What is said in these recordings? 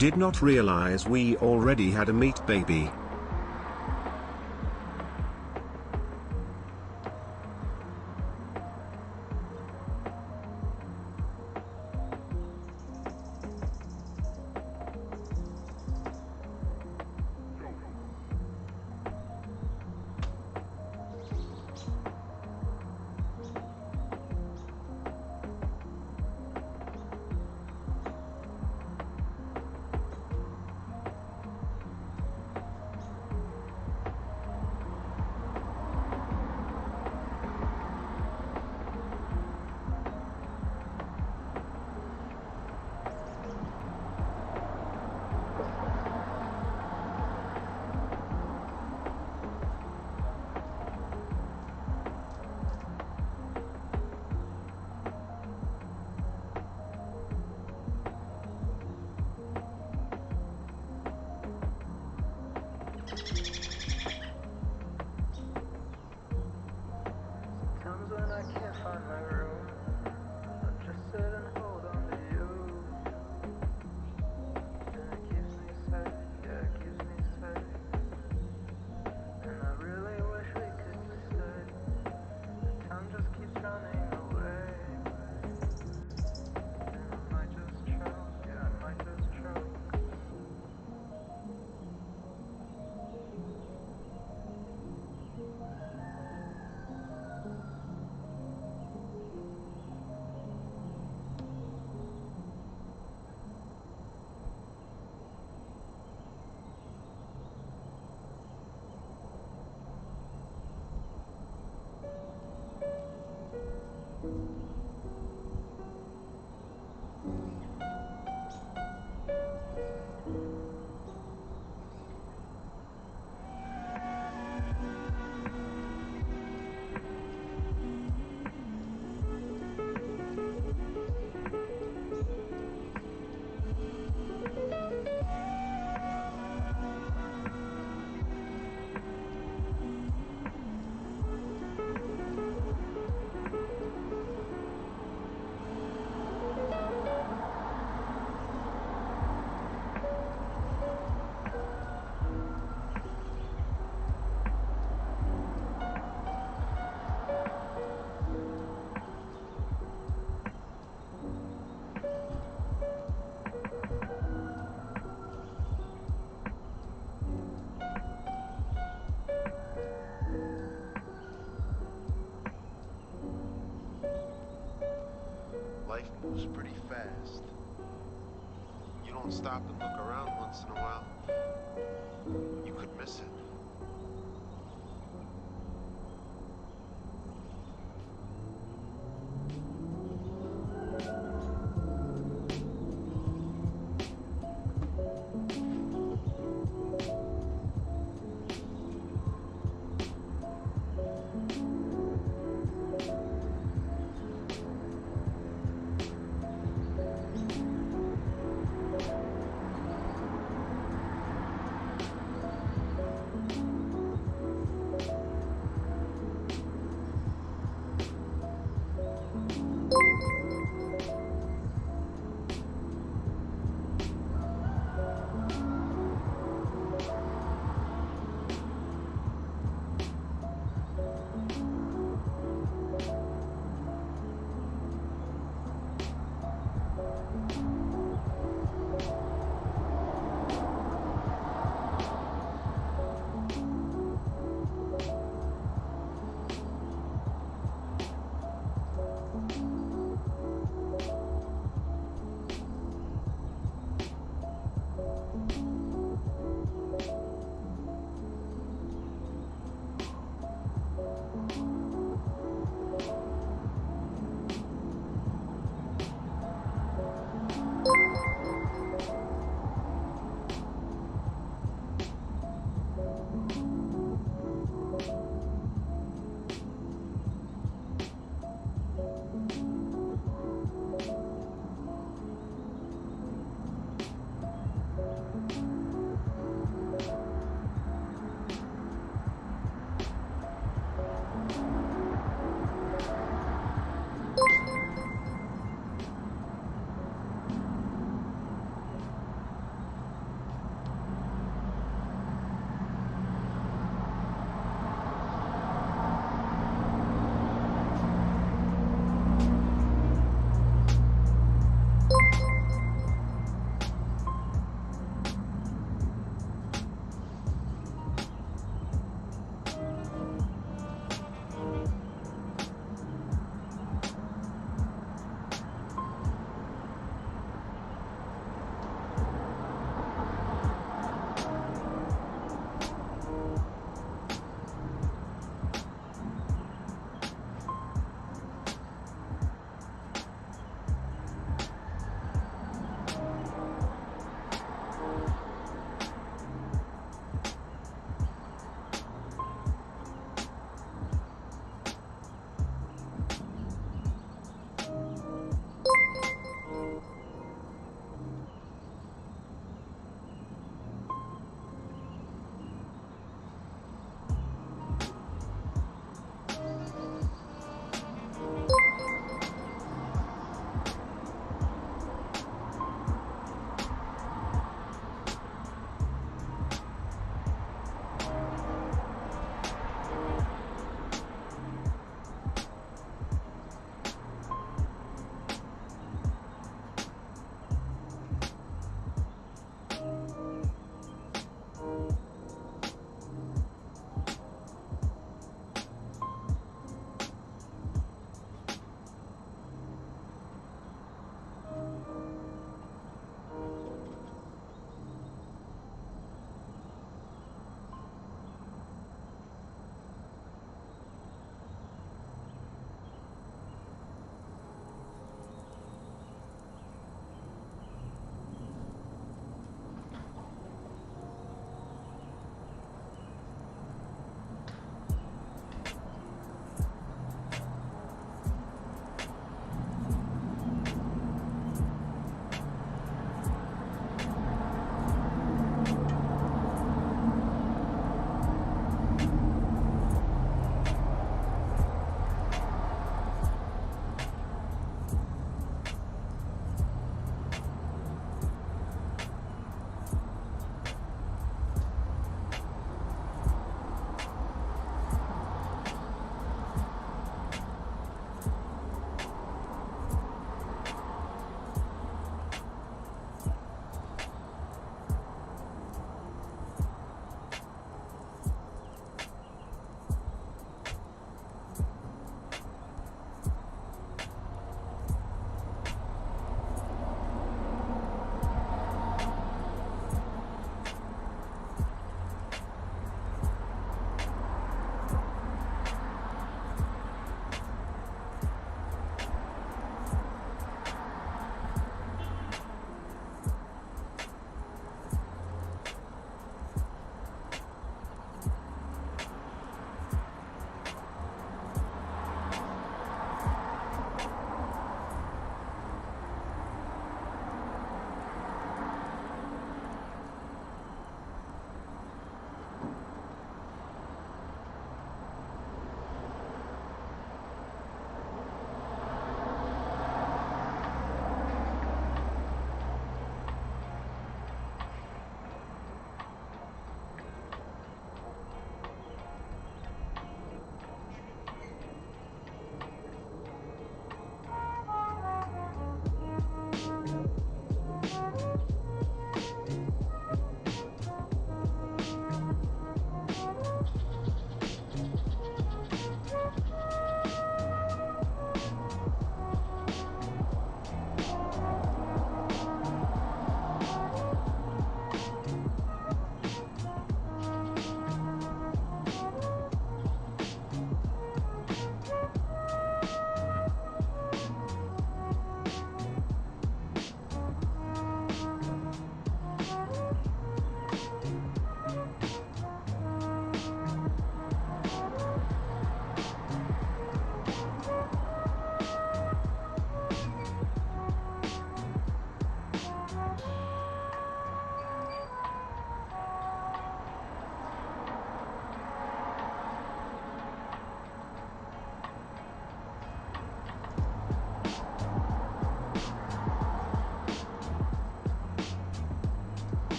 Did not realize we already had a meat baby. Times when I can't find my room, I just sit and hold on to you. And it keeps me safe, yeah, it keeps me safe. And I really wish we could just stay. The time just keeps running away. And I might just choke, yeah, I might just choke. Life moves pretty fast. You don't stop and look around once in a while, you could miss it.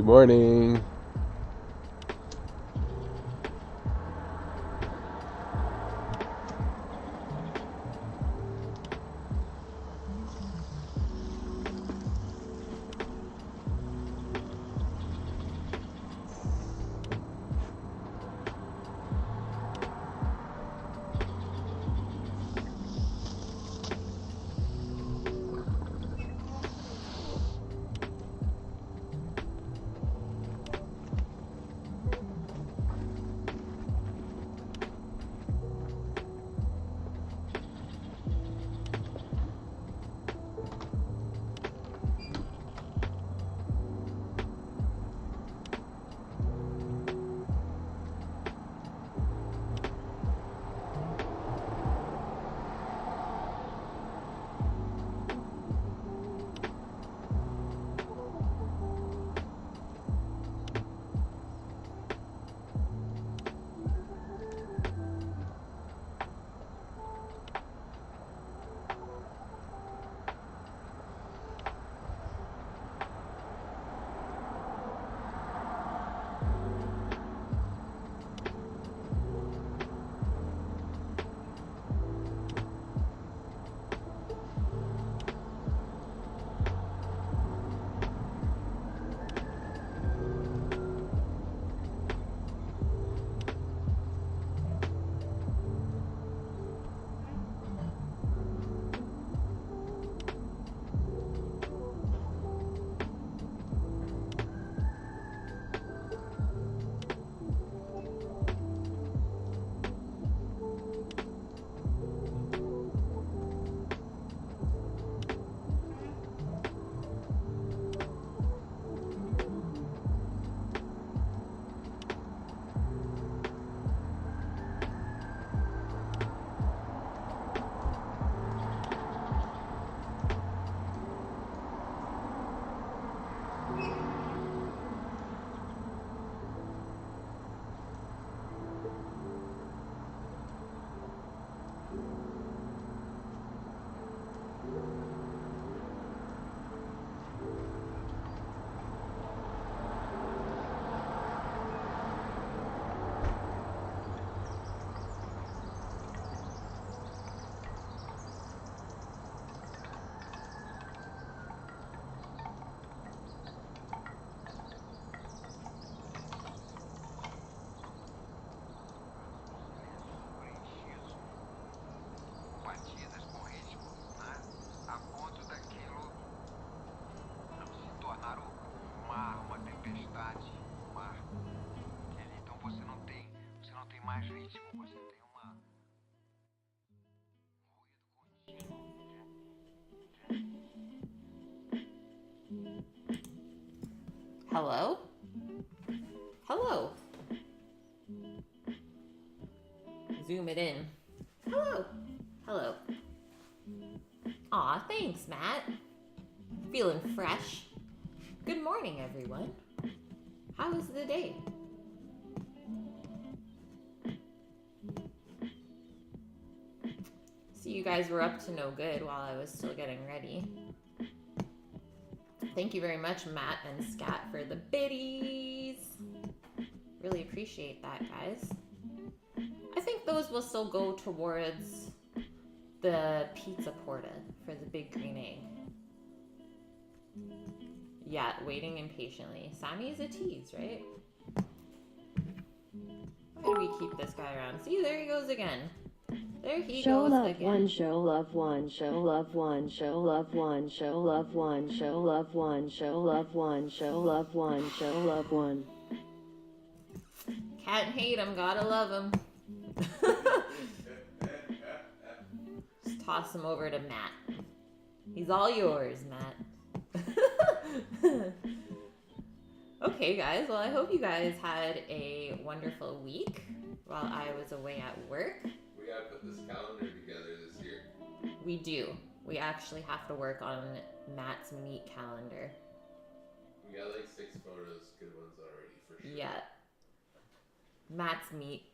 Good morning. Hello? Hello. Zoom it in. Hello. Hello. Aw, thanks, Matt. Feeling fresh. Good morning, everyone. How was the day? See, you guys were up to no good while I was still getting ready. Thank you very much, Matt and Scat, for the biddies. Really appreciate that, guys. I think those will still go towards the pizza porta for the big green egg. Yeah, waiting impatiently. Sammy's a tease, right? Why do we keep this guy around? See, there he goes again. There he Show goes love again. one, show love one, show love one, show love one, show love one, show love one, show love one, show love one, show love one. Can't hate him, gotta love him. Just toss him over to Matt. He's all yours, Matt. Okay, guys. Well, I hope you guys had a wonderful week while I was away at work. We gotta put this calendar together this year. We do. We actually have to work on Matt's meat calendar. We got like 6 photos, good ones already for sure. Yeah. Matt's meat.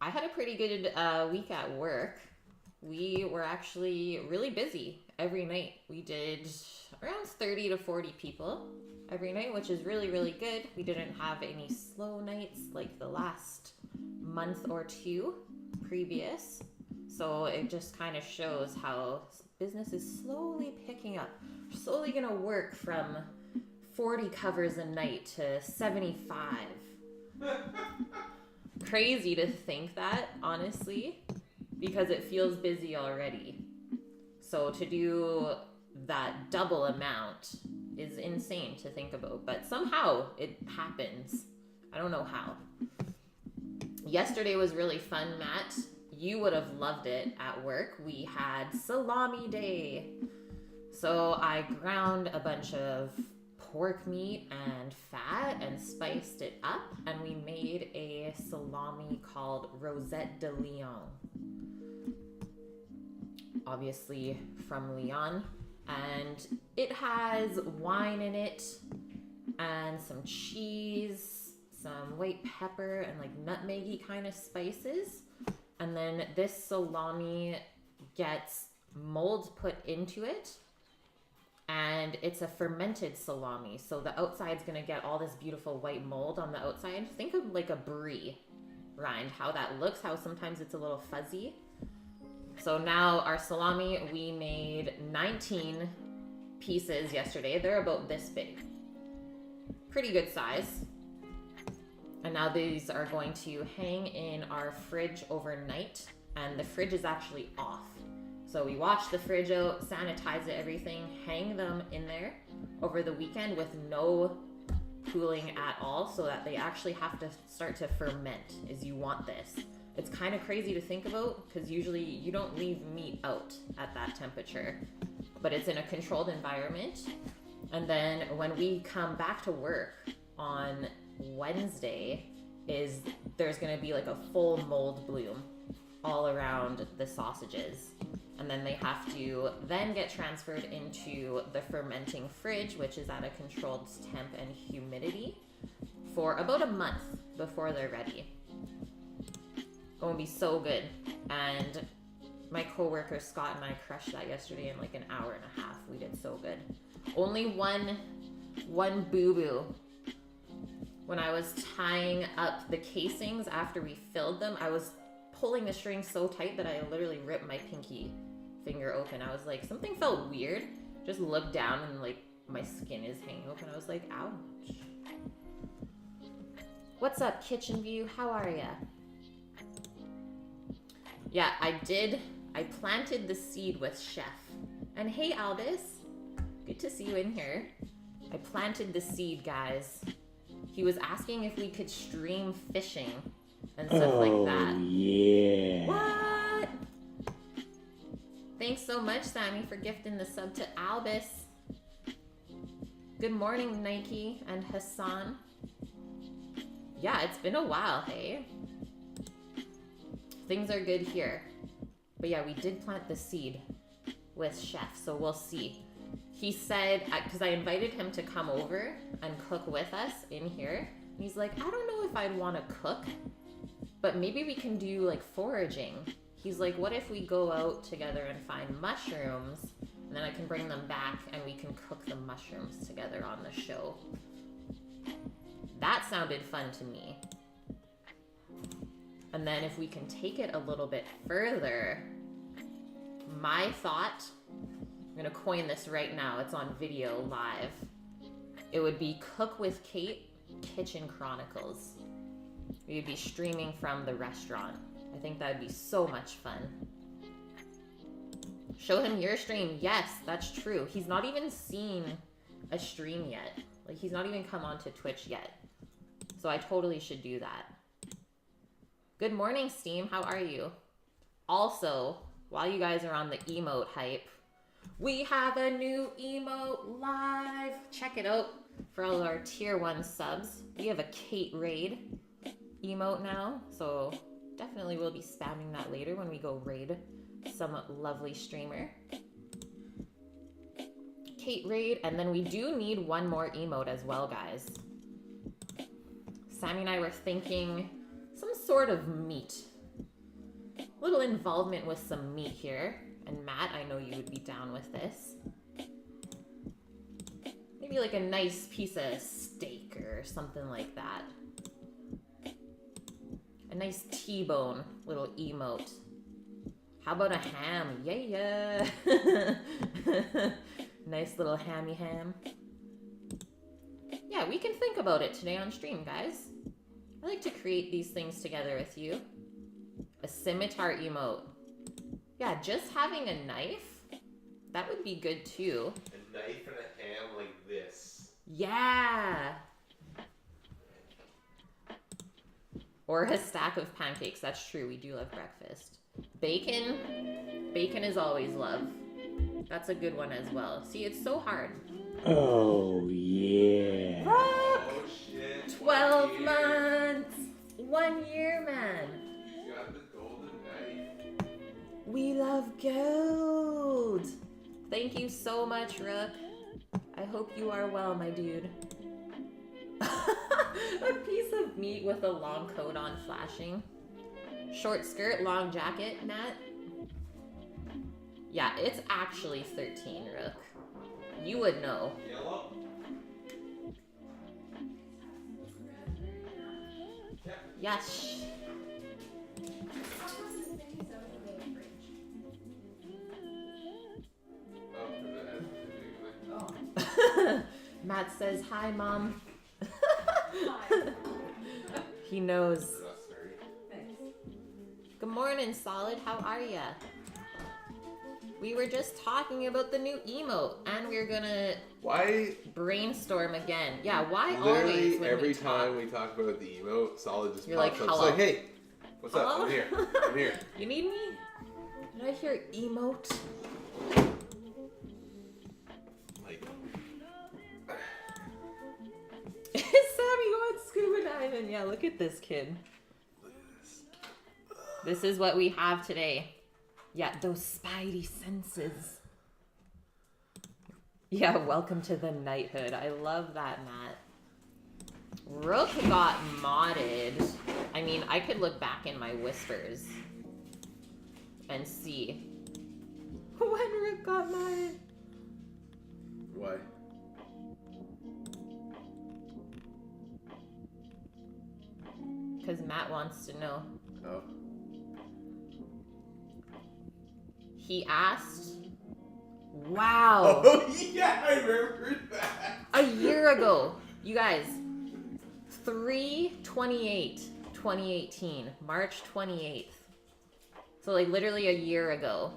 I had a pretty good week at work. We were actually really busy. every night. We did around 30 to 40 people every night, which is really, really good. We didn't have any slow nights like the last month or two previous. So it just kind of shows how business is slowly picking up. We're slowly going to work from 40 covers a night to 75. Crazy to think that, honestly, because it feels busy already. So to do that double amount is insane to think about, but somehow it happens. I don't know how. Yesterday was really fun, Matt. You would have loved it at work. We had salami day. So I ground a bunch of pork meat and fat and spiced it up, and we made a salami called Rosette de Lyon. Obviously from Lyon, and it has wine in it and some cheese, some white pepper, and like nutmeggy kind of spices. And then this salami gets mold put into it, and it's a fermented salami. So the outside's gonna get all this beautiful white mold on the outside. Think of like a brie rind, how that looks, how sometimes it's a little fuzzy. So now our salami, we made 19 pieces yesterday. They're about this big. Pretty good size. And now these are going to hang in our fridge overnight, and the fridge is actually off. So we wash the fridge out, sanitize it, everything, hang them in there over the weekend with no cooling at all, so that they actually have to start to ferment as you want this. It's kind of crazy to think about because usually you don't leave meat out at that temperature, but it's in a controlled environment. And then when we come back to work on Wednesday, there's going to be like a full mold bloom all around the sausages. And then they have to then get transferred into the fermenting fridge, which is at a controlled temp and humidity, for about a month before they're ready. Going to be so good. And my coworker Scott and I crushed that yesterday in like an hour and a half. We did so good. Only one boo-boo. When I was tying up the casings after we filled them, I was pulling the string so tight that I literally ripped my pinky finger open. I was like, something felt weird. Just looked down and like my skin is hanging open. I was like, ouch. What's up, Kitchen View? How are ya? Yeah, I planted the seed with Chef. And hey, Albus, good to see you in here. I planted the seed, guys. He was asking if we could stream fishing and stuff like that. Yeah. What? Thanks so much, Sammy, for gifting the sub to Albus. Good morning, Nike and Hassan. Yeah, it's been a while, hey? Things are good here. But yeah, we did plant the seed with Chef, so we'll see. He said, because I invited him to come over and cook with us in here. And he's like, I don't know if I'd want to cook, but maybe we can do like foraging. He's like, what if we go out together and find mushrooms, and then I can bring them back and we can cook the mushrooms together on the show. That sounded fun to me. And then if we can take it a little bit further, my thought, I'm gonna coin this right now, it's on video live. It would be Cook with Kate Kitchen Chronicles. We would be streaming from the restaurant. I think that would be so much fun. Show him your stream. Yes, that's true. He's not even seen a stream yet. Like, he's not even come onto Twitch yet. So I totally should do that. Good morning, Steam. How are you? Also, while you guys are on the emote hype, we have a new emote live. Check it out for all our tier 1 subs. We have a Kate Raid emote now, so definitely we'll be spamming that later when we go raid some lovely streamer. Kate Raid, and then we do need one more emote as well, guys. Sammy and I were thinking some sort of meat. A little involvement with some meat here. And Matt, I know you would be down with this. Maybe like a nice piece of steak or something like that. A nice T-bone little emote. How about a ham? Yeah. Nice little hammy ham. Yeah, we can think about it today on stream, guys. I like to create these things together with you. A scimitar emote. Yeah, just having a knife, that would be good too. A knife and a ham like this. Yeah. Or a stack of pancakes. That's true. We do love breakfast. Bacon. Bacon is always love. That's a good one as well. See, it's so hard. Oh, yeah. Oh shit. 12 months. 1 year, man. You got the golden knife. We love gold. Thank you so much, Rook. I hope you are well, my dude. A piece of meat with a long coat on flashing. Short skirt, long jacket, Matt. Yeah, it's actually 13, Rook. You would know. Yellow. Yes. Matt says, hi, Mom. He knows. Good morning, Solid. How are ya? We were just talking about the new emote, and we're gonna Why? brainstorm again. Yeah, why always Literally when every we time talk? we talk about the emote, Solid just You're pops like, up. It's hello. like, hey, what's up? Hello? I'm here. I'm here. You need me? Did I hear emote? Like, Is Sammy going scuba diving? Yeah, look at this kid. This is what we have today. Yeah, those spidey senses. Yeah, welcome to the knighthood. I love that, Matt. Rook got modded. I mean, I could look back in my whispers and see when Rook got modded. why? Because Matt wants to know. Oh. He asked. Wow. Oh, yeah, I remember that. A year ago. You guys. 3/28/2018. March 28th. So like literally a year ago.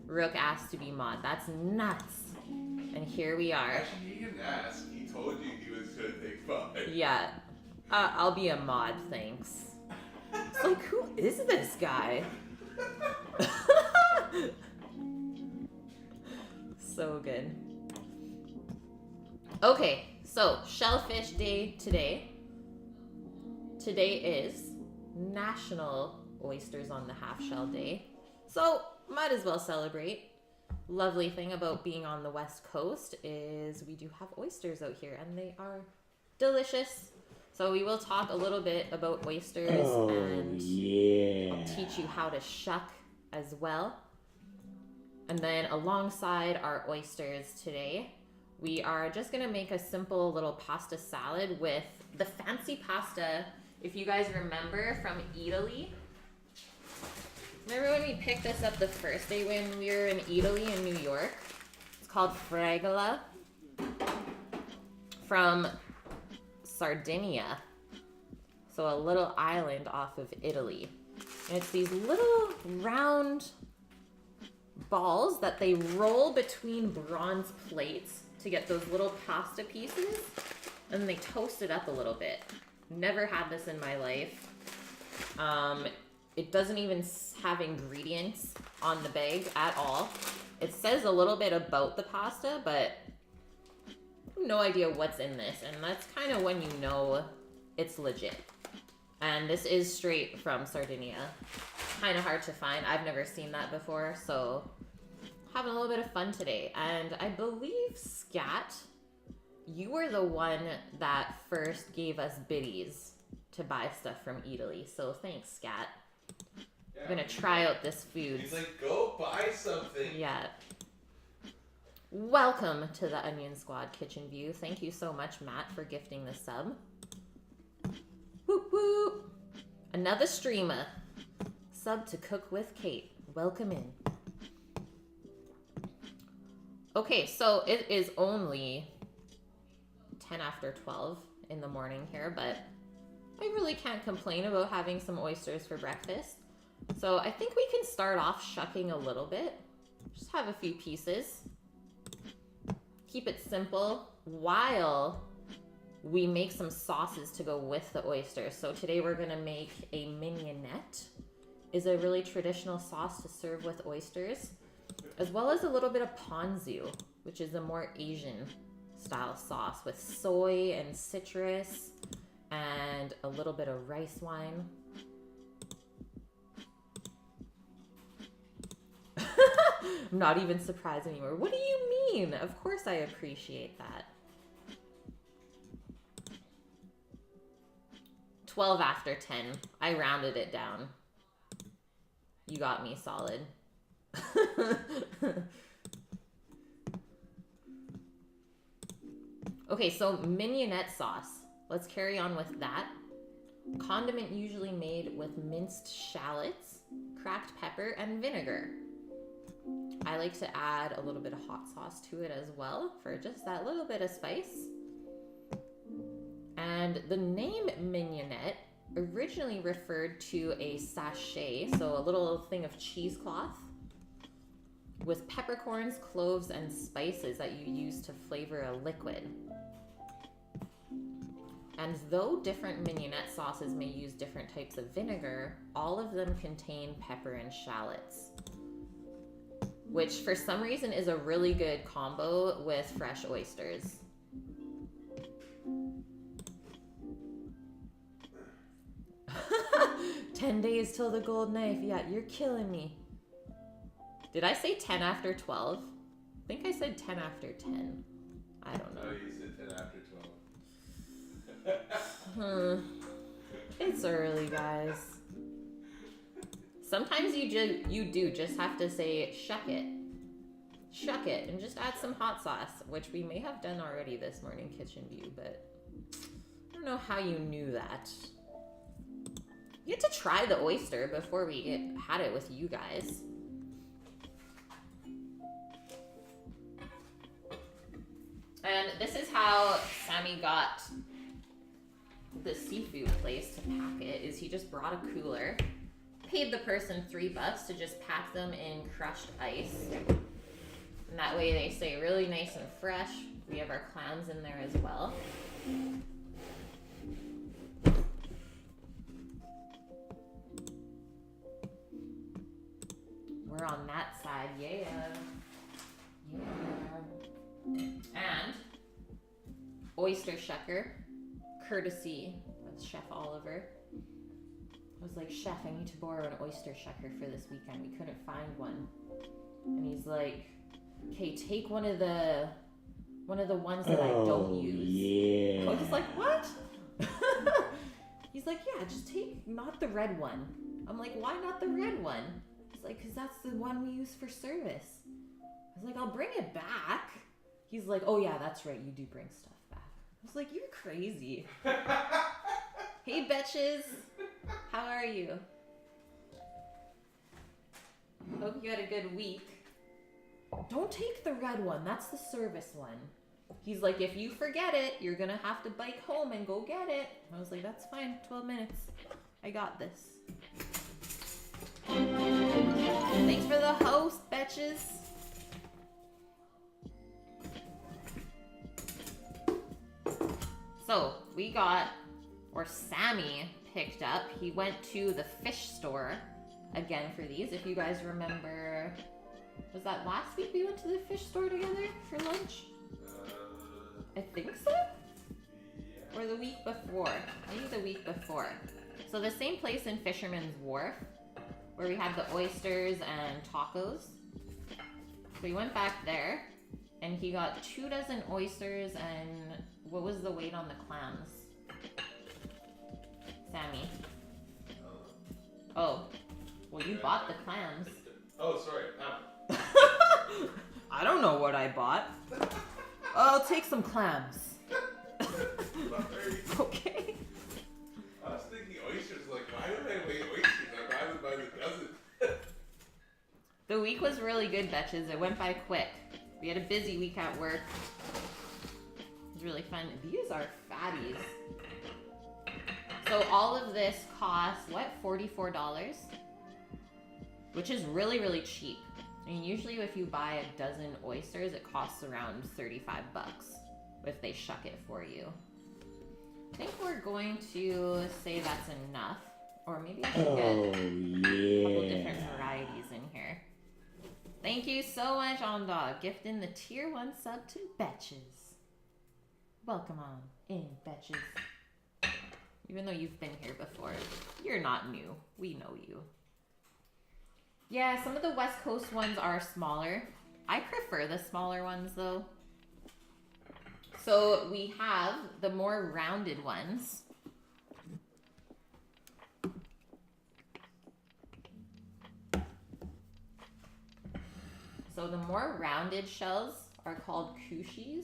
Rook asked to be mod. That's nuts. And here we are. Actually, he didn't ask. He told you he was gonna take 5. Yeah. I'll be a mod, thanks. It's like, who is this guy? So good. Okay, so Shellfish Day today. Today is National Oysters on the Half Shell Day. So, might as well celebrate. Lovely thing about being on the West Coast is we do have oysters out here and they are delicious. So we will talk a little bit about oysters and I'll teach you how to shuck as well. And then alongside our oysters today, we are just gonna make a simple little pasta salad with the fancy pasta, if you guys remember, from Italy. Remember when we picked this up the first day when we were in Italy in New York? It's called Fregola from Sardinia. So a little island off of Italy. And it's these little round balls that they roll between bronze plates to get those little pasta pieces. And they toast it up a little bit. Never had this in my life. It doesn't even have ingredients on the bag at all. It says a little bit about the pasta, but no idea what's in this. And that's kind of when you know it's legit. And this is straight from Sardinia. Kind of hard to find. I've never seen that before, so having a little bit of fun today. And I believe, Scat, you were the one that first gave us biddies to buy stuff from Italy. So thanks, Scat. Yeah, I'm gonna try out this food. He's like, go buy something. Yeah. Welcome to the Onion Squad Kitchen View. Thank you so much, Matt, for gifting the sub. Whoop whoop. Another streamer. Sub to Cook with Kate. Welcome in. Okay, so it is only 10 after 12 in the morning here, but I really can't complain about having some oysters for breakfast. So I think we can start off shucking a little bit. Just have a few pieces. Keep it simple while we make some sauces to go with the oysters. So today we're gonna make a mignonette. Is a really traditional sauce to serve with oysters, as well as a little bit of ponzu, which is a more Asian style sauce with soy and citrus and a little bit of rice wine. I'm not even surprised anymore. What do you mean? Of course I appreciate that. 12 after 10. I rounded it down. You got me solid. Okay, so mignonette sauce. Let's carry on with that. Condiment usually made with minced shallots, cracked pepper, and vinegar. I like to add a little bit of hot sauce to it as well for just that little bit of spice. And the name mignonette originally referred to a sachet, so a little thing of cheesecloth with peppercorns, cloves, and spices that you use to flavor a liquid. And though different mignonette sauces may use different types of vinegar, all of them contain pepper and shallots, which for some reason is a really good combo with fresh oysters. "10 days till the gold knife." Yeah, you're killing me. Did I say 10 after 12? I think I said 10 after 10. I don't know. No, you said 10 after 12. It's early, guys. Sometimes you do just have to say shuck it. Shuck it and just add some hot sauce, which we may have done already this morning, Kitchen View, but I don't know how you knew that. You had to try the oyster before we had it with you guys. And this is how Sammy got the seafood place to pack it, is he just brought a cooler, paid the person $3 to just pack them in crushed ice. And that way they stay really nice and fresh. We have our clams in there as well. We're on that side, yeah. And oyster shucker, courtesy of Chef Oliver. I was like, "Chef, I need to borrow an oyster shucker for this weekend. We couldn't find one." And he's like, "Okay, take one of the ones that I don't use." Yeah. I was like, "What?" He's like, "Yeah, just take not the red one." I'm like, "Why not the red one?" He's like, "'Cause that's the one we use for service." I was like, "I'll bring it back." He's like, "Oh yeah, that's right, you do bring stuff back." I was like, "You're crazy." Hey betches, how are you? Hope you had a good week. Don't take the red one, that's the service one. He's like, "If you forget it, you're gonna have to bike home and go get it." I was like, "That's fine, 12 minutes. I got this." Thanks for the host, betches. So we got, or Sammy picked up, he went to the fish store again for these. If you guys remember, was that last week we went to the fish store together for lunch? I think so? Yeah. Or the week before. Maybe the week before. So the same place in Fisherman's Wharf, where we had the oysters and tacos. So we went back there, and he got 2 dozen oysters and what was the weight on the clams? Sammy. Oh. Well, Well, you bought the clams. Oh, sorry. I don't know what I bought. I'll take some clams. Okay. I was thinking oysters. Like, why would I weigh oysters? I'd rather buy the dozen. The week was really good, Betches. It went by quick. We had a busy week at work. It was really fun. These are fatties. So all of this costs, what, $44? Which is really, really cheap. I mean, usually if you buy a dozen oysters, it costs around 35 bucks if they shuck it for you. I think we're going to say that's enough. Or maybe I should get a couple different varieties in here. Thank you so much, OnDog, gifting the tier 1 sub to Betches. Welcome on in, Betches. Even though you've been here before, you're not new. We know you. Yeah, some of the West Coast ones are smaller. I prefer the smaller ones though. So we have the more rounded ones. So the more rounded shells are called cushies,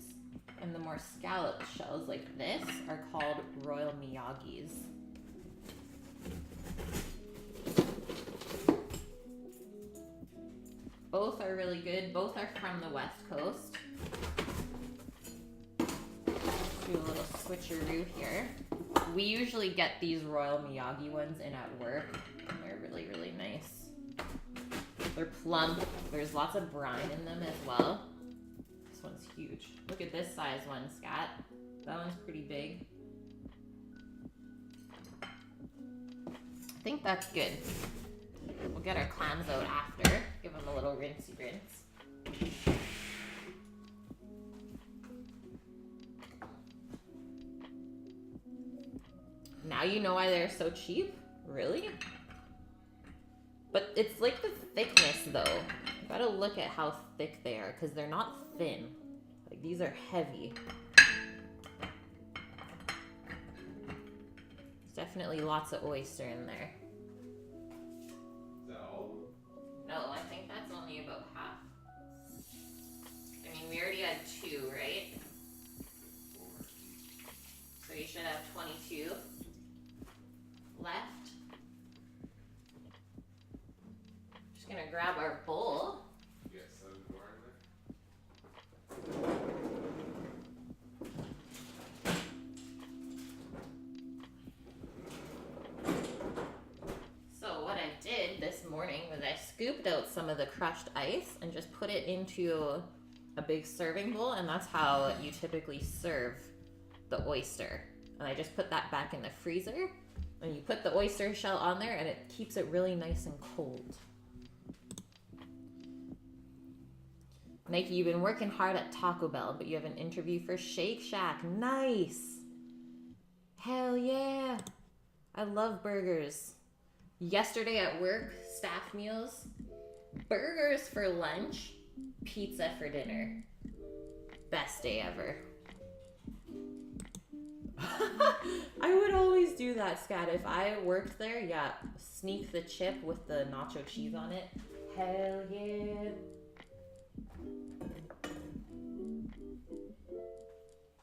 and the more scalloped shells like this are called Royal Miyagi's. Both are really good. Both are from the West Coast. Do a little switcheroo here. We usually get these Royal Miyagi ones in at work, and they're really, really nice. They're plump. There's lots of brine in them as well. This one's huge. Look at this size one, Scat. That one's pretty big. I think that's good. We'll get our clams out after. Give them a little rinsey rinse. Now you know why they're so cheap? Really? But it's like the thickness though. You gotta look at how thick they are because they're not thin. Like these are heavy. There's definitely lots of oyster in there. Is that all? No, I think that's only about half. I mean, we already had 2, right? So you should have 22 left. Just gonna grab our bowl. You got 7 more in there? So what I did this morning was I scooped out some of the crushed ice and just put it into a big serving bowl, and that's how you typically serve the oyster. And I just put that back in the freezer, and you put the oyster shell on there and it keeps it really nice and cold. Nike, you've been working hard at Taco Bell, but you have an interview for Shake Shack. Nice! Hell yeah! I love burgers. Yesterday at work, staff meals, burgers for lunch, pizza for dinner. Best day ever. I would always do that, Scat. If I worked there, yeah, sneak the chip with the nacho cheese on it. Hell yeah.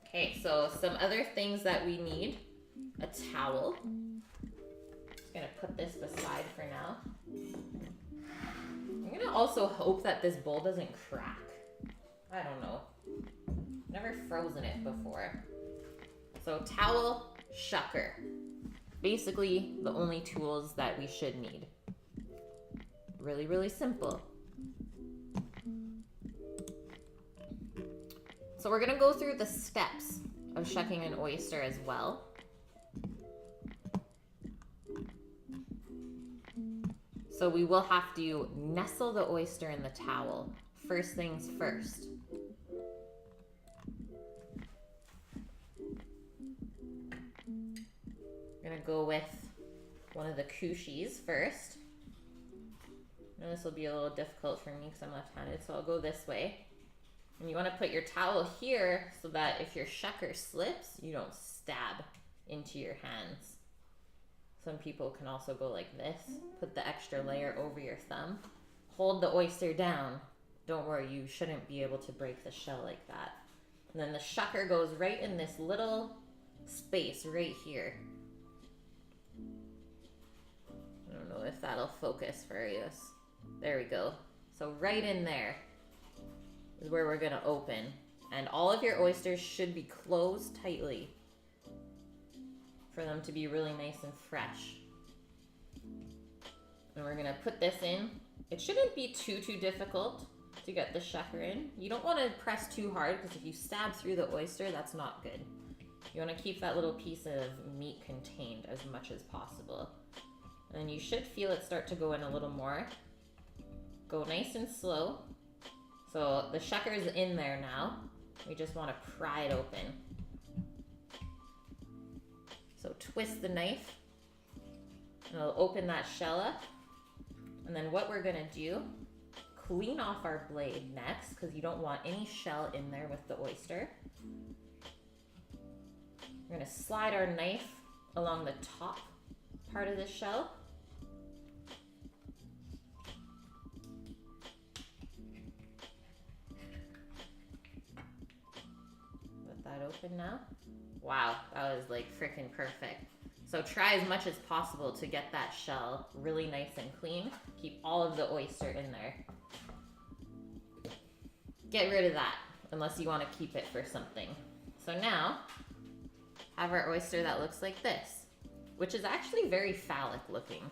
Okay, so some other things that we need. A towel. Just gonna put this aside for now. I'm gonna also hope that this bowl doesn't crack. I don't know. Never frozen it before. So towel, shucker. Basically the only tools that we should need. Really, really simple. So we're gonna go through the steps of shucking an oyster as well. So we will have to nestle the oyster in the towel. First things first. We're gonna go with one of the cushies first. Now this will be a little difficult for me because I'm left-handed, so I'll go this way. And you want to put your towel here so that if your shucker slips, you don't stab into your hands. Some people can also go like this. Put the extra layer over your thumb. Hold the oyster down. Don't worry, you shouldn't be able to break the shell like that. And then the shucker goes right in this little space right here. I don't know if that'll focus for you. There we go. So right in there is where we're gonna open. And all of your oysters should be closed tightly for them to be really nice and fresh. And we're gonna put this in. It shouldn't be too difficult to get the shucker in. You don't wanna press too hard because if you stab through the oyster, that's not good. You wanna keep that little piece of meat contained as much as possible. And then you should feel it start to go in a little more. Go nice and slow. So the shucker's in there now. We just wanna pry it open. So twist the knife and it'll open that shell up. And then what we're gonna do, clean off our blade next because you don't want any shell in there with the oyster. We're gonna slide our knife along the top part of the shell. Let that open now. Wow, that was like freaking perfect. So try as much as possible to get that shell really nice and clean. Keep all of the oyster in there. Get rid of that, unless you want to keep it for something. So now, have our oyster that looks like this, which is actually very phallic looking.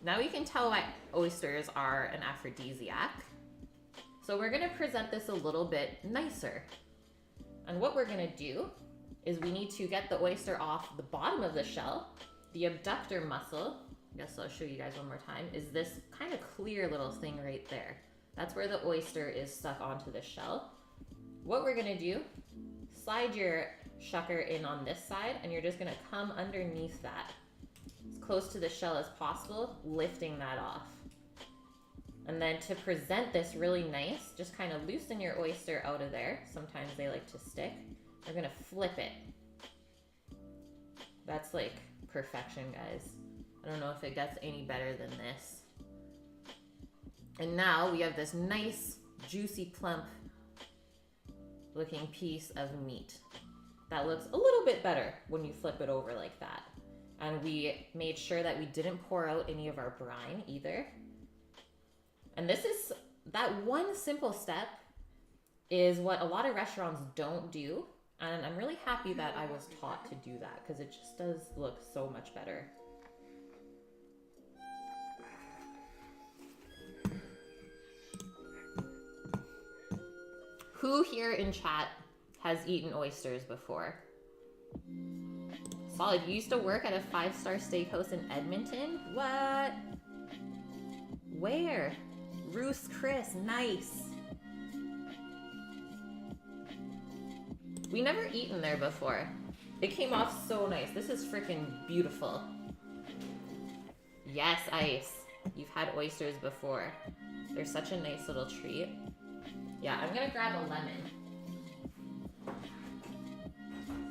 Now you can tell why oysters are an aphrodisiac. So we're gonna present this a little bit nicer. And what we're gonna do is we need to get the oyster off the bottom of the shell. The abductor muscle, I guess I'll show you guys one more time, is this kind of clear little thing right there. That's where the oyster is stuck onto the shell. What we're gonna do, slide your shucker in on this side and you're just gonna come underneath that, as close to the shell as possible, lifting that off. And then to present this really nice, just kind of loosen your oyster out of there. Sometimes they like to stick. We're gonna flip it. That's like perfection, guys. I don't know if it gets any better than this. And now we have this nice, juicy, plump looking piece of meat. That looks a little bit better when you flip it over like that. And we made sure that we didn't pour out any of our brine either. And this is, that one simple step is what a lot of restaurants don't do. And I'm really happy that I was taught to do that because it just does look so much better. Who here in chat has eaten oysters before? Solid. You used to work at a 5-star steakhouse in Edmonton? What? Where? Ruth's Chris. Nice. We never eaten there before. It came off so nice. This is freaking beautiful. Yes, Ice. You've had oysters before. They're such a nice little treat. Yeah, I'm gonna grab a lemon.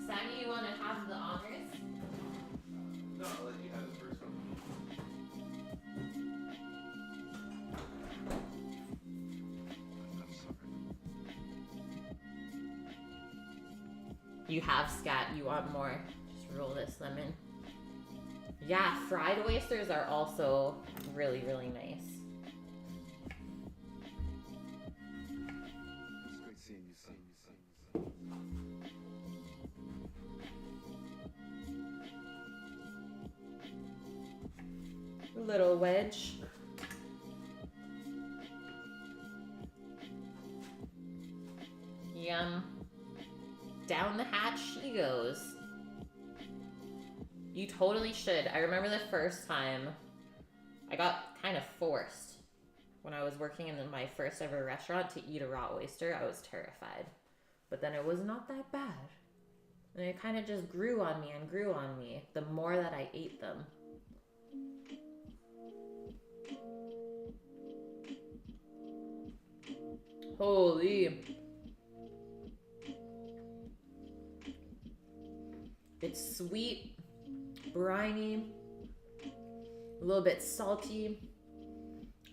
Sammy, you wanna have the honors? No, I'll let you have the first one. You have scat, you want more. Just roll this lemon. Yeah, fried oysters are also really, really nice. It's great seeing you, Little wedge. Yum. Down the hatch she goes. You totally should. I remember the first time I got kind of forced when I was working in my first ever restaurant to eat a raw oyster. I was terrified. But then it was not that bad. And it kind of just grew on me and grew on me the more that I ate them. Holy. It's sweet, briny, a little bit salty,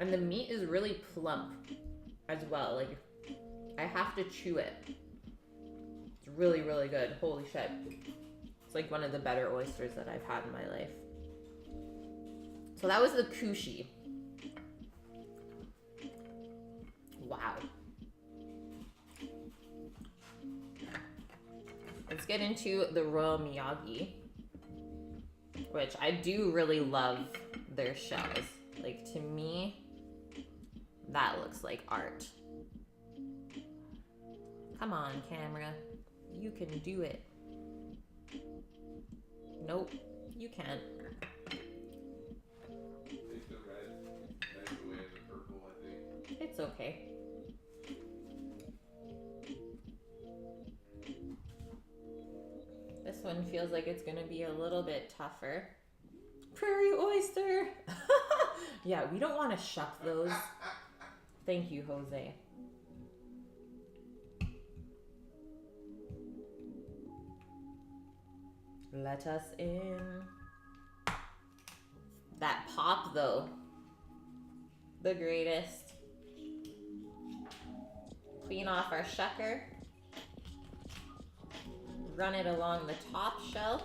and the meat is really plump as well. Like, I have to chew it. It's really, really good. Holy shit. It's like one of the better oysters that I've had in my life. So that was the kushi. Wow. Let's get into the Royal Miyagi, which I do really love their shells. Like, to me, that looks like art. Come on, camera. You can do it. Nope, you can't. Take the red, back away in the purple, I think. It's okay. This one feels like it's gonna be a little bit tougher. Prairie oyster! Yeah, we don't want to shuck those. Thank you, Jose. Let us in. That pop, though. The greatest. Clean off our shucker. Run it along the top shell.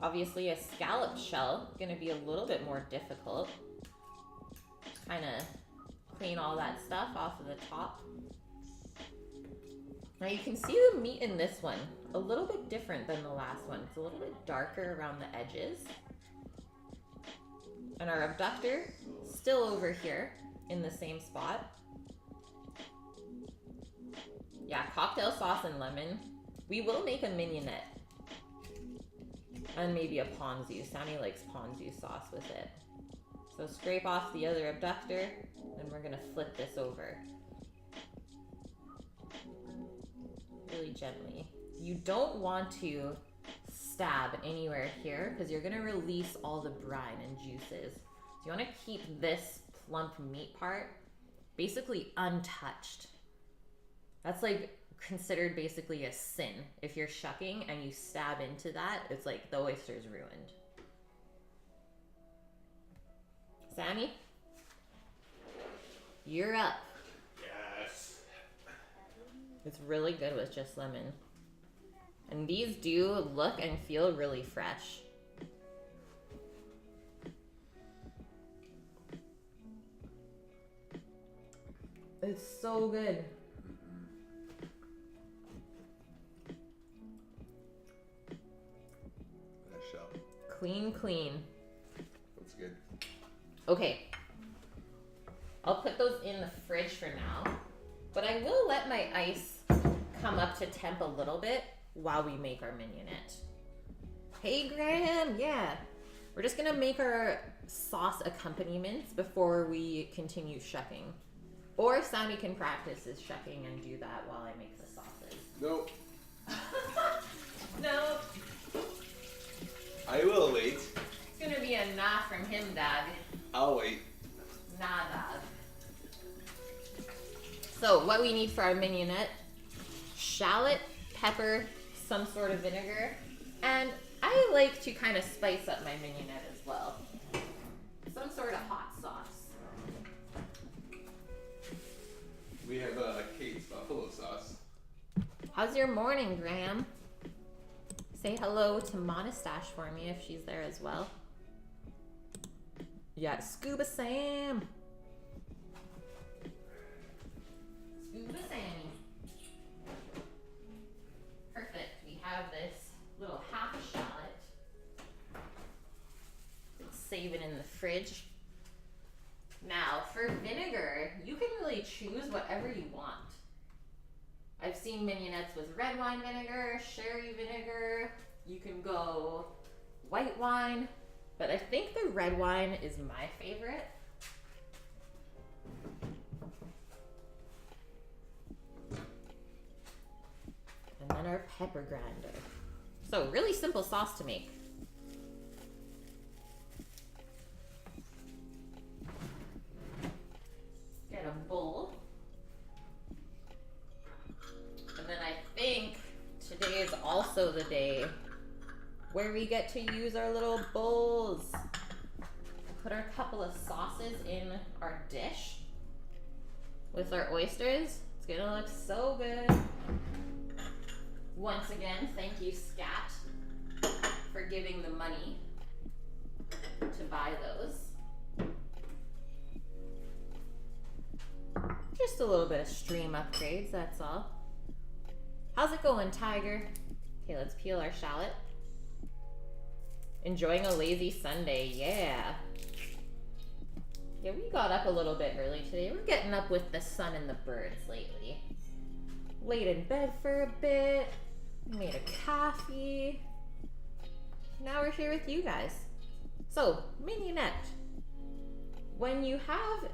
Obviously, a scallop shell is going to be a little bit more difficult. Kind of clean all that stuff off of the top. Now you can see the meat in this one a little bit different than the last one. It's a little bit darker around the edges. And our abductor still over here in the same spot. Yeah, cocktail sauce and lemon. We will make a mignonette. And maybe a ponzu. Sammy likes ponzu sauce with it. So scrape off the other abductor, and we're gonna flip this over. Really gently. You don't want to stab anywhere here because you're gonna release all the brine and juices. So you wanna keep this plump meat part basically untouched. That's like considered basically a sin. If you're shucking and you stab into that, it's like the oyster's ruined. Sammy, you're up. Yes. It's really good with just lemon. And these do look and feel really fresh. It's so good. That shell. Clean, clean. That's good. Okay. I'll put those in the fridge for now. But I will let my ice come up to temp a little bit while we make our mignonette. Hey, Graham. Yeah. We're just going to make our sauce accompaniments before we continue shucking. Or Sammy can practice his shucking and do that while I make the sauces. Nope. No. I will wait. It's going to be a nah from him, Dad. I'll wait. Nah, Dad. So what we need for our mignonette: shallot, pepper, some sort of vinegar, and I like to kind of spice up my mignonette as well. Some sort of hot sauce. We have Kate's buffalo sauce. How's your morning, Graham? Say hello to Monastache for me if she's there as well. Yeah, Scuba Sam. Scuba Sammy. Perfect. We have this little half shallot. Let's save it in the fridge. Now, for vinegar, you can really choose whatever you want. I've seen mignonettes with red wine vinegar, sherry vinegar. You can go white wine, but I think the red wine is my favorite. And then our pepper grinder. So really simple sauce to make. Get a bowl. And then I think today is also the day where we get to use our little bowls. Put our couple of sauces in our dish with our oysters. It's gonna look so good. Once again, thank you, Scat, for giving the money to buy those. Just a little bit of stream upgrades, that's all. How's it going, Tiger? Okay, let's peel our shallot. Enjoying a lazy Sunday, yeah. Yeah, we got up a little bit early today. We're getting up with the sun and the birds lately. Laid in bed for a bit, made a coffee. Now we're here with you guys. So, mignonette. When you have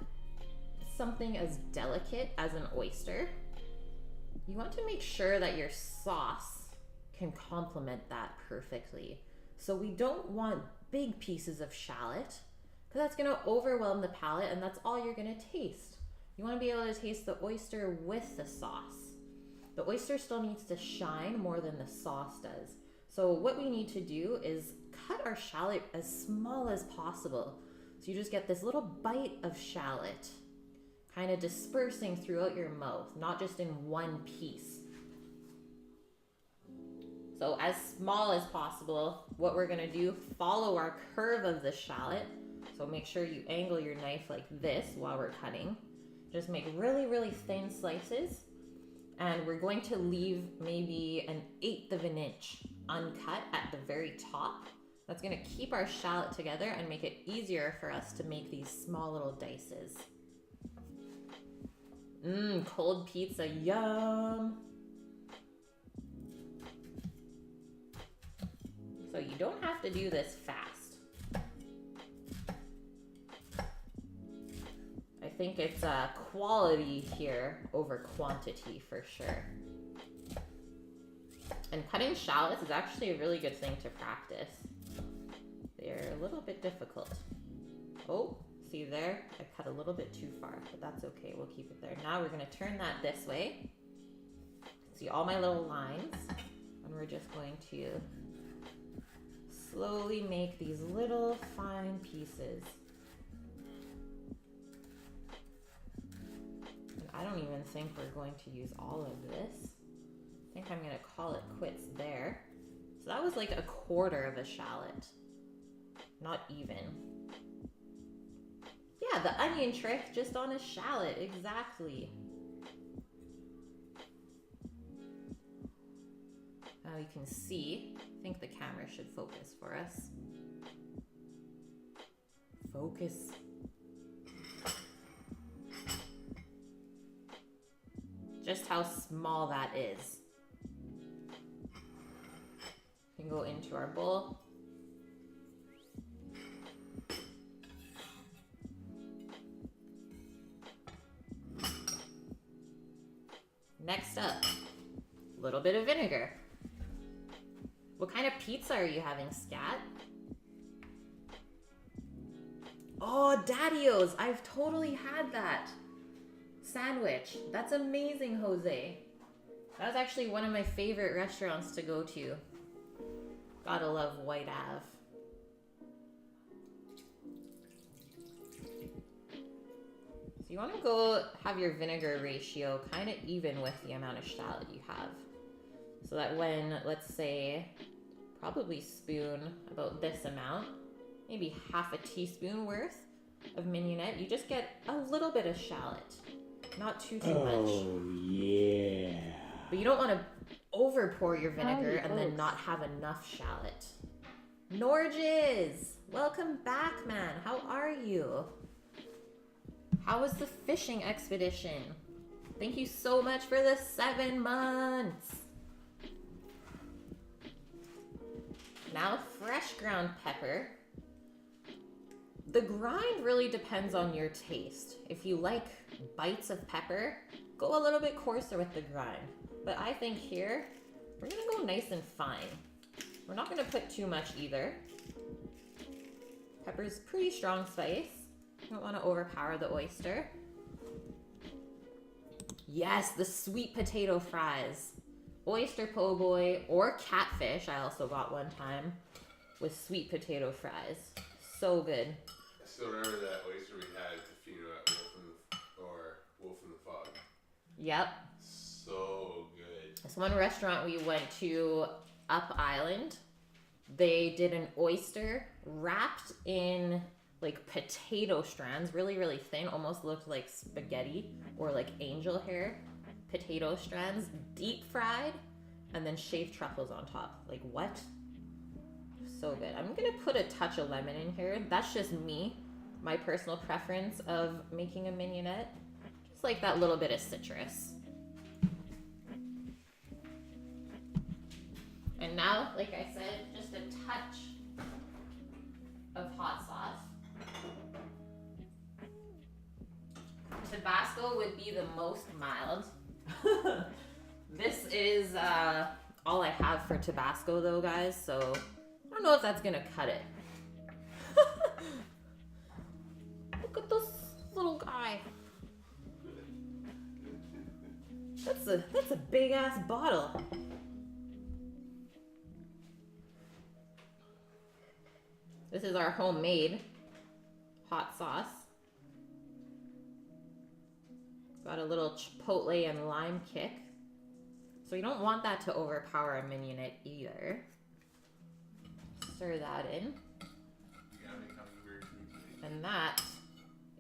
something as delicate as an oyster, you want to make sure that your sauce can complement that perfectly. So we don't want big pieces of shallot, because that's going to overwhelm the palate and that's all you're going to taste. You want to be able to taste the oyster with the sauce. The oyster still needs to shine more than the sauce does. So what we need to do is cut our shallot as small as possible. So you just get this little bite of shallot kind of dispersing throughout your mouth, not just in one piece. So as small as possible, what we're going to do, follow our curve of the shallot. So make sure you angle your knife like this while we're cutting. Just make really, really thin slices. And we're going to leave maybe 1/8 of an inch uncut at the very top. That's going to keep our shallot together and make it easier for us to make these small little dices. Cold pizza, yum. So you don't have to do this fast. I think it's quality here over quantity for sure. And cutting shallots is actually a really good thing to practice. They're a little bit difficult. Oh, see there? I cut a little bit too far, but that's okay. We'll keep it there. Now we're going to turn that this way. See all my little lines? And we're just going to slowly make these little fine pieces. And I don't even think we're going to use all of this. I think I'm going to call it quits there. So that was like 1/4 of a shallot. Not even. Yeah, the onion trick just on a shallot, exactly. Now you can see, I think the camera should focus for us. Focus. Just how small that is. We can go into our bowl. Next up, a little bit of vinegar. What kind of pizza are you having, Scat? Oh, Daddy-O's. I've totally had that sandwich. That's amazing, Jose. That was actually one of my favorite restaurants to go to. Gotta love White Ave. So you want to go have your vinegar ratio kind of even with the amount of shallot you have. So that when, let's say, probably spoon about this amount, maybe 1/2 teaspoon worth of mignonette, you just get a little bit of shallot. Not too much. Oh, yeah. But you don't want to over pour your vinegar and then not have enough shallot. Norges! Welcome back, man. How are you? How was the fishing expedition? Thank you so much for the 7 months. Now fresh ground pepper. The grind really depends on your taste. If you like bites of pepper, go a little bit coarser with the grind. But I think here, we're gonna go nice and fine. We're not gonna put too much either. Pepper's pretty strong spice. You don't wanna overpower the oyster. Yes, the sweet potato fries. Oyster po' boy or catfish, I also got one time. with sweet potato fries. So good. I still remember that oyster we had at Tofino at Wolf in the Fog. Yep. So good. This one restaurant we went to up island, they did an oyster wrapped in like potato strands, really, really thin, almost looked like spaghetti or like angel hair potato strands, deep fried, and then shaved truffles on top. Like what? So good. I'm gonna put a touch of lemon in here. That's just me, my personal preference of making a mignonette. Just like that little bit of citrus. And now, like I said, just a touch of hot sauce. Tabasco would be the most mild. This is all I have for Tabasco though, guys, so I don't know if that's gonna cut it. Look at this little guy. That's a big ass bottle. This is our homemade hot sauce. Got a little chipotle and lime kick. So you don't want that to overpower a mignonette either. Stir that in. And that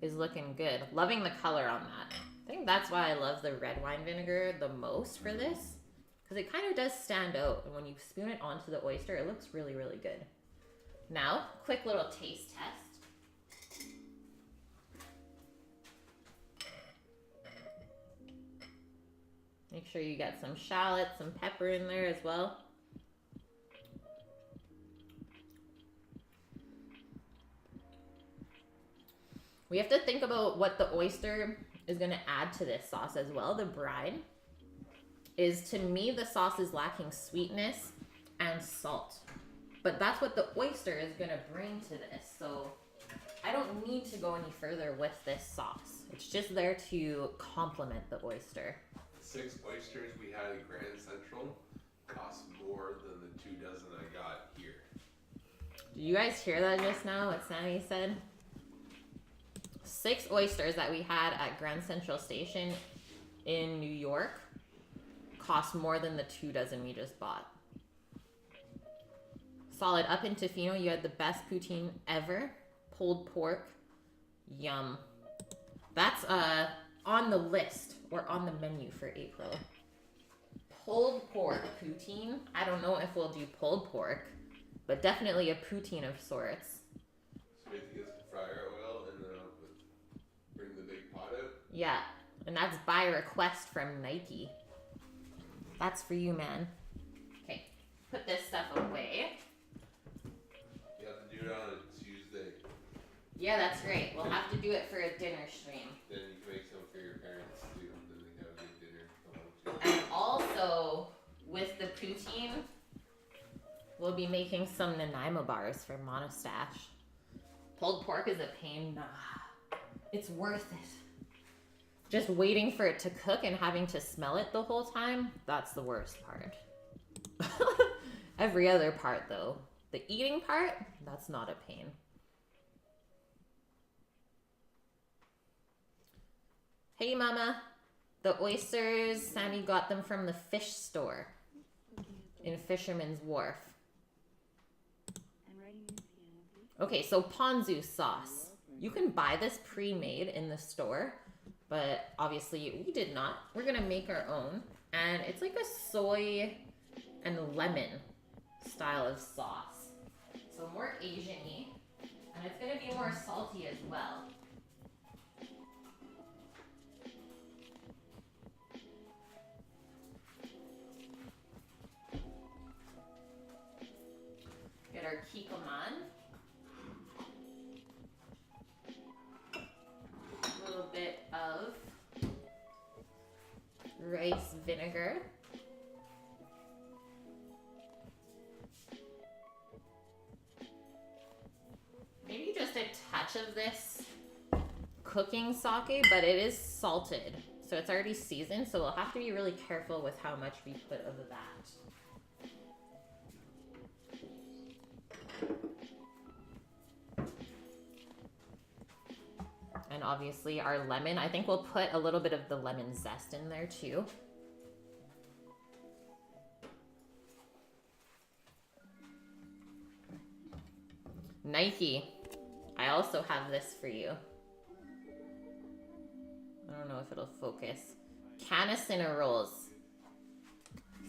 is looking good. Loving the color on that. I think that's why I love the red wine vinegar the most for this. Because it kind of does stand out. And when you spoon it onto the oyster, it looks really, really good. Now, quick little taste test. Make sure you get some shallots, some pepper in there as well. We have to think about what the oyster is going to add to this sauce as well. The brine is, to me, the sauce is lacking sweetness and salt. But that's what the oyster is going to bring to this. So I don't need to go any further with this sauce. It's just there to complement the oyster. 6 oysters we had at Grand Central cost more than the 2 dozen I got here. Did you guys hear that just now, what Sammy said? 6 oysters that we had at Grand Central Station in New York cost more than the 2 dozen we just bought. Solid. Up in Tofino, you had the best poutine ever. Pulled pork. Yum. That's on the list or on the menu for April. Pulled pork poutine. I don't know if we'll do pulled pork, but definitely a poutine of sorts. So we have to get some fryer oil and then bring the big pot out? Yeah, and that's by request from Nike. That's for you, man. Okay, put this stuff away. You have to do it on a Tuesday. Yeah, that's great. We'll have to do it for a dinner stream. Then you can make some for your parents too. Then they have a good dinner. And also, with the poutine, we'll be making some Nanaimo bars for Monostache. Pulled pork is a pain. Nah, it's worth it. Just waiting for it to cook and having to smell it the whole time, that's the worst part. Every other part, though. The eating part, that's not a pain. Hey, Mama. The oysters, Sammy got them from the fish store in Fisherman's Wharf. Okay, so ponzu sauce. You can buy this pre-made in the store, but obviously we did not. We're gonna make our own, and it's like a soy and lemon style of sauce. So more Asian-y, and it's gonna be more salty as well. Get our kikkoman. A little bit of rice vinegar. Maybe just a touch of this cooking sake, but it is salted. So it's already seasoned, so we'll have to be really careful with how much we put of that. then obviously our lemon. I think we'll put a little bit of the lemon zest in there too. Nike, I also have this for you. I don't know if it'll focus. Canna rolls.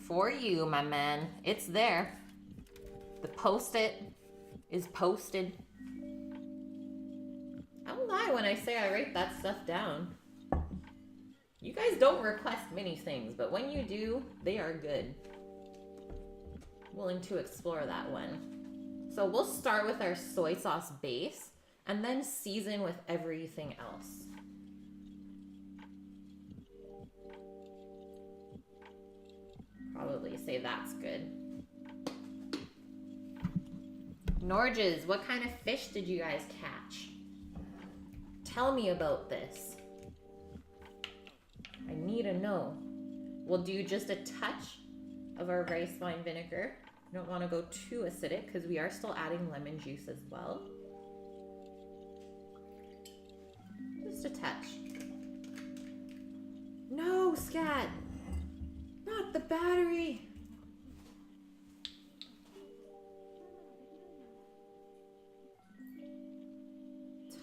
For you, my man. It's there. The post-it is posted. I don't lie when I say I write that stuff down. You guys don't request many things, but when you do, they are good. Willing to explore that one. So we'll start with our soy sauce base and then season with everything else. Probably say that's good. Norges, what kind of fish did you guys catch? Tell me about this. I need to know. We'll do just a touch of our rice wine vinegar. You don't want to go too acidic because we are still adding lemon juice as well. Just a touch. No, Scat! Not the battery!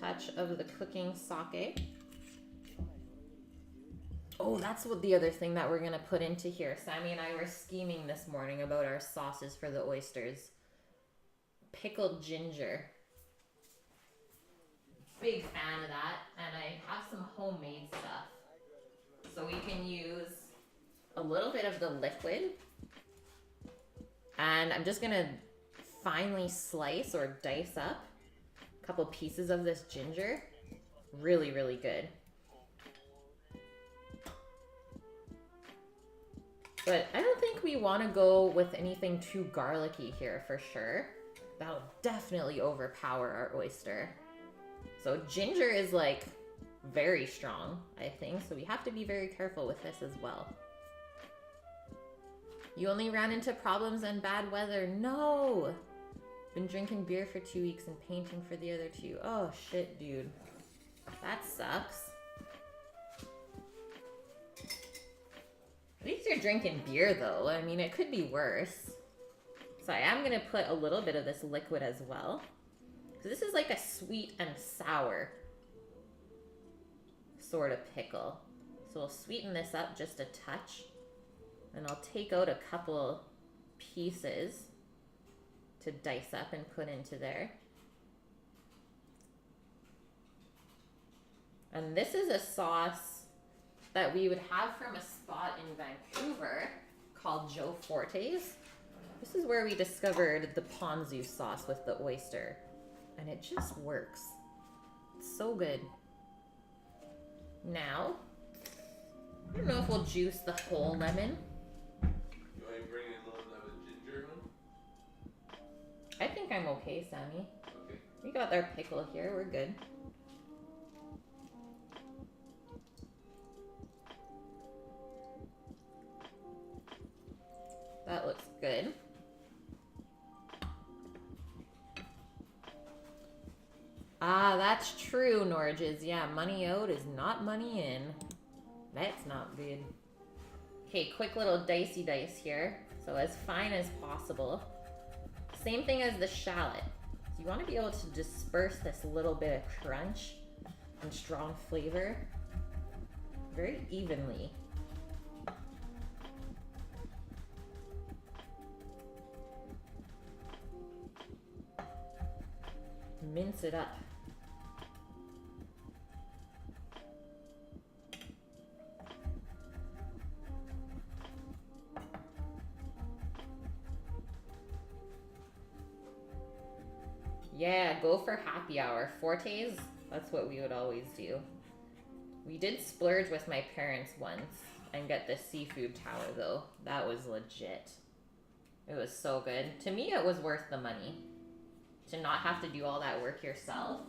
Touch of the cooking sake. Oh, that's what the other thing that we're gonna put into here. Sammy and I were scheming this morning about our sauces for the oysters. Pickled ginger. Big fan of that. And I have some homemade stuff. So we can use a little bit of the liquid. And I'm just gonna finely slice or dice up a couple pieces of this ginger. Really, really good. But I don't think we want to go with anything too garlicky here for sure. That'll definitely overpower our oyster. So ginger is like very strong, I think. So we have to be very careful with this as well. You only ran into problems and bad weather. No! Been drinking beer for 2 weeks and painting for the other 2. Oh shit, dude. That sucks. At least you're drinking beer though. I mean, it could be worse. So I am gonna put a little bit of this liquid as well. So this is like a sweet and sour sort of pickle. So we'll sweeten this up just a touch. And I'll take out a couple pieces to dice up and put into there. And this is a sauce that we would have from a spot in Vancouver called Joe Forte's. This is where we discovered the ponzu sauce with the oyster. And it just works. It's so good. Now, I don't know if we'll juice the whole lemon. You want to bring in a little bit of ginger, huh? I think I'm okay, Sammy. Okay. We got our pickle here. We're good. That looks good. Ah, that's true, Norges. Yeah, money out is not money in. That's not good. Okay, quick little dicey dice here. So as fine as possible. Same thing as the shallot. So you want to be able to disperse this little bit of crunch and strong flavor very evenly. Mince it up. Yeah, go for happy hour. Fortes, that's what we would always do. We did splurge with my parents once and get the seafood tower though. That was legit. It was so good. To me, it was worth the money. To not have to do all that work yourself.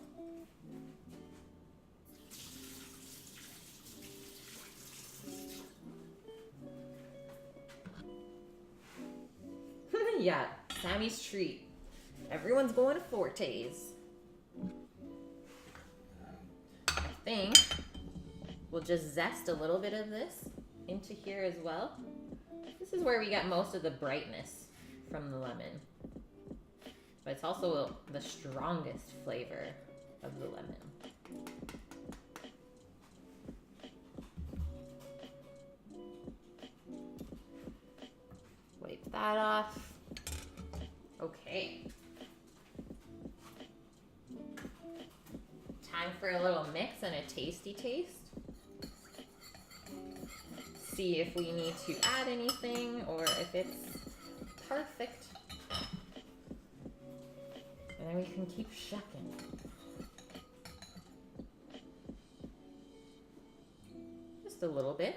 Yeah, Sammy's treat. Everyone's going to Fortes. I think we'll just zest a little bit of this into here as well. This is where we get most of the brightness from the lemon. But it's also the strongest flavor of the lemon. Wipe that off. Okay. Time for a little mix and a tasty taste. See if we need to add anything or if it's perfect. And then we can keep shucking. Just a little bit.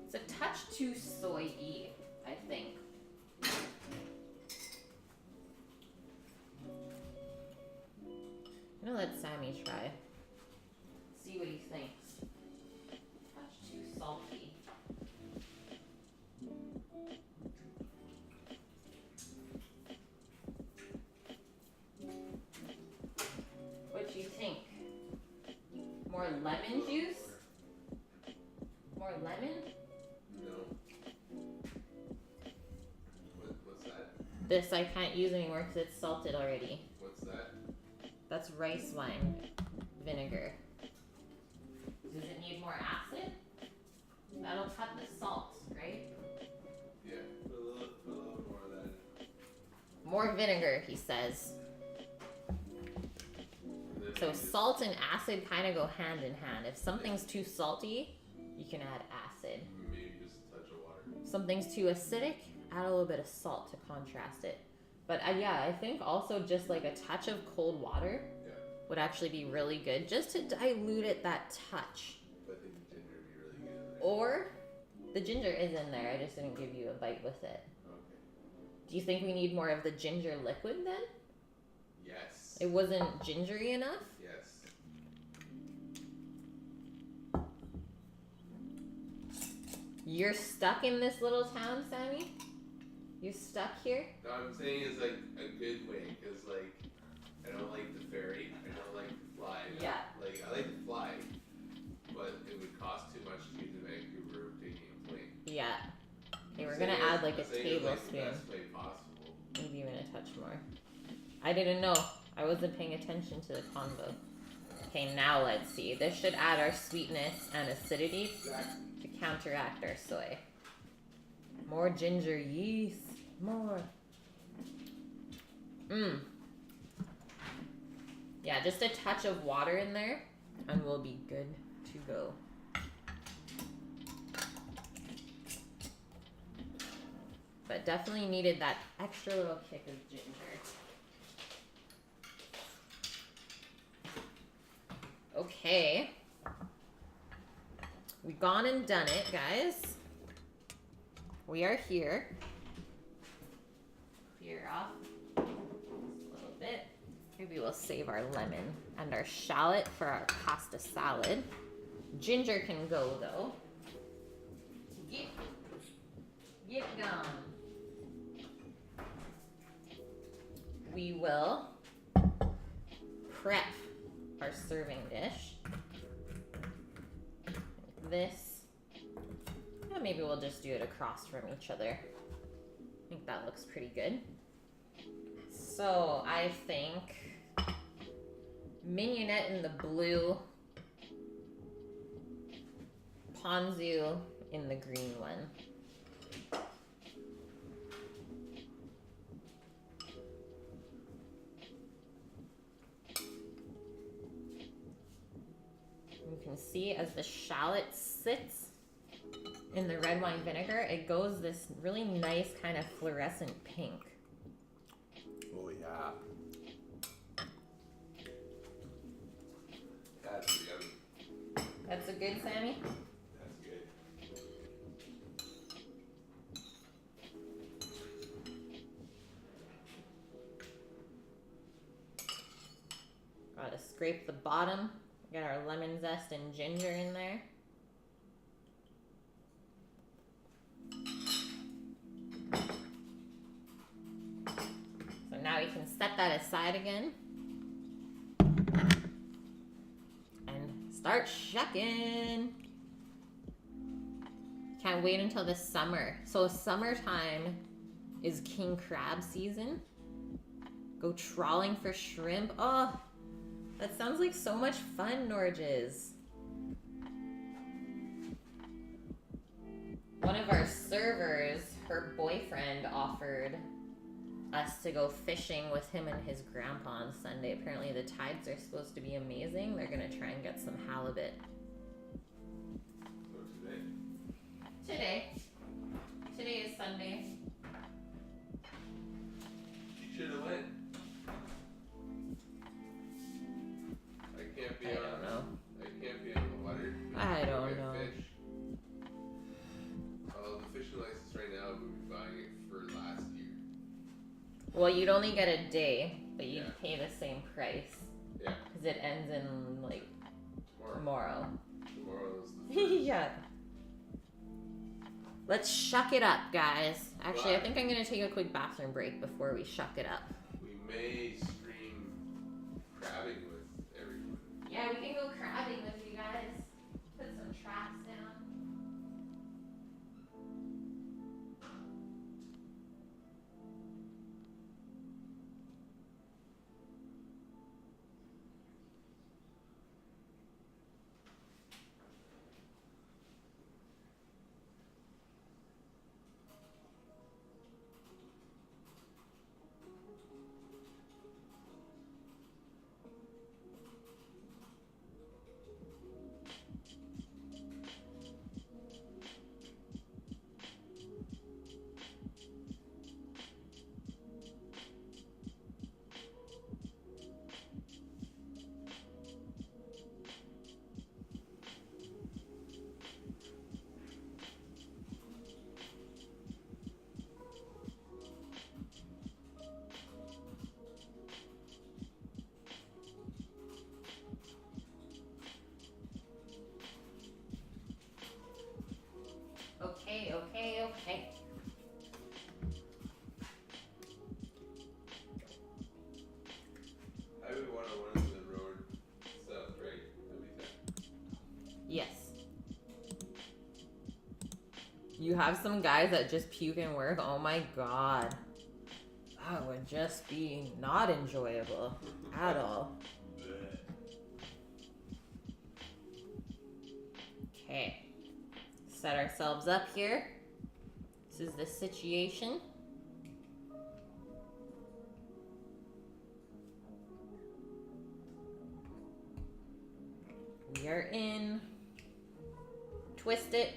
It's a touch too soy-y, I think. I'm gonna let Sammy try. See what he thinks. Touch too salty. What do you think? More lemon juice? More lemon? No. What's that? This I can't use anymore because it's salted already. What's that? That's rice wine vinegar. Does it need more acid? That'll cut the salt, right? Yeah, put a little more of that. More vinegar, he says. And then So you just- salt and acid kind of go hand in hand. If something's too salty, you can add acid. maybe just a touch of water. If something's too acidic, add a little bit of salt to contrast it. But yeah, I think also just like a touch of cold water Yeah. would actually be really good, just to dilute it that touch. But I think the ginger would be really good in there. Or the ginger is in there, I just didn't give you a bite with it. Okay. Do you think we need more of the ginger liquid then? Yes. It wasn't gingery enough? Yes. You're stuck in this little town, Sammy? You're stuck here? No, I'm saying it's like a good way, because like I don't like the ferry, I don't like to fly. Yeah. Like I like to fly, but it would cost too much to get to Vancouver taking a plane. Yeah. Okay, we're I'm gonna saying add it's- like a I'm saying it's, like, the tablespoon. best way possible. Maybe even a touch more. I didn't know. I wasn't paying attention to the convo. Okay, now let's see. This should add our sweetness and acidity to counteract our soy. More ginger yeast. More. Yeah, just a touch of water in there and we'll be good to go. But definitely needed that extra little kick of ginger. Okay. We've gone and done it, guys. We are here. Clear off just a little bit. Maybe we'll save our lemon and our shallot for our pasta salad. Ginger can go though. Get gone. We will prep our serving dish. This, yeah, maybe we'll just do it across from each other. I think that looks pretty good. So I think mignonette in the blue, ponzu in the green one. You can see as the shallot sits in the red wine vinegar, it goes this really nice kind of fluorescent pink. Oh yeah. That's yummy. That's a good, Sammy? That's good. Gotta scrape the bottom. Get our lemon zest and ginger in there. now we can set that aside again. And start shucking. Can't wait until the summer. So summertime is king crab season. Go trawling for shrimp. Oh, that sounds like so much fun, Norges. One of our servers, her boyfriend offered us to go fishing with him and his grandpa on Sunday. Apparently the tides are supposed to be amazing. They're gonna try and get some halibut. So today? Today is Sunday. You should have went. I can't be I on. don't know. I can't be on the water. I don't Get know. Fish. Oh, the fishing license right now, we'll be buying it for last year. Well, you'd only get a day, but you'd Yeah. pay the same price. Yeah. Because it ends in, like, Tomorrow. tomorrow. Tomorrow is the first. Yeah. Let's shuck it up, guys. Actually, I Bye. think I'm going to take a quick bathroom break before we shuck it up. We may stream crabbing with everyone. Yeah, we can go crabbing with you guys. Put some traps down. Okay. Highway 101 is the road south, right? Yes. You have some guys that just puke in work. Oh my god. That would just be not enjoyable at all. Okay. Set ourselves up here. This is the situation. We are in. Twist it.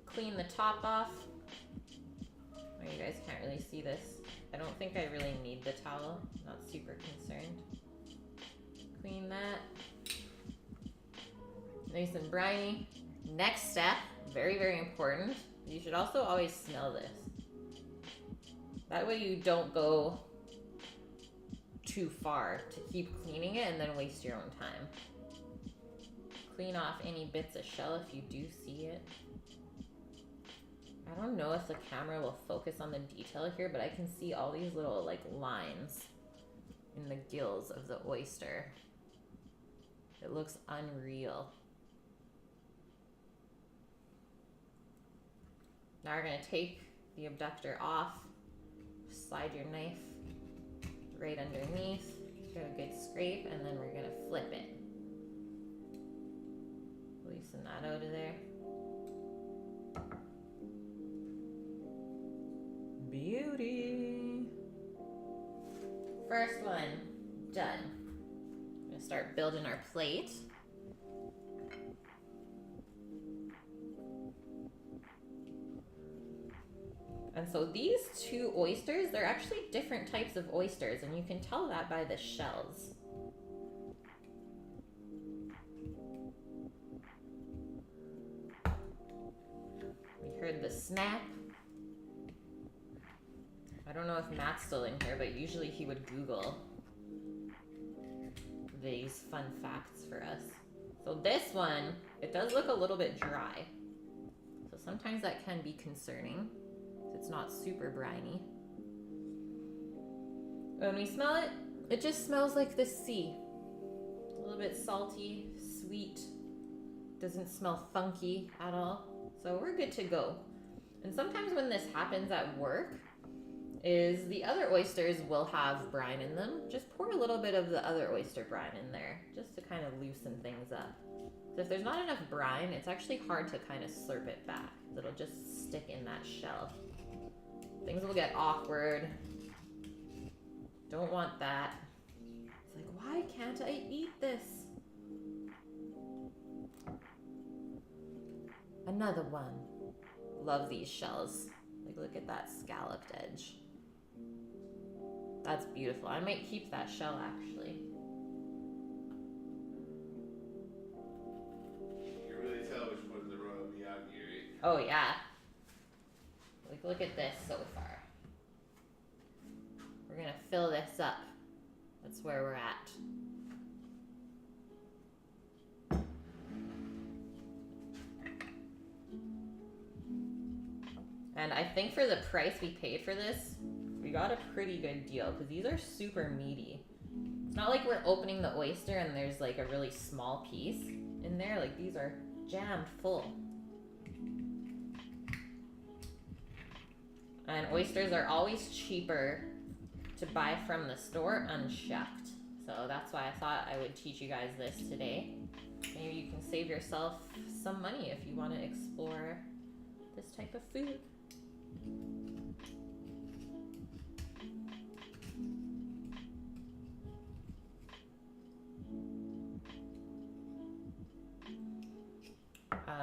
Clean the top off. Oh, you guys can't really see this. I don't think I really need the towel. Not super concerned. Clean that. Nice and briny. Next step, very, very important. You should also always smell this. That way you don't go too far to keep cleaning it and then waste your own time. Clean off any bits of shell if you do see it. I don't know if the camera will focus on the detail here, but I can see all these little like lines in the gills of the oyster. It looks unreal. Now we're gonna take the abductor off, slide your knife right underneath, get a good scrape, and then we're gonna flip it. Loosen that out of there. Beauty. First one done. I'm gonna start building our plate. And so these two oysters, they're actually different types of oysters, and you can tell that by the shells. We heard the snap. I don't know if Matt's still in here, but usually he would Google these fun facts for us. So this one, it does look a little bit dry. So sometimes that can be concerning. It's not super briny. When we smell it, it just smells like the sea. A little bit salty, sweet, doesn't smell funky at all. So we're good to go. And sometimes when this happens at work, is the other oysters will have brine in them. Just pour a little bit of the other oyster brine in there, just to kind of loosen things up. So if there's not enough brine, it's actually hard to kind of slurp it back. It'll just stick in that shell. Things will get awkward. Don't want that. It's like, why can't I eat this? Another one. Love these shells. Like, look at that scalloped edge. That's beautiful. I might keep that shell, actually. You can really tell which ones are Royal Miyagi, right? Oh, yeah. Like, look at this so far. We're gonna fill this up. That's where we're at. And I think for the price we paid for this, we got a pretty good deal because these are super meaty. It's not like we're opening the oyster and there's like a really small piece in there. Like, these are jammed full. And oysters are always cheaper to buy from the store unshucked. So that's why I thought I would teach you guys this today. Maybe you can save yourself some money if you want to explore this type of food.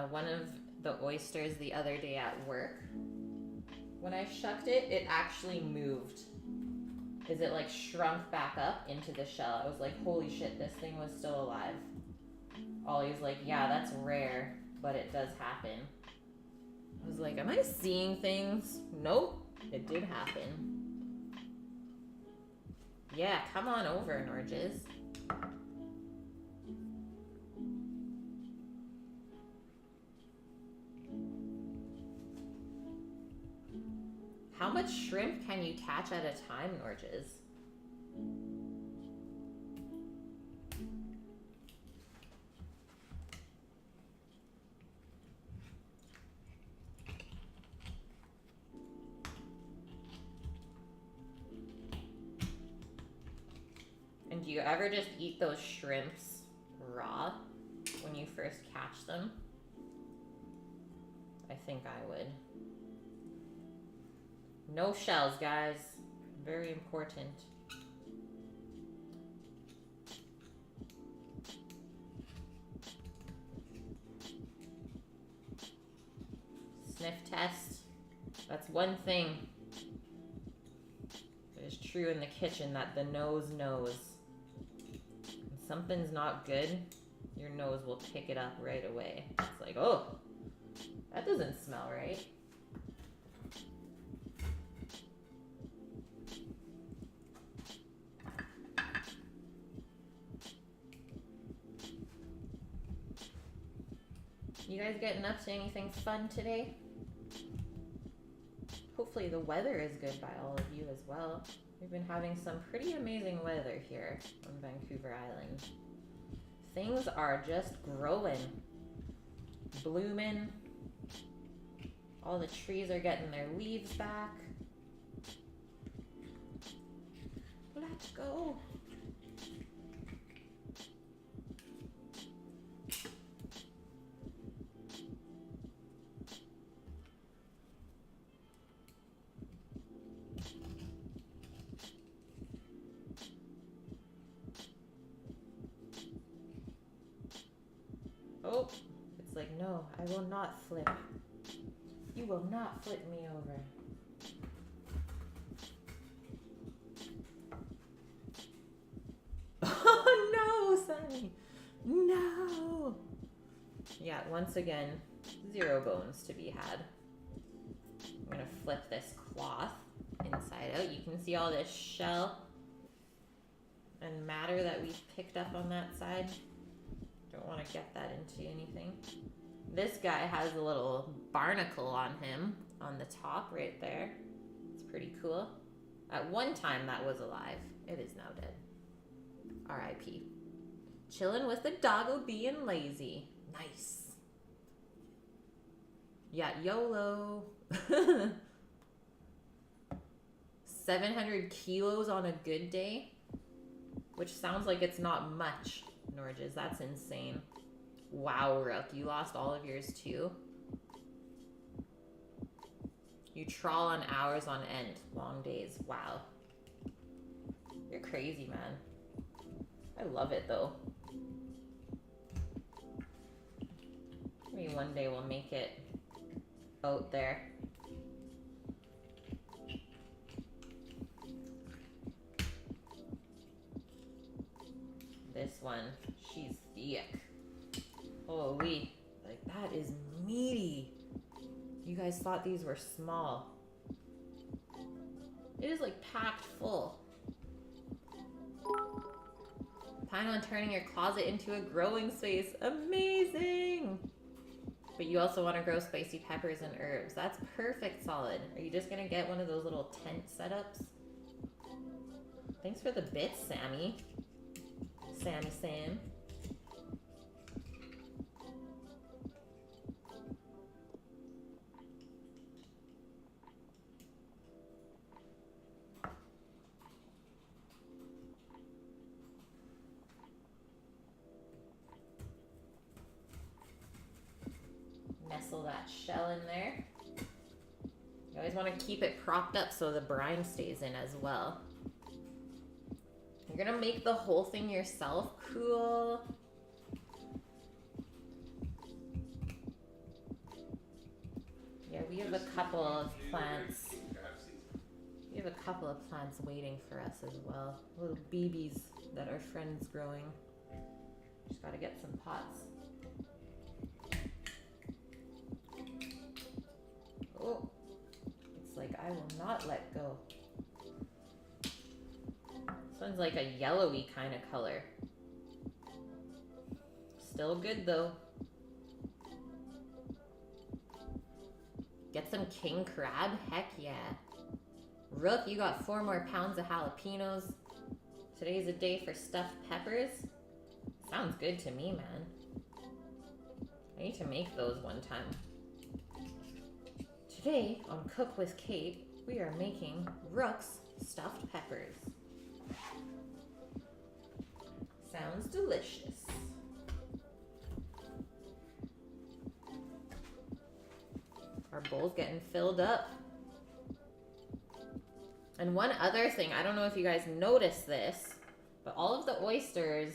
One of the oysters the other day at work, when I shucked it, it actually moved. Because it like shrunk back up into the shell. I was like, holy shit, this thing was still alive. Ollie's like, yeah, that's rare, but it does happen. I was like, am I seeing things? Nope, it did happen. Yeah, come on over, Norges. How much shrimp can you catch at a time, Norges? And do you ever just eat those shrimps raw when you first catch them? I think I would. No shells, guys. Very important. Sniff test. That's one thing that is true in the kitchen, that the nose knows. When something's not good, your nose will pick it up right away. It's like, oh, that doesn't smell right. You guys getting up to anything fun today? Hopefully the weather is good by all of you as well. We've been having some pretty amazing weather here on Vancouver Island. Things are just growing, blooming. All the trees are getting their leaves back. Let's go. Oh, it's like, no, I will not flip. You will not flip me over. Oh no, Sonny. No. Yeah, once again, 0 bones to be had. I'm gonna flip this cloth inside out. You can see all this shell and matter that we've picked up on that side. Don't want to get that into anything. This guy has a little barnacle on him on the top right there. It's pretty cool. At one time that was alive. It is now dead. R.I.P. Chilling with the doggo being lazy. Nice. Yeah, YOLO. 700 kilos on a good day, which sounds like it's not much, Norges. That's insane. Wow, Rook, you lost all of yours too. You trawl on hours on end, long days. Wow. You're crazy, man. I love it though. Maybe one day we'll make it out there. This one, she's thick. Holy, like that is meaty. You guys thought these were small. It is like packed full. Plan on turning your closet into a growing space. Amazing! But you also want to grow spicy peppers and herbs. That's perfect, Solid. Are you just gonna get one of those little tent setups? Thanks for the bits, Sammy. Sammy Sam. Nestle that shell in there. You always want to keep it propped up so the brine stays in as well. You're gonna make the whole thing yourself? Cool. Yeah, we have a couple of plants. We have a couple of plants waiting for us as well. Little BBs that our friend's growing. Just gotta get some pots. Oh, it's like I will not let go. This one's like a yellowy kind of color. Still good though. Get some king crab? Heck yeah. Rook, you got 4 more pounds of jalapenos. Today's a day for stuffed peppers. Sounds good to me, man. I need to make those one time. Today on Cook with Kate, we are making Rook's stuffed peppers. Sounds delicious. Our bowl's getting filled up. And one other thing, I don't know if you guys noticed this, but all of the oysters,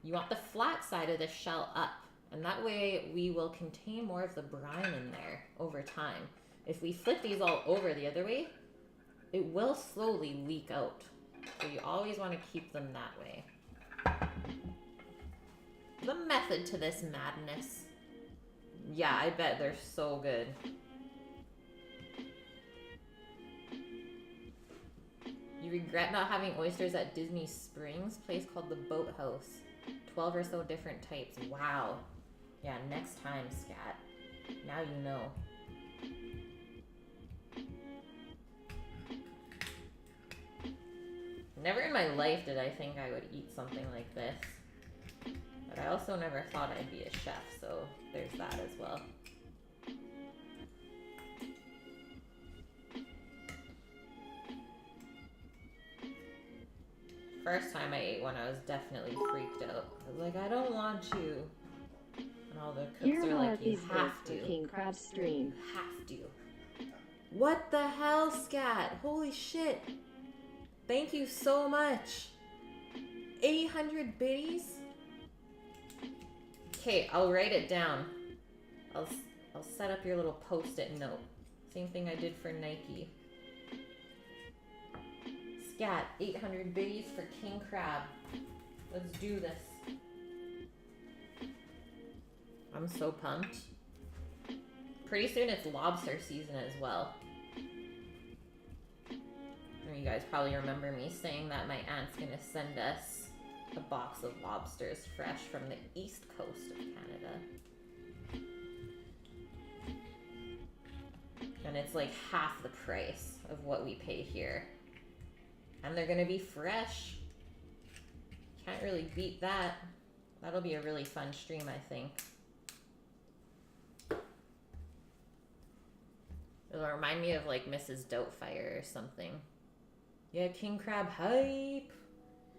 you want the flat side of the shell up. And that way we will contain more of the brine in there over time. If we flip these all over the other way, it will slowly leak out. So you always want to keep them that way. The method to this madness. Yeah, I bet they're so good. You regret not having oysters at Disney Springs, place called the Boathouse. 12 or so different types. Wow. Yeah, next time, Scat. Now you know. Never in my life did I think I would eat something like this. But I also never thought I'd be a chef, so there's that as well. First time I ate one, I was definitely freaked out. I was like, I don't want to. And all the cooks are like, you have to. King Crab stream. You have to. What the hell, Scat? Holy shit. Thank you so much. 800 biddies? Okay, I'll write it down. I'll set up your little post-it note. Same thing I did for Nike. Scat, 800 biddies for king crab. Let's do this. I'm so pumped. Pretty soon it's lobster season as well. You guys probably remember me saying that my aunt's gonna send us a box of lobsters fresh from the east coast of Canada. And it's like half the price of what we pay here. And they're gonna be fresh. Can't really beat that. That'll be a really fun stream, I think. It'll remind me of like Mrs. Doubtfire or something. Yeah, king crab hype.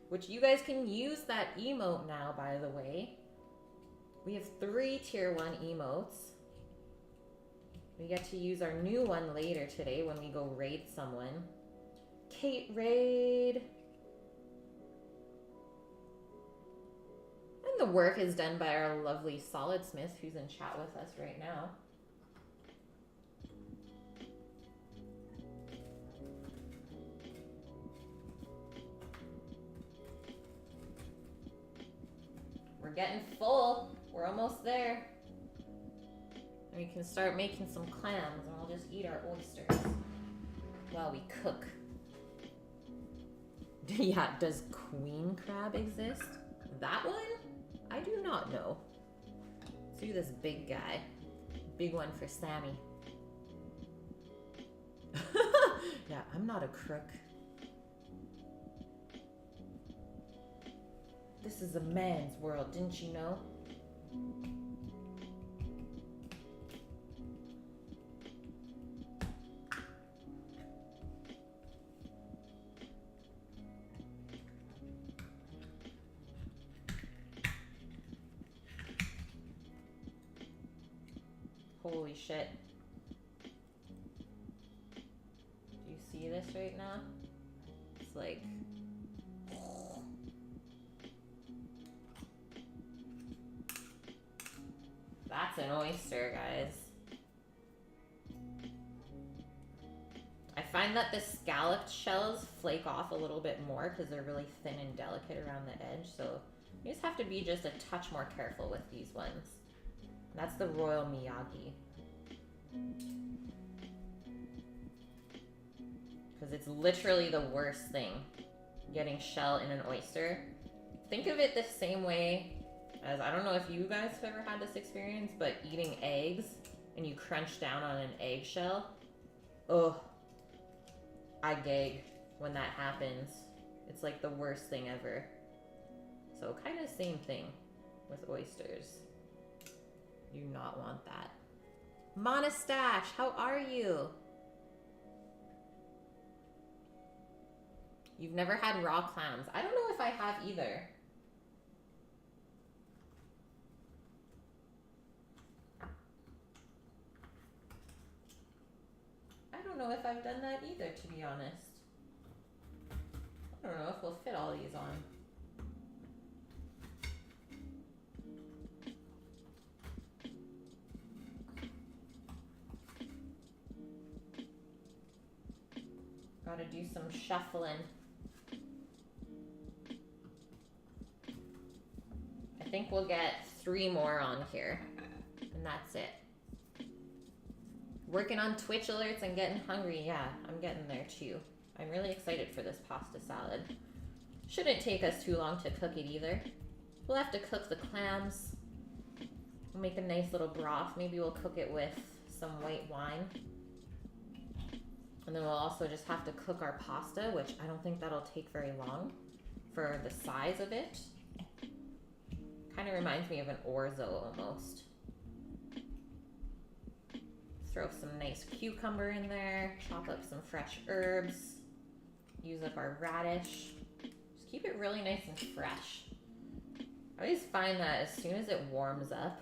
Which you guys can use that emote now, by the way. We have 3 tier 1 emotes. We get to use our new one later today when we go raid someone. Kate raid. And the work is done by our lovely Solid Smith, who's in chat with us right now. We're getting full. We're almost there. And we can start making some clams and we'll just eat our oysters while we cook. Yeah, does queen crab exist? That one? I do not know. Let's do this big guy. Big one for Sammy. Yeah, I'm not a crook. This is a man's world, didn't you know? Holy shit. Do you see this right now? It's like... That's an oyster, guys. I find that the scalloped shells flake off a little bit more because they're really thin and delicate around the edge, so you just have to be just a touch more careful with these ones. That's the Royal Miyagi. Because it's literally the worst thing, getting shell in an oyster. Think of it the same way as, I don't know if you guys have ever had this experience, but eating eggs and you crunch down on an eggshell. Ugh. I gag when that happens. It's like the worst thing ever. So kind of same thing with oysters. You do not want that. Monastache, how are you? You've never had raw clams. I don't know if I have either. I don't know if I've done that either, to be honest. I don't know if we'll fit all these on. Gotta do some shuffling. I think we'll get 3 more on here, and that's it. Working on Twitch alerts and getting hungry. Yeah, I'm getting there too. I'm really excited for this pasta salad. Shouldn't take us too long to cook it either. We'll have to cook the clams. We'll make a nice little broth. Maybe we'll cook it with some white wine. And then we'll also just have to cook our pasta, which I don't think that'll take very long for the size of it. Kind of reminds me of an orzo almost. Throw some nice cucumber in there, chop up some fresh herbs, use up our radish. Just keep it really nice and fresh. I always find that as soon as it warms up,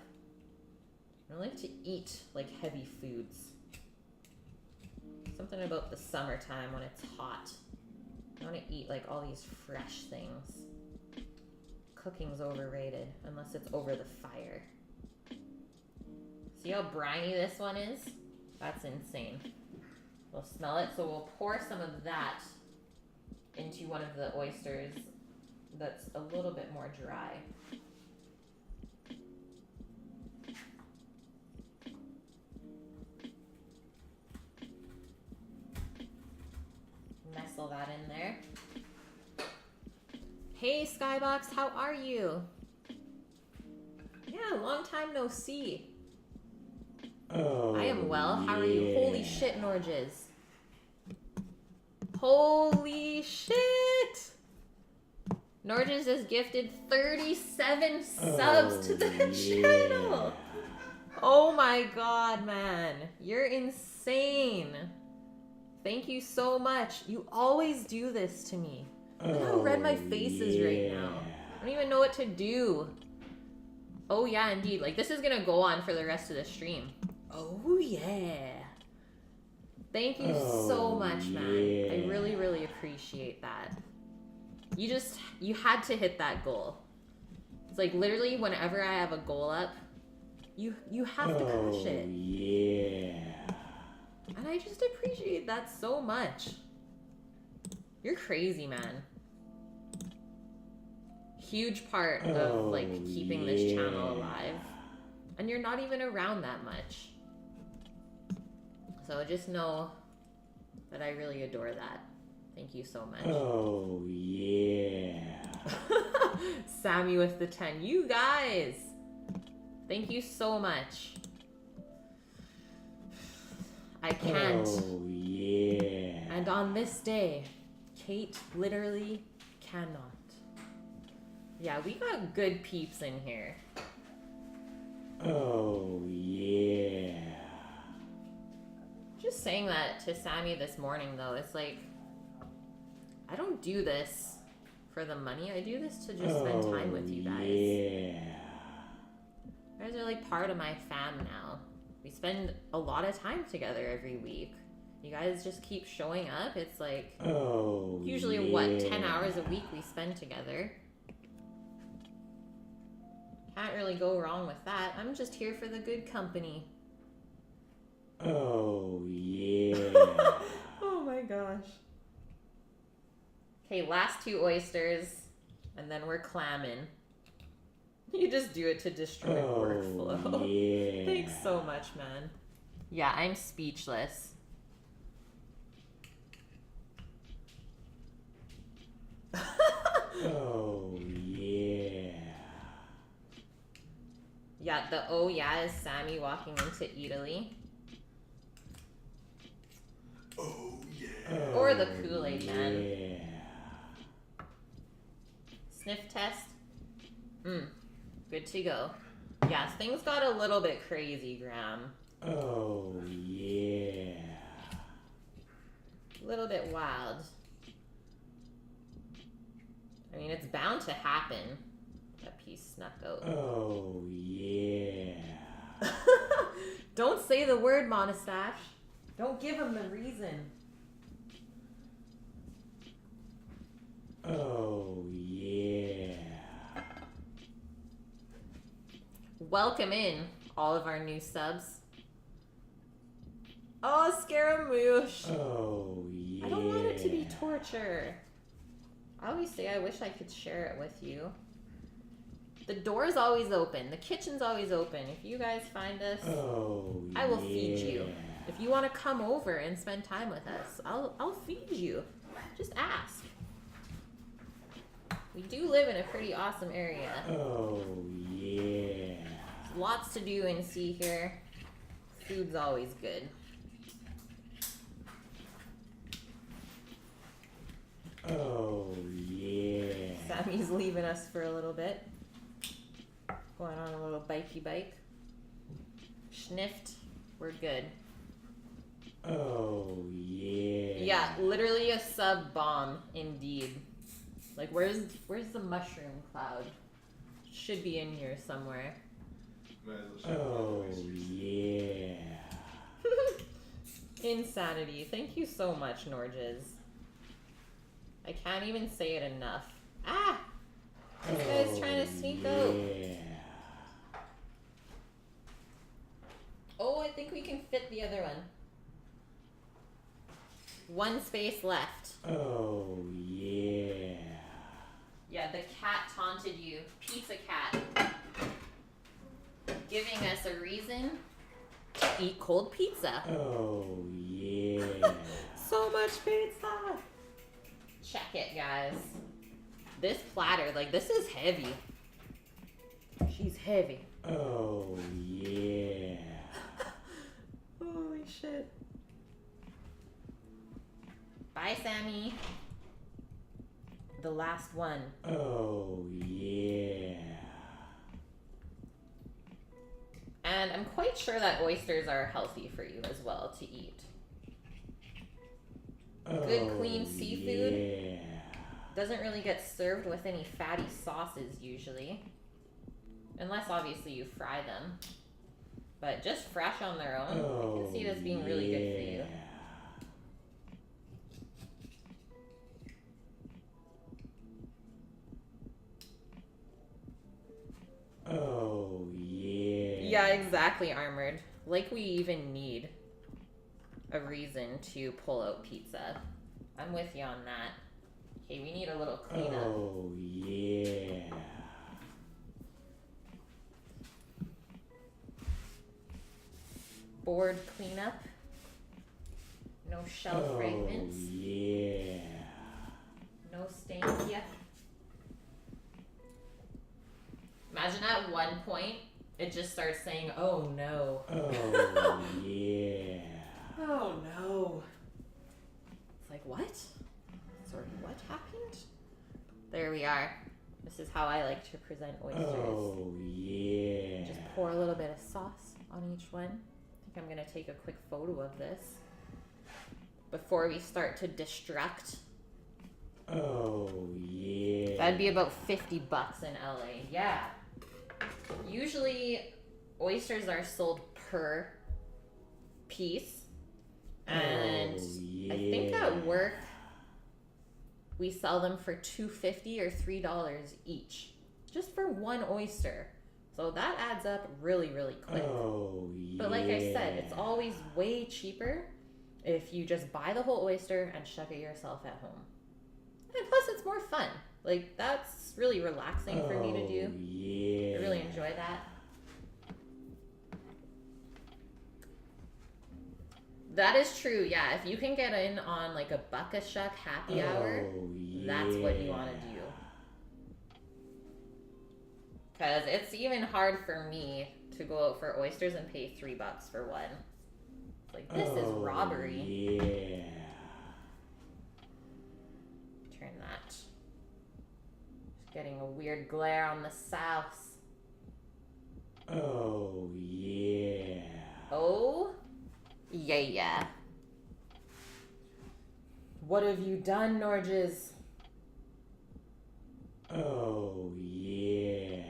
I don't like to eat like heavy foods. Something about the summertime when it's hot. I want to eat like all these fresh things. Cooking's overrated unless it's over the fire. See how briny this one is? That's insane. We'll smell it, so we'll pour some of that into one of the oysters that's a little bit more dry. Nestle that in there. Hey, Skybox, how are you? Yeah, long time no see. Oh, I am well. How are you? yeah. Holy shit, Norges. Holy shit! Norges has gifted 37 subs to the channel. Oh my god, man. You're insane. Thank you so much. You always do this to me. Look how red my face is right now. I don't even know what to do. Oh yeah, indeed. Like, this is gonna go on for the rest of the stream. Oh yeah. Thank you so much, man. I really, really appreciate that. You had to hit that goal. It's like, literally, whenever I have a goal up, you have to crush it. Yeah. And I just appreciate that so much. You're crazy, man. Huge part of, like, keeping this channel alive. And you're not even around that much. So just know that I really adore that. Thank you so much. Oh, yeah. Sammy with the 10. You guys! Thank you so much. I can't. Oh, yeah. And on this day, Kate literally cannot. Yeah, we got good peeps in here. Oh, yeah. Just saying that to Sammy this morning, though, it's like, I don't do this for the money. I do this to just spend time with you guys. Yeah. You guys are like part of my fam now. We spend a lot of time together every week. You guys just keep showing up. It's like, usually what, 10 hours a week we spend together. Can't really go wrong with that. I'm just here for the good company. Oh, yeah. Oh my gosh. Okay, last 2 oysters, and then we're clamming. You just do it to destroy workflow. Yeah. Thanks so much, man. Yeah, I'm speechless. Oh, yeah. Yeah, the oh yeah is Sammy walking into Italy. Oh yeah. Or the Kool-Aid man. Yeah. Sniff test. Good to go. Yes, things got a little bit crazy, Graham. Oh, yeah. A little bit wild. I mean, it's bound to happen. That piece snuck out. Oh, yeah. Don't say the word, Monastache. Don't give him the reason. Oh, yeah. Welcome in, all of our new subs. Oh, Scaramouche. Oh, yeah. I don't want it to be torture. I always say I wish I could share it with you. The door's always open. The kitchen's always open. If you guys find us, I will feed you. If you want to come over and spend time with us, I'll feed you. Just ask. We do live in a pretty awesome area. Oh, yeah. There's lots to do and see here. Food's always good. Oh, yeah. Sammy's leaving us for a little bit. Going on a little bikey bike. Sniffed. We're good. Oh, yeah. Yeah, literally a sub bomb, indeed. Like, where's the mushroom cloud? Should be in here somewhere. Oh, yeah. Insanity. Thank you so much, Norges. I can't even say it enough. Ah! This guy's trying to sneak out. Yeah. Oh, I think we can fit the other one. One space left. Oh, yeah. Yeah, the cat taunted you. Pizza cat. Giving us a reason to eat cold pizza. Oh, yeah. So much pizza! Check it, guys. This platter, like, this is heavy. She's heavy. Oh, yeah. Holy shit. Bye, Sammy. The last one. Oh, yeah. And I'm quite sure that oysters are healthy for you as well to eat. Good, clean seafood. Yeah. Doesn't really get served with any fatty sauces usually. Unless obviously you fry them. But just fresh on their own, I can see this being really good for you. Oh, yeah. Yeah, exactly, Armored. Like we even need a reason to pull out pizza. I'm with you on that. Okay, we need a little cleanup. Oh, yeah. Board cleanup. No shell fragments. Yeah. No stains yet. Imagine at one point, it just starts saying, oh no. Oh, yeah. Oh no. It's like, what? Sorry, what happened? There we are. This is how I like to present oysters. Oh, yeah. Just pour a little bit of sauce on each one. I think I'm going to take a quick photo of this before we start to destruct. Oh, yeah. That'd be about $50 in LA. Yeah. Usually oysters are sold per piece. And yeah. I think at work we sell them for $2.50 or $3 each. Just for one oyster. So that adds up really, really quick. Oh, yeah. But like I said, it's always way cheaper if you just buy the whole oyster and shuck it yourself at home. And plus it's more fun. Like, that's really relaxing for me to do. Yeah. I really enjoy that. That is true, yeah. If you can get in on like a buck a shuck happy hour, that's what you want to do. Because it's even hard for me to go out for oysters and pay $3 for one. It's like, this is robbery. Yeah. Turn that. Just getting a weird glare on the sauce. Oh, yeah. Oh, yeah. What have you done, Norges? Oh, yeah.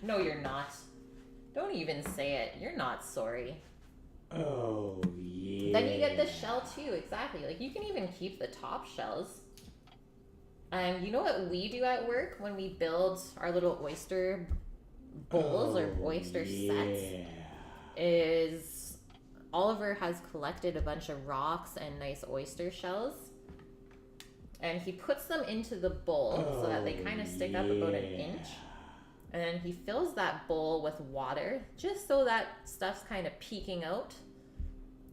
No, you're not. Don't even say it. You're not sorry. Oh, yeah. Then you get the shell too, exactly. Like, you can even keep the top shells. You know what we do at work when we build our little oyster bowls or oyster sets? Is Oliver has collected a bunch of rocks and nice oyster shells. And he puts them into the bowl so that they kind of stick up about an inch. And then he fills that bowl with water just so that stuff's kind of peeking out.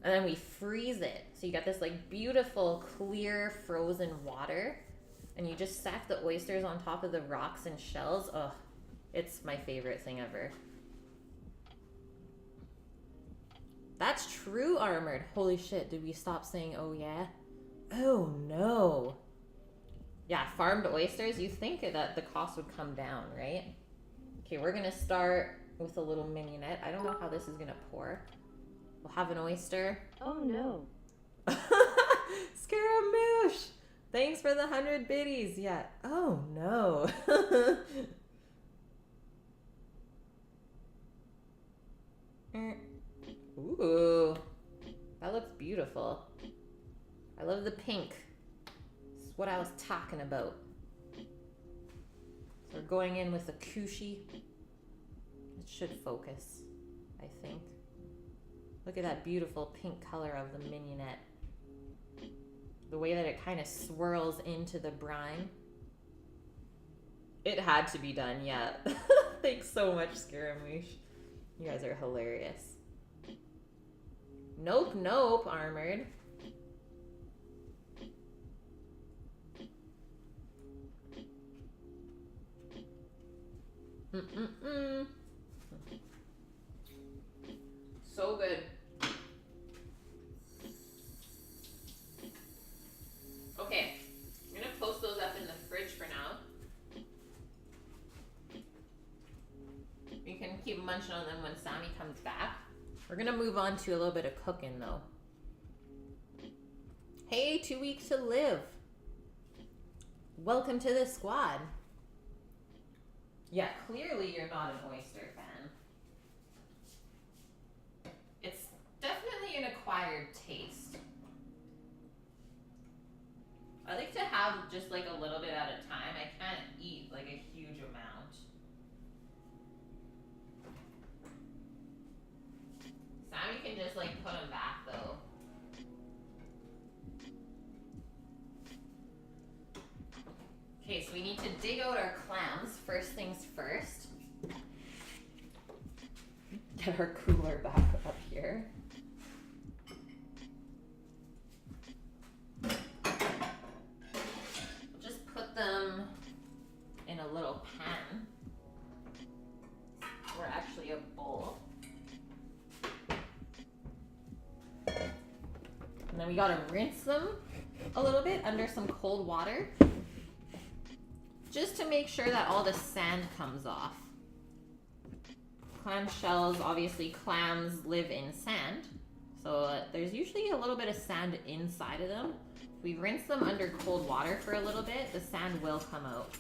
And then we freeze it. So you got this like beautiful, clear, frozen water. And you just stack the oysters on top of the rocks and shells. Ugh, it's my favorite thing ever. That's true, Armored. Holy shit, did we stop saying oh yeah? Oh no. Yeah, farmed oysters, you think that the cost would come down, right? Okay, we're gonna start with a little mignonette. I don't know how this is gonna pour. We'll have an oyster. Oh no. Scaramouche! Thanks for the 100 biddies. Yeah. Oh no. Ooh. That looks beautiful. I love the pink. This is what I was talking about. So we're going in with a cushy. It should focus, I think. Look at that beautiful pink color of the mignonette. The way that it kind of swirls into the brine. It had to be done, yeah. Thanks so much, Scaramouche. You guys are hilarious. Nope, Armored. Mm-mm-mm. So good. Okay, I'm gonna post those up in the fridge for now. You can keep munching on them when Sammy comes back. We're gonna move on to a little bit of cooking though. Hey, 2 weeks to live. Welcome to the squad. Yeah, clearly you're not an oyster fan. It's definitely an acquired taste. I like to have just like a little bit at a time. I can't eat like a huge amount. Sammy can just like put them back though. Okay, so we need to dig out our clams first things first. Get our cooler back up here. Just put them in a little pan, or actually a bowl. And then we gotta rinse them a little bit under some cold water, just to make sure that all the sand comes off. Clam shells, obviously clams live in sand, so there's usually a little bit of sand inside of them. If we rinse them under cold water for a little bit, the sand will come out.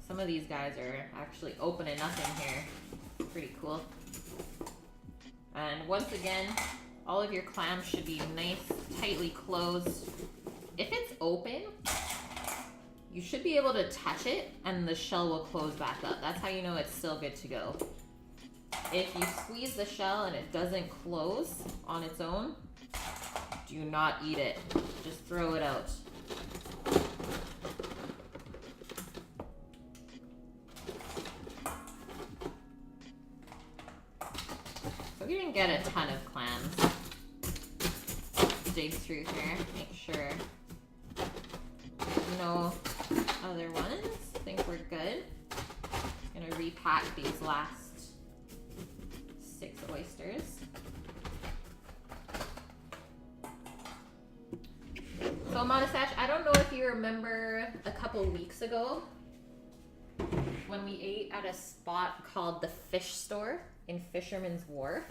Some of these guys are actually opening up in here. Pretty cool. And once again, all of your clams should be nice, tightly closed. If it's open, you should be able to touch it and the shell will close back up. That's how you know it's still good to go. If you squeeze the shell and it doesn't close on its own, do not eat it. Just throw it out. So we didn't get a ton of clams. Dig through here, make sure no other ones. I think we're good. I'm gonna repack these last 6 oysters. So Monasash, I don't know if you remember a couple weeks ago when we ate at a spot called the Fish Store in Fisherman's Wharf.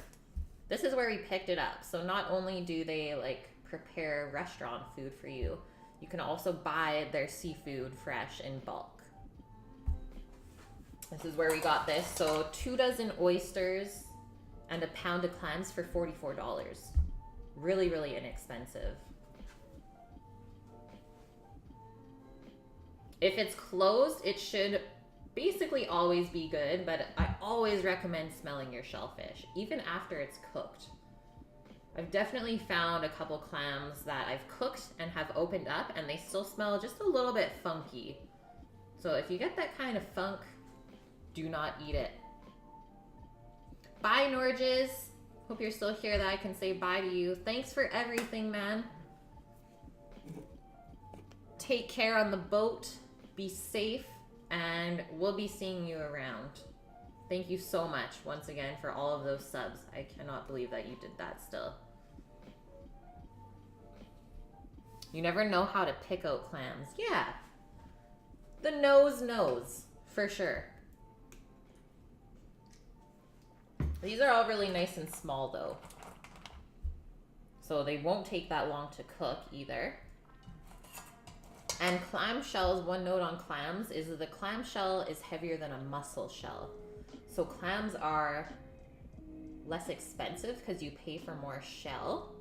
This is where we picked it up. So not only do they like prepare restaurant food for you, you can also buy their seafood fresh in bulk. This is where we got this. So 2 dozen oysters and a pound of clams for $44. Really, really inexpensive. If it's closed, it should basically always be good, but I always recommend smelling your shellfish, even after it's cooked. I've definitely found a couple clams that I've cooked and have opened up and they still smell just a little bit funky. So if you get that kind of funk, do not eat it. Bye, Norges. Hope you're still here that I can say bye to you. Thanks for everything, man. Take care on the boat. Be safe. And we'll be seeing you around. Thank you so much once again for all of those subs. I cannot believe that you did that still. You never know how to pick out clams. Yeah. The nose knows, for sure. These are all really nice and small though. So they won't take that long to cook either. And clam shells, one note on clams is that the clam shell is heavier than a mussel shell. So clams are less expensive because you pay for more shell.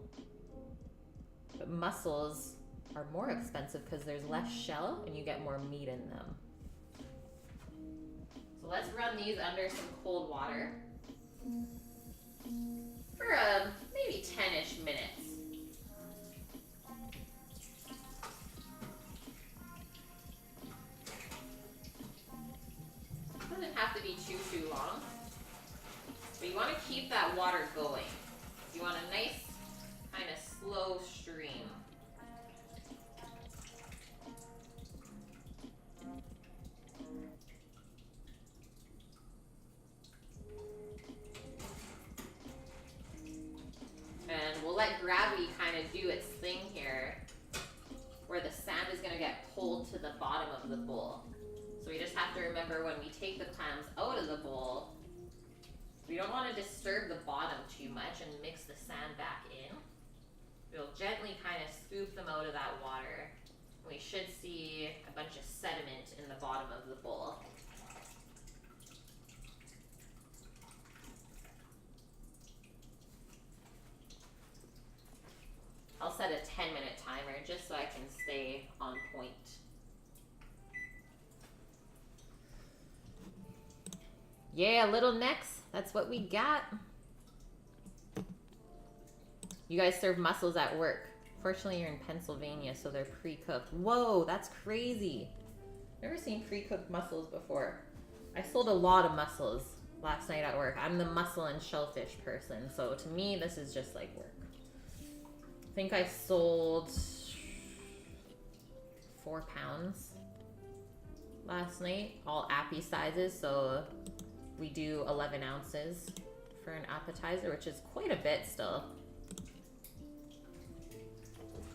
But mussels are more expensive because there's less shell and you get more meat in them. So let's run these under some cold water for maybe 10-ish minutes. Doesn't have to be too long, but you want to keep that water going. You want a nice kind of slow stream. kind of do its thing here, where the sand is gonna get pulled to the bottom of the bowl. So we just have to remember when we take the clams out of the bowl, we don't want to disturb the bottom too much and mix the sand back in. We'll gently kind of scoop them out of that water. We should see a bunch of sediment in the bottom of the bowl. I'll set a 10-minute timer just so I can stay on point. Yeah, little necks. That's what we got. You guys serve mussels at work. Fortunately, you're in Pennsylvania, so they're pre-cooked. Whoa, that's crazy. Never seen pre-cooked mussels before. I sold a lot of mussels last night at work. I'm the mussel and shellfish person, so to me, this is just like work. I think I sold 4 pounds last night, all appy sizes, so we do 11 ounces for an appetizer, which is quite a bit still.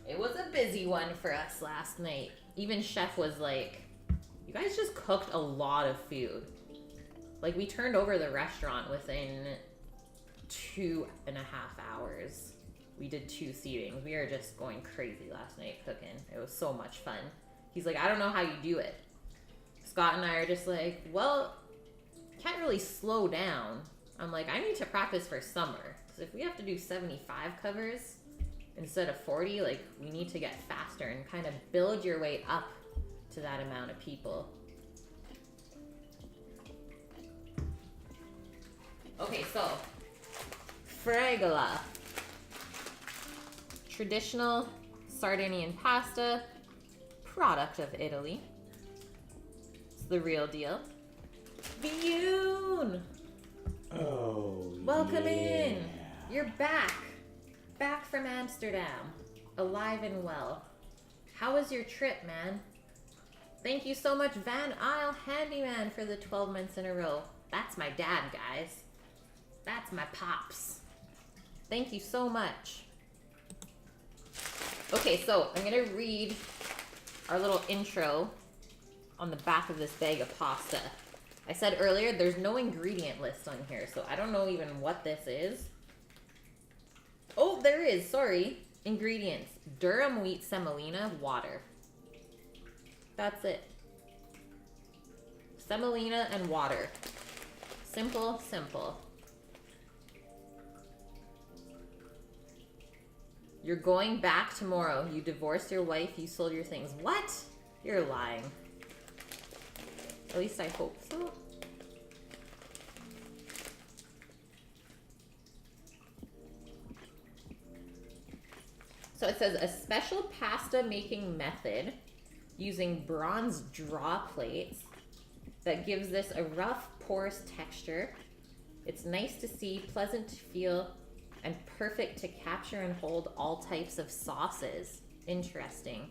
It was a busy one for us last night. Even chef was like, you guys just cooked a lot of food. Like, we turned over the restaurant within 2.5 hours. We did 2 seatings. We were just going crazy last night cooking. It was so much fun. He's like, I don't know how you do it. Scott and I are just like, well, can't really slow down. I'm like, I need to practice for summer. Because if we have to do 75 covers instead of 40, like, we need to get faster and kind of build your way up to that amount of people. Okay, so Fregola. Traditional Sardinian pasta, product of Italy. It's the real deal. Bjorn! Oh, Welcome yeah. in! You're back! Back from Amsterdam. Alive and well. How was your trip, man? Thank you so much, Van Isle Handyman, for the 12 months in a row. That's my dad, guys. That's my pops. Thank you so much. Okay, so I'm gonna read our little intro on the back of this bag of pasta. I said earlier, there's no ingredient list on here, so I don't know even what this is. Oh, there is, sorry. Ingredients: Durham wheat semolina, water. That's it. Semolina and water. Simple, simple. You're going back tomorrow. You divorced your wife, you sold your things. What? You're lying. At least I hope so. So it says a special pasta making method using bronze draw plates that gives this a rough, porous texture. It's nice to see, pleasant to feel, and perfect to capture and hold all types of sauces. Interesting.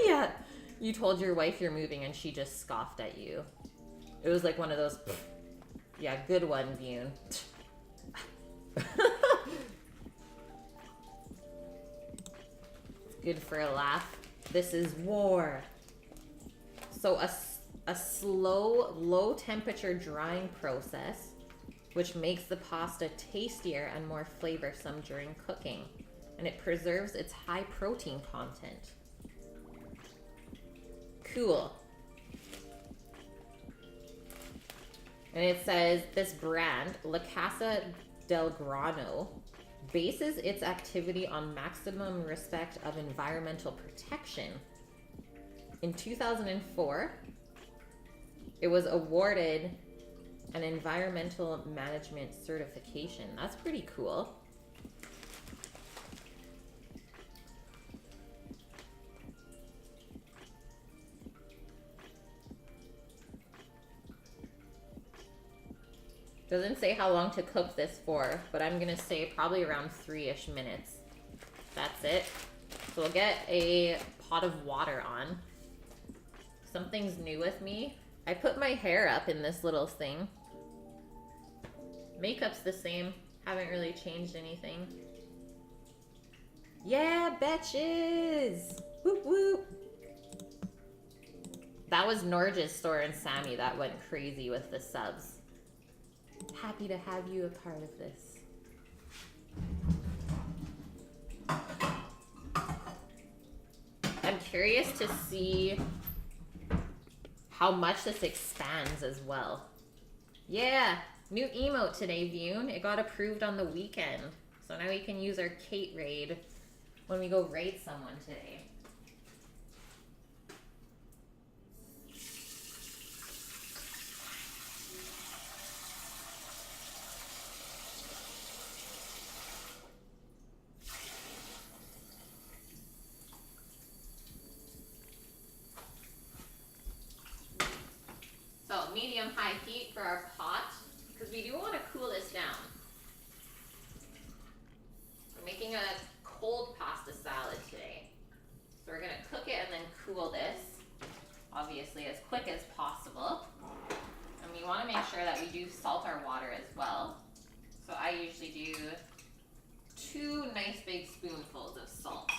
Yeah, you told your wife you're moving and she just scoffed at you. It was like one of those, yeah, good one, Bjorn. Good for a laugh. This is war. So a slow, low temperature drying process, which makes the pasta tastier and more flavorsome during cooking. And it preserves its high protein content. Cool. And it says this brand, La Casa del Grano, bases its activity on maximum respect of environmental protection. In 2004, it was awarded an environmental management certification. That's pretty cool. Doesn't say how long to cook this for, but I'm gonna say probably around 3-ish minutes. That's it. So we'll get a pot of water on. Something's new with me. I put my hair up in this little thing. Makeup's the same. Haven't really changed anything. Yeah, betches! Whoop whoop! That was Norge's store and Sammy that went crazy with the subs. Happy to have you a part of this. I'm curious to see how much this expands as well. Yeah, new emote today, Vune. It got approved on the weekend. So now we can use our Kate raid when we go raid someone today. So medium-high heat for our pot, because we do want to cool this down. We're making a cold pasta salad today. So we're going to cook it and then cool this, obviously as quick as possible. And we want to make sure that we do salt our water as well. So I usually do 2 nice big spoonfuls of salt.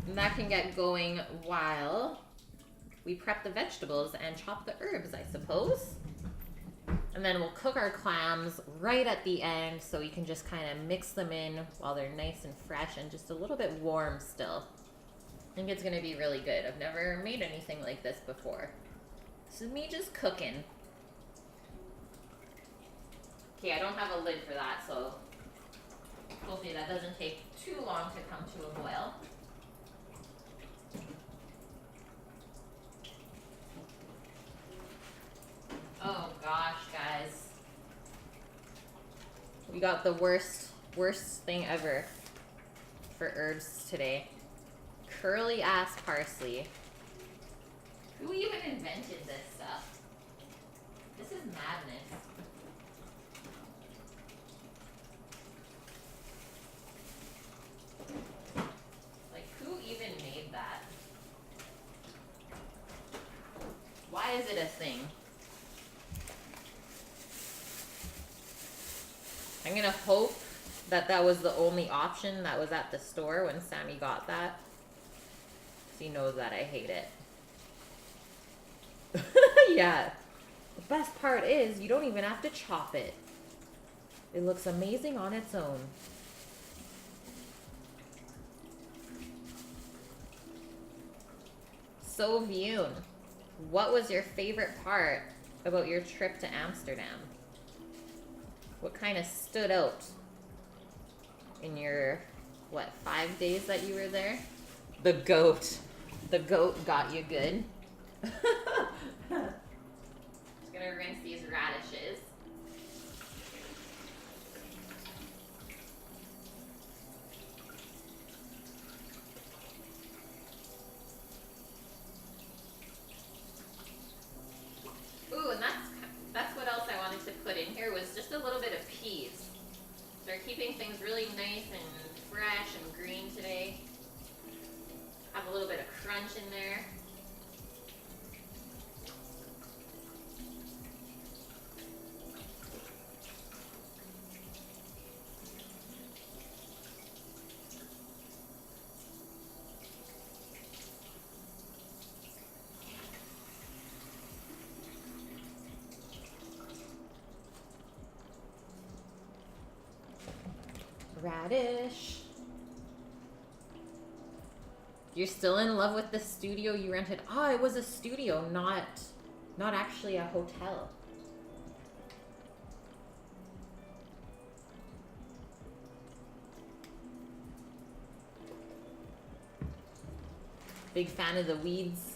And that can get going while we prep the vegetables and chop the herbs, I suppose. And then we'll cook our clams right at the end so we can just kind of mix them in while they're nice and fresh and just a little bit warm still. I think it's going to be really good. I've never made anything like this before. This is me just cooking. Okay, I don't have a lid for that, so hopefully that doesn't take too long to come to a boil. Oh gosh, guys. We got the worst thing ever for herbs today. Curly ass parsley. Who even invented this stuff? This is madness. Like, who even made that? Why is it a thing? I'm gonna hope that that was the only option that was at the store when Sammy got that. 'Cause he knows that I hate it. Yeah. The best part is you don't even have to chop it. It looks amazing on its own. So Vune, what was your favorite part about your trip to Amsterdam? What kind of stood out in your, 5 days that you were there? The goat. The goat got you good. Just gonna rinse these radishes. Ooh, and that's what else I wanted to put in here was just a little bit of peas. They're keeping things really nice and fresh and green today. Have a little bit of crunch in there. Radish. You're still in love with the studio you rented? Oh, it was a studio, not actually a hotel. Big fan of the weeds.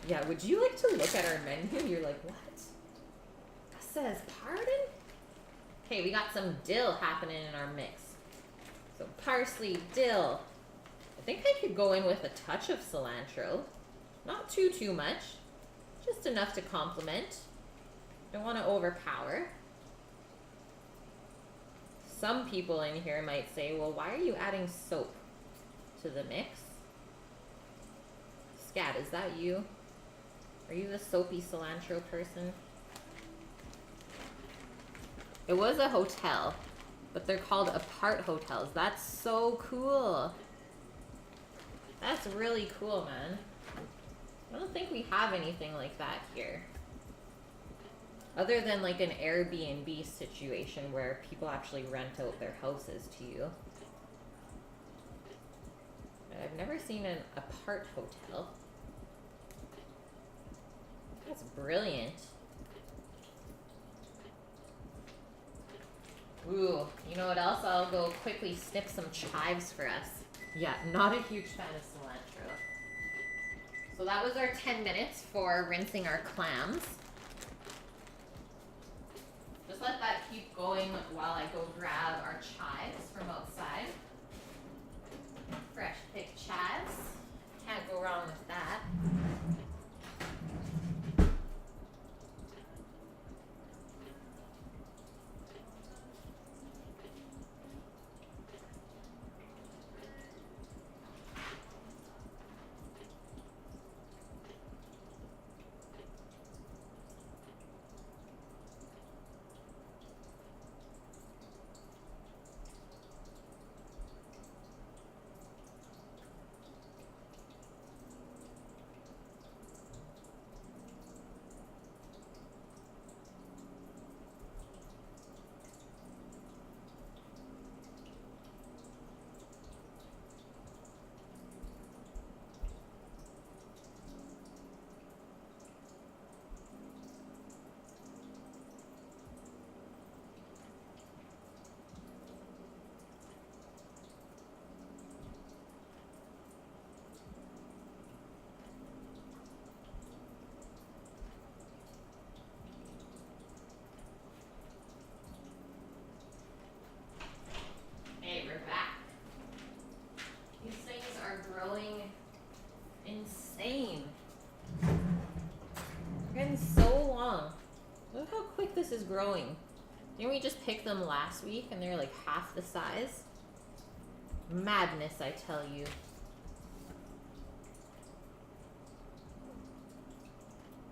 Yeah, would you like to look at our menu? You're like, what? That says pardon? Okay, we got some dill happening in our mix. So parsley, dill. I think I could go in with a touch of cilantro. Not too much. Just enough to complement. Don't want to overpower. Some people in here might say, well, why are you adding soap to the mix? Scat, is that you? Are you the soapy cilantro person? It was a hotel, but they're called apart hotels. That's so cool. That's really cool, man. I don't think we have anything like that here. Other than like an Airbnb situation where people actually rent out their houses to you. I've never seen an apart hotel. That's brilliant. Ooh, you know what else? I'll go quickly snip some chives for us. Yeah, not a huge fan of cilantro. So that was our 10 minutes for rinsing our clams. Just let that keep going while I go grab our chives from outside. Fresh picked chives. Can't go wrong with that. Hey, we're back. These things are growing insane. They're getting so long. Look how quick this is growing. Didn't we just pick them last week and they're like half the size? Madness, I tell you.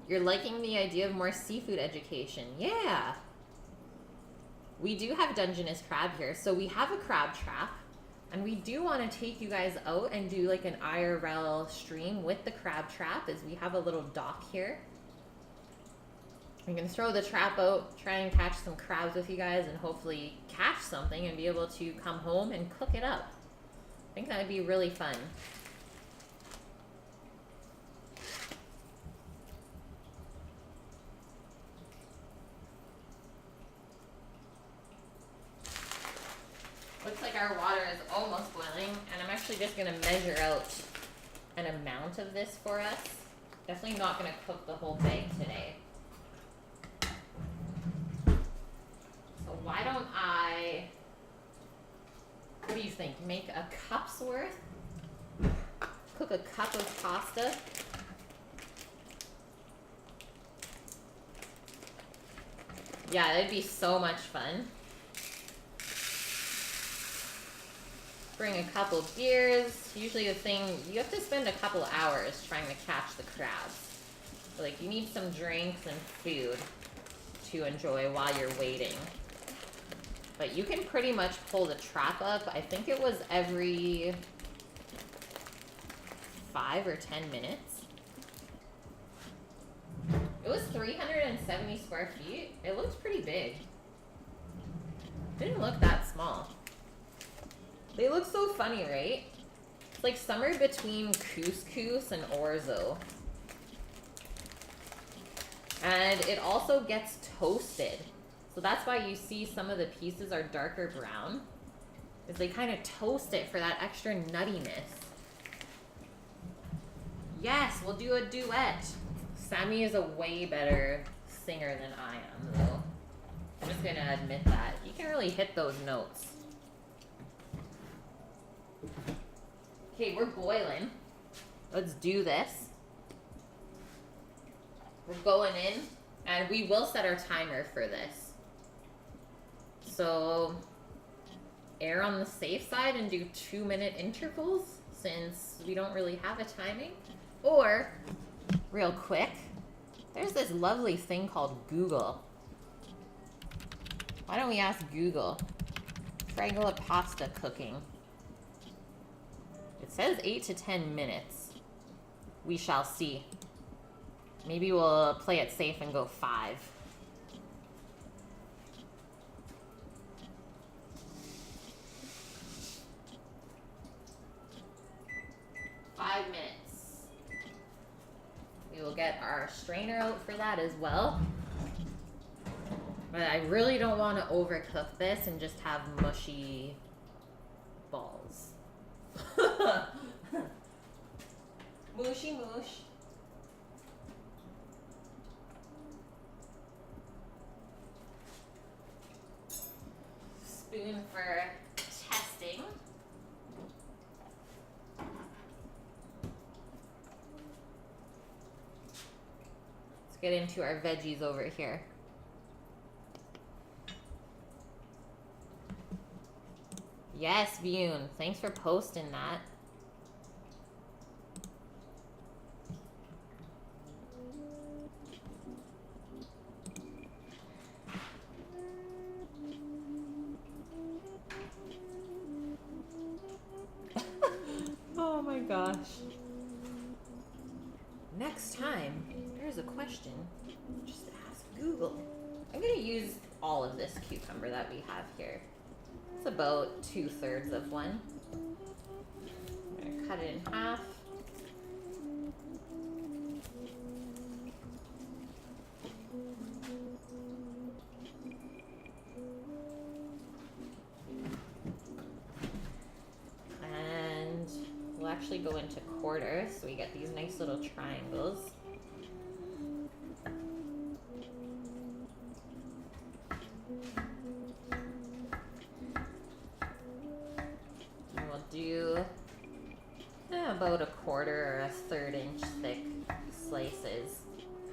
You're liking the idea of more seafood education. Yeah. We do have Dungeness crab here, so we have a crab trap, and we do want to take you guys out and do like an IRL stream with the crab trap, as we have a little dock here. We can throw the trap out, try and catch some crabs with you guys, and hopefully catch something and be able to come home and cook it up. I think that would be really fun. Looks like our water is almost boiling, and I'm actually just going to measure out an amount of this for us. Definitely not going to cook the whole bag today. So why don't I, what do you think, make a cup's worth? Cook a cup of pasta. Yeah, that'd be so much fun. Bring a couple beers. Usually the thing, you have to spend a couple hours trying to catch the crabs. So like you need some drinks and food to enjoy while you're waiting. But you can pretty much pull the trap up. I think it was every 5 or 10 minutes. It was 370 square feet. It looks pretty big. Didn't look that small. They look so funny, right? It's like somewhere between couscous and orzo. And it also gets toasted. So that's why you see some of the pieces are darker brown. Is they kind of toast it for that extra nuttiness. Yes, we'll do a duet. Sammy is a way better singer than I am, though. I'm just gonna admit that. He can really hit those notes. Okay, we're boiling. Let's do this. We're going in, and we will set our timer for this. So, err on the safe side and do 2-minute intervals, since we don't really have a timing. Or, real quick, there's this lovely thing called Google. Why don't we ask Google? Fregola pasta cooking. It says 8 to 10 minutes. We shall see. Maybe we'll play it safe and go 5. We will get our strainer out for that as well. But I really don't want to overcook this and just have mushy balls. Mushy moosh. Spoon for testing. Let's get into our veggies over here. Yes, Bune. Thanks for posting that. Oh my gosh. Next time, there's a question, just ask Google. I'm gonna use all of this cucumber that we have here. It's about 2/3 of one. I'm gonna cut it in half. And we'll actually go into quarters so we get these nice little triangles. Do about 1/4 or 1/3 inch thick slices.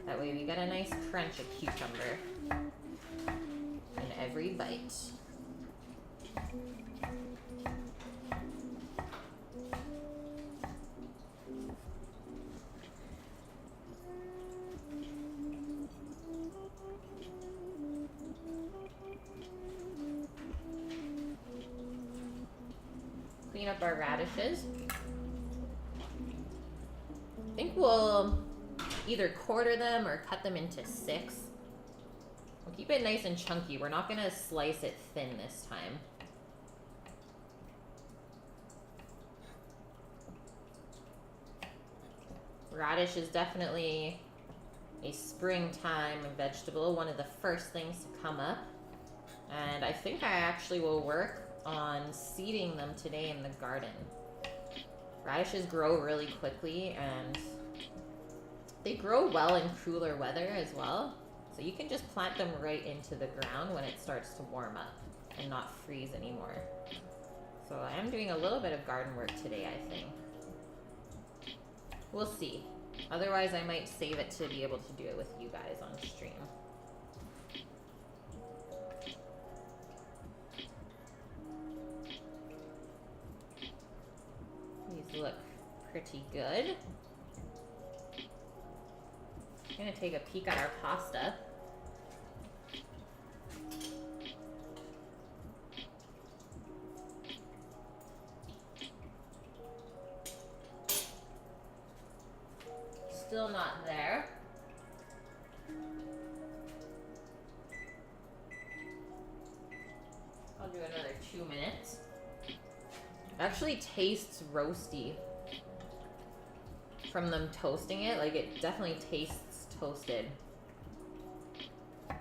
That way we get a nice crunch of cucumber in every bite. Clean up our radishes. I think we'll either quarter them or cut them into 6. We'll keep it nice and chunky. We're not gonna slice it thin this time. Radish is definitely a springtime vegetable, one of the first things to come up. And I think I actually will work on seeding them today in the garden. Radishes grow really quickly and they grow well in cooler weather as well. So you can just plant them right into the ground when it starts to warm up and not freeze anymore. So I am doing a little bit of garden work today, I think. We'll see. Otherwise, I might save it to be able to do it with you guys on stream. These look pretty good. I'm gonna take a peek at our pasta. Still not there. I'll do another 2 minutes. Actually tastes roasty from them toasting it. Like, it definitely tastes toasted. I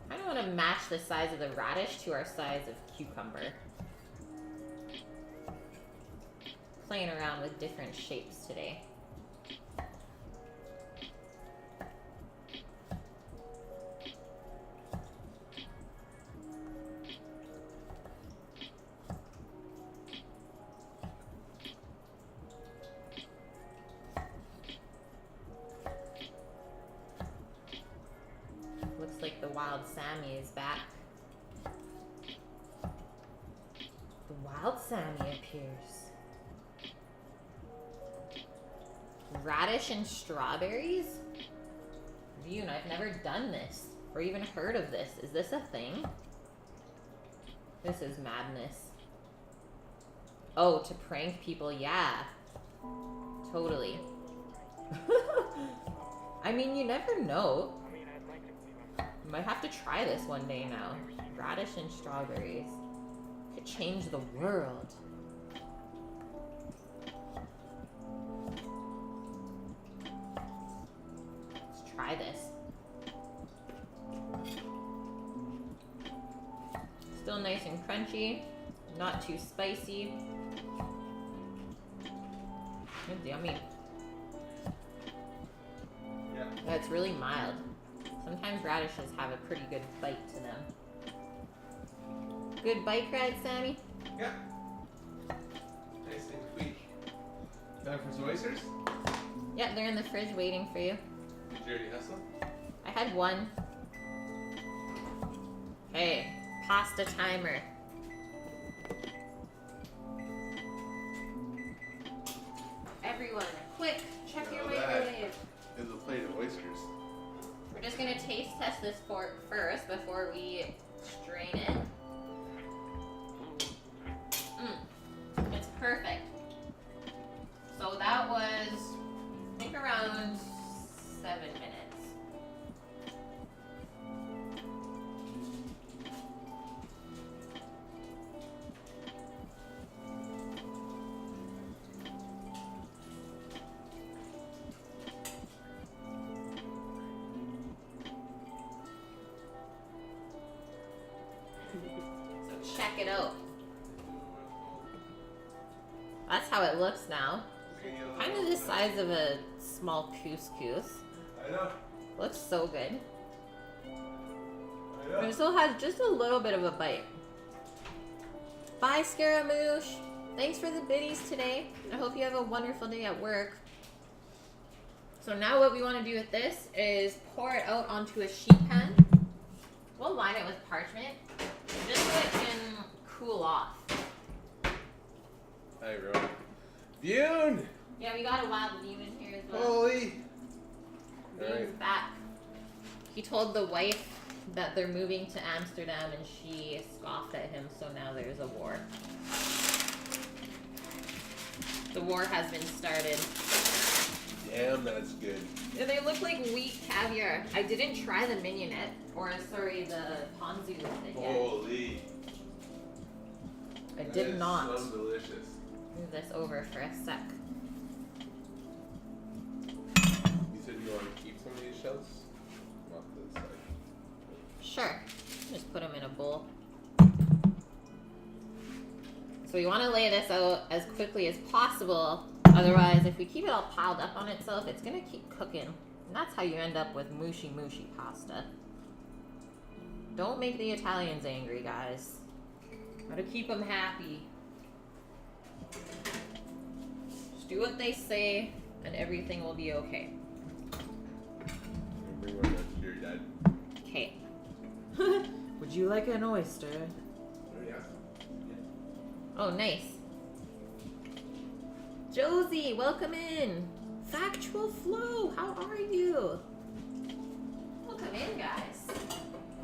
don't want to match the size of the radish to our size of cucumber. Playing around with different shapes today. Looks like the wild Sammy is back. The wild Sammy appears. Radish and strawberries? Bune, I've never done this or even heard of this. Is this a thing? This is madness. Oh, to prank people, yeah. Totally. I mean, you never know. You might have to try this one day now. Radish and strawberries. Could change the world. Let's try this. Still nice and crunchy. Not too spicy. It's yummy. Yeah. Yeah, it's really mild. Sometimes radishes have a pretty good bite to them. Good bike ride, Sammy? Yeah. Nice and quick. Time for some oysters? Yeah, they're in the fridge waiting for you. Did you already have some? I had one. Hey, pasta timer. Everyone, quick, check your Now that microwave. is a plate of oysters. We're just gonna taste test this fork first before we strain it. It's perfect. So that was, I think, around 7 minutes. So check it out. That's how it looks now. Kind of the size of a small couscous. I know. Looks so good. I know. But it still has just a little bit of a bite. Bye, Scaramouche. Thanks for the biddies today. I hope you have a wonderful day at work. So now what we want to do with this is pour it out onto a sheet pan. We'll line it with parchment just so it can cool off. Hi, everyone. Bune! Yeah, we got a wild bee in here as well. Holy! Bean's Alright. back. He told the wife that they're moving to Amsterdam and she scoffed at him, so now there's a war. The war has been started. Damn, that's good. Yeah, they look like wheat caviar. I didn't try the mignonette, or sorry, the ponzu with it yet. Holy. I That did is not. So delicious. Move this over for a sec. You said you want to keep some of these shells? Not this side. Sure. Just put them in a bowl. So we want to lay this out as quickly as possible. Otherwise, if we keep it all piled up on itself, it's going to keep cooking. And that's how you end up with mushy pasta. Don't make the Italians angry, guys. Gotta keep them happy. Just do what they say, and everything will be okay. Bring one up to your dad. Okay. Would you like an oyster? Oh, yeah. Oh, nice. Josie, welcome in. Factual Flow, how are you? Welcome in, guys.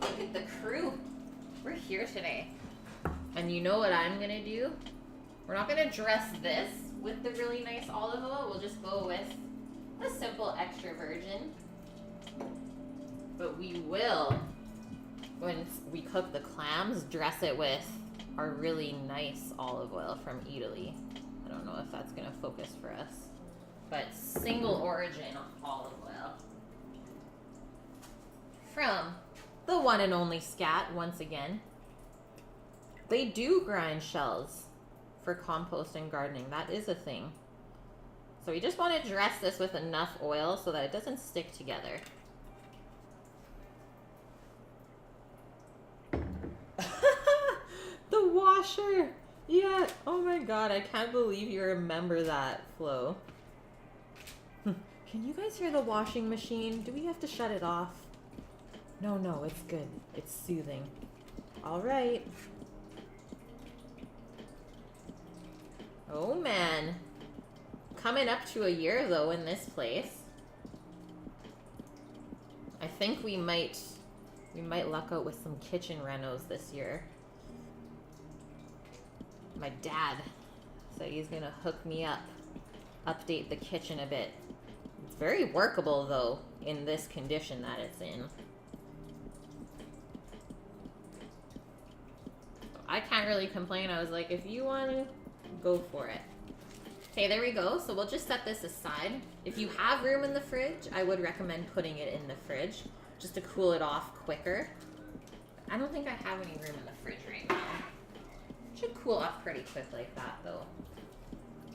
Look at the crew. We're here today. And you know what I'm gonna do? We're not gonna dress this with the really nice olive oil. We'll just go with a simple extra virgin. But we will, when we cook the clams, dress it with our really nice olive oil from Italy. I don't know if that's gonna focus for us. But single origin olive oil. From the one and only Scat, once again. They do grind shells for compost and gardening. That is a thing. So we just want to dress this with enough oil so that it doesn't stick together. The washer! Yeah, oh my god, I can't believe you remember that, Flo. Can you guys hear the washing machine? Do we have to shut it off? No, it's good. It's soothing. Alright. Oh man. Coming up to a year though in this place. think we might luck out with some kitchen renos this year. My dad said he's gonna hook me up, update the kitchen a bit. It's very workable though, in this condition that it's in. I can't really complain. I was like, if you want to, go for it. Okay, there we go. So we'll just set this aside. If you have room in the fridge, I would recommend putting it in the fridge just to cool it off quicker. I don't think I have any room in the fridge right now. It should cool off pretty quick like that though.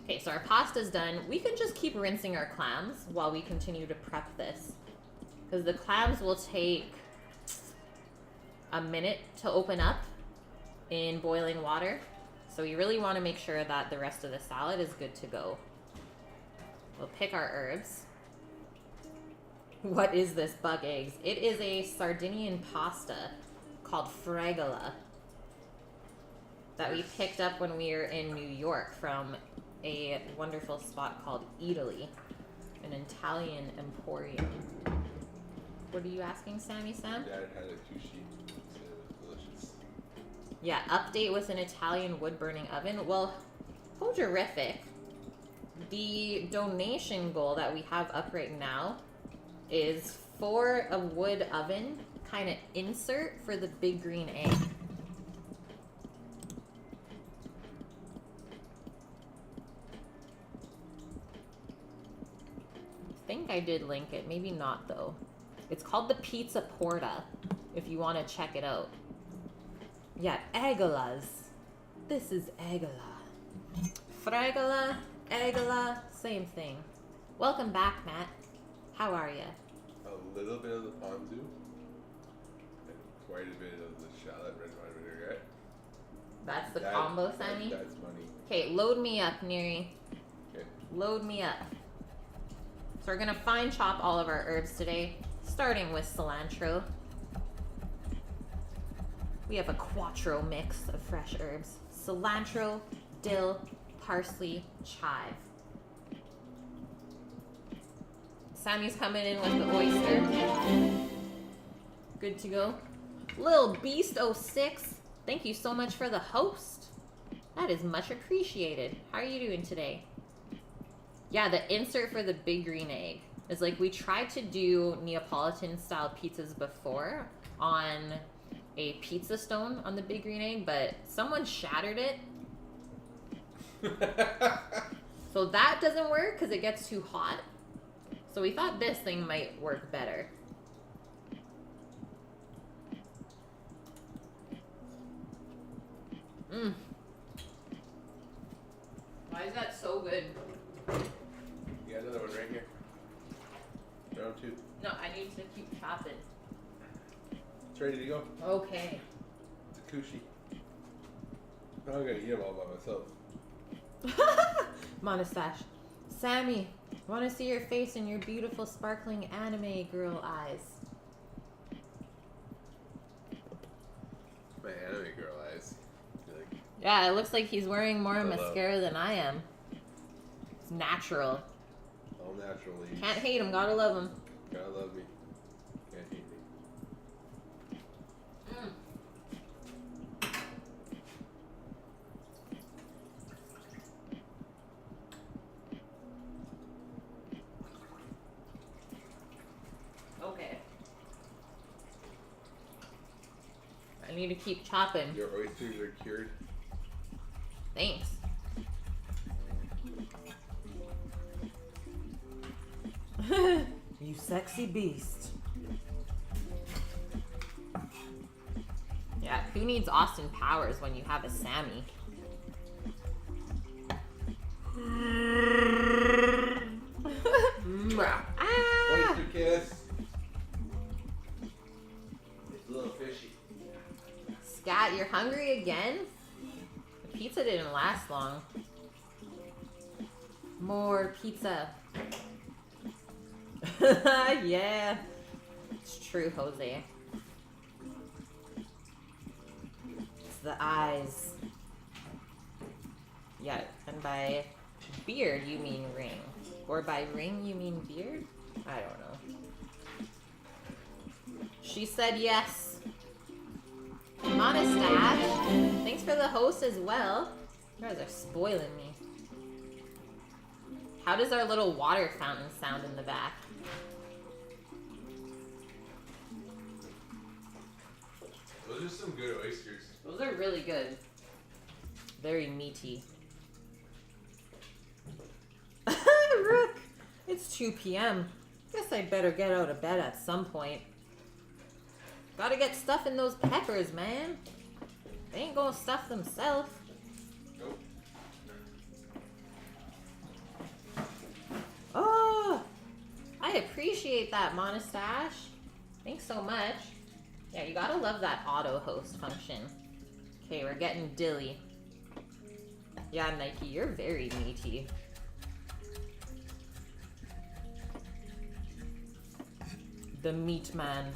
Okay, so our pasta's done. We can just keep rinsing our clams while we continue to prep this, because the clams will take a minute to open up in boiling water. So we really want to make sure that the rest of the salad is good to go. We'll pick our herbs. What is this bug eggs? It is a Sardinian pasta called Fregola that we picked up when we were in New York from a wonderful spot called Italy, an Italian emporium. What are you asking, Sammy Sam? Dad had a sushi. It was delicious. Yeah, update with an Italian wood-burning oven. Well, horrific. The donation goal that we have up right now is for a wood oven kind of insert for the big green egg. I think I did link it, maybe not though. It's called the Pizza Porta, if you want to check it out. Yeah, Egolas. This is Egola. Fregola, Egola, same thing. Welcome back, Matt. How are you? A little bit of the ponzu and quite a bit of the shallot red wine vinaigrette. That's the combo, Sammy? That's money. Okay, load me up, Neri. Okay. Load me up. So we're gonna fine chop all of our herbs today, starting with cilantro. We have a quattro mix of fresh herbs. Cilantro, dill, parsley, chive. Sammy's coming in with the oyster. Good to go. Lil Beast 06, thank you so much for the host. That is much appreciated. How are you doing today? Yeah, the insert for the big green egg is like, we tried to do Neapolitan style pizzas before on a pizza stone on the big green egg, but someone shattered it. So that doesn't work because it gets too hot. So we thought this thing might work better. Mmm. Why is that so good? You got another one right here. Round two. No, I need to keep chopping. It's ready to go. Okay. It's a kushi. Now I'm gonna eat them all by myself. Monostache. Sammy, want to see your face and your beautiful sparkling anime girl eyes. My anime girl eyes. Like, Yeah, it looks like he's wearing more I love- mascara than I am. It's natural. all naturally. Can't hate him, gotta love him. Gotta love me. Can't hate me. Okay. I need to keep chopping. Your oysters are cured. Thanks. You sexy beast. Yeah, who needs Austin Powers when you have a Sammy? Ah! Oyster kiss. It's a little fishy. Scat, you're hungry again? The pizza didn't last long. More pizza. Yeah. It's true, Jose. It's the eyes. Yeah, and by beard you mean ring. Or by ring you mean beard? I don't know. She said yes. Monastash, thanks for the host as well. You guys are spoiling me. How does our little water fountain sound in the back? Those are some good oysters. Those are really good. Very meaty. Rook! It's 2 p.m. Guess I better get out of bed at some point. Gotta get stuff in those peppers, man. They ain't gonna stuff themselves. Nope. Oh! I appreciate that, Monastash. Thanks so much. Yeah, you gotta love that auto host function. Okay, we're getting dilly. Yeah, Nike, you're very meaty. The meat man.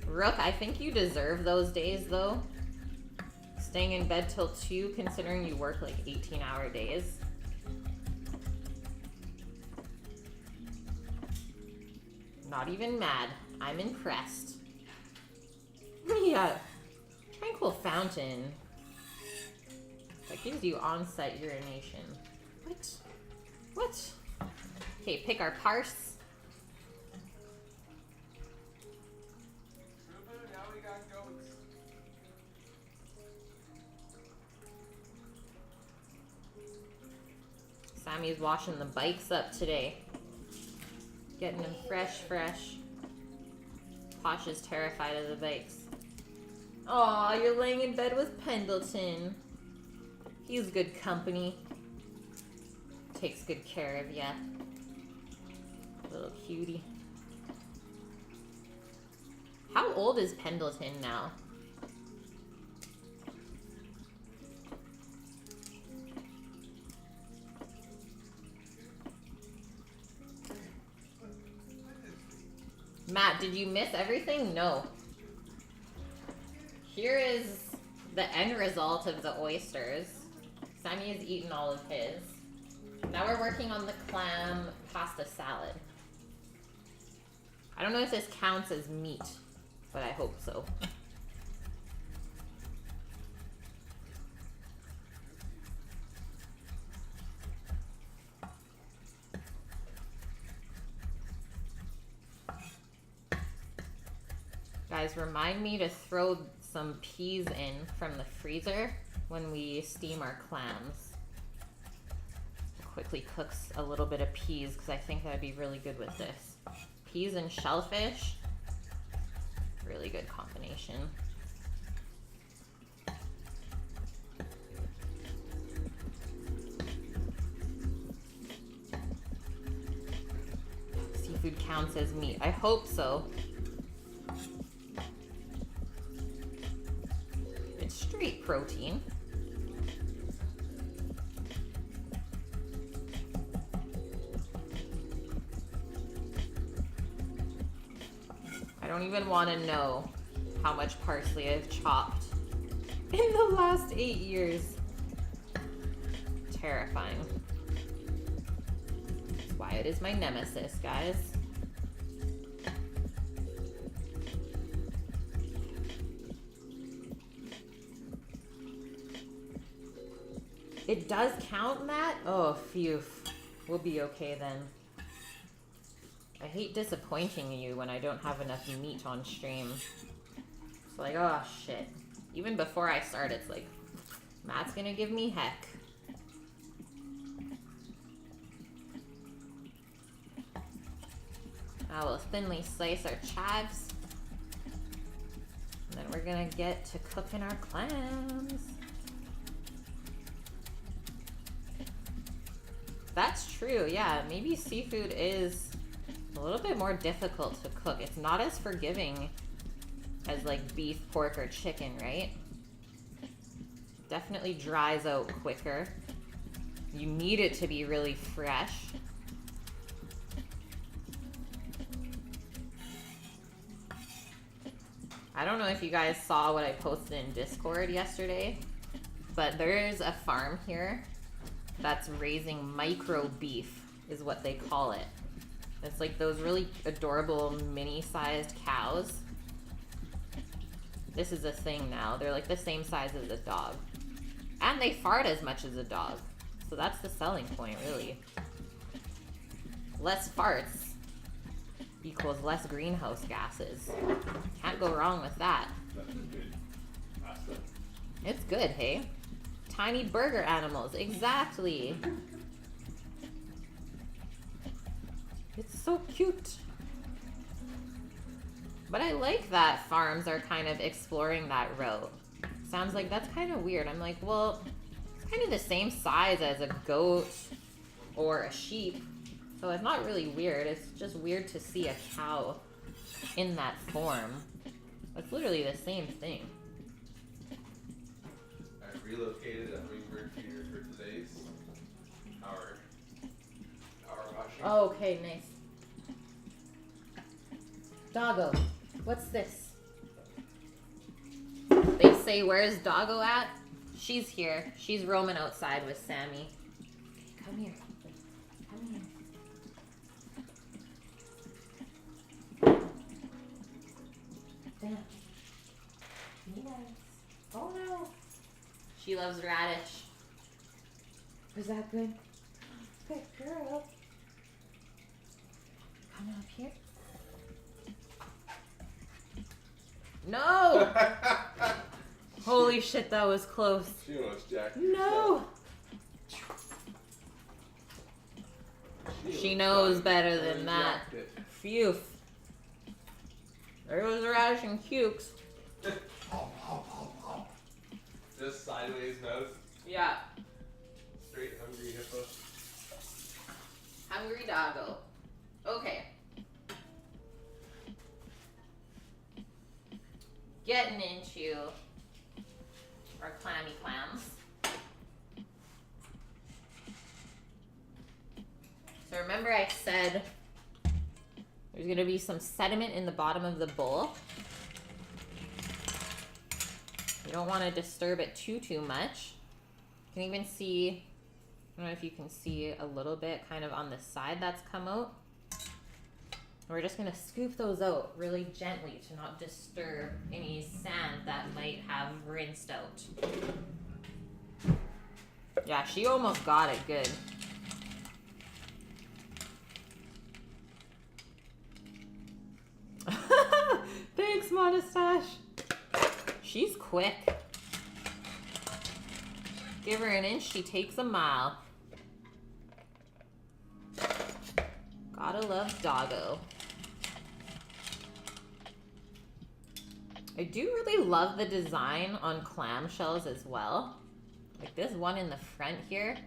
Rook, I think you deserve those days, though. Staying in bed till 2, considering you work like 18-hour days. Not even mad. I'm impressed. Yeah. Tranquil fountain. That gives you on-site urination. What? What? Okay, pick our parse. Now we got goats. Sammy's washing the bikes up today. Getting them fresh. Posh is terrified of the bikes. Aw, you're laying in bed with Pendleton. He's good company. Takes good care of ya. Little cutie. How old is Pendleton now? Matt, did you miss everything? No. Here is the end result of the oysters. Sammy has eaten all of his. Now we're working on the clam pasta salad. I don't know if this counts as meat, but I hope so. Guys, remind me to throw some peas in from the freezer when we steam our clams. Quickly cooks a little bit of peas because I think that would be really good with this. Peas and shellfish, really good combination. Seafood counts as meat. I hope so. It's straight protein. I don't even want to know how much parsley I've chopped in the last 8 years. Terrifying. That's why it is my nemesis, guys. It does count, Matt? Oh, phew. We'll be okay then. I hate disappointing you when I don't have enough meat on stream. It's like, oh shit. Even before I start, it's like, Matt's gonna give me heck. Now we'll thinly slice our chives. And then we're gonna get to cooking our clams. That's true, yeah. Maybe seafood is a little bit more difficult to cook. It's not as forgiving as like beef, pork, or chicken, right? Definitely dries out quicker. You need it to be really fresh. I don't know if you guys saw what I posted in Discord yesterday, but there's a farm here that's raising micro beef, is what they call it. It's like those really adorable mini-sized cows. This is a thing now. They're like the same size as a dog. And they fart as much as a dog. So that's the selling point, really. Less farts equals less greenhouse gases. Can't go wrong with that. That's a good aspect. It's good, hey? Tiny burger animals, exactly. It's so cute. But I like that farms are kind of exploring that route. Sounds like that's kind of weird. I'm like, well, it's kind of the same size as a goat or a sheep. So it's not really weird. It's just weird to see a cow in that form. It's literally the same thing. I relocated a hummingbird feeder for today's power washing. Oh, okay, nice. Doggo, what's this? They say, where's Doggo at? She's here. She's roaming outside with Sammy. Okay, come here. Come here. Down. Be nice. Oh no. She loves radish. Was that good? Good girl. Come up here. No! Holy shit, that was close. She almost jacked No! She knows better than that. Phew. There was radish and cukes. Just sideways nose. Yeah. Straight hungry hippo. Hungry doggo. Okay. Getting into our clammy clams. So remember I said there's going to be some sediment in the bottom of the bowl. You don't want to disturb it too much. You can even see, I don't know if you can see a little bit kind of on the side that's come out. We're just going to scoop those out really gently to not disturb any sand that might have rinsed out. Yeah, she almost got it good. Thanks, Monastache. She's quick. Give her an inch, she takes a mile. Gotta love Doggo. I do really love the design on clamshells as well. Like this one in the front here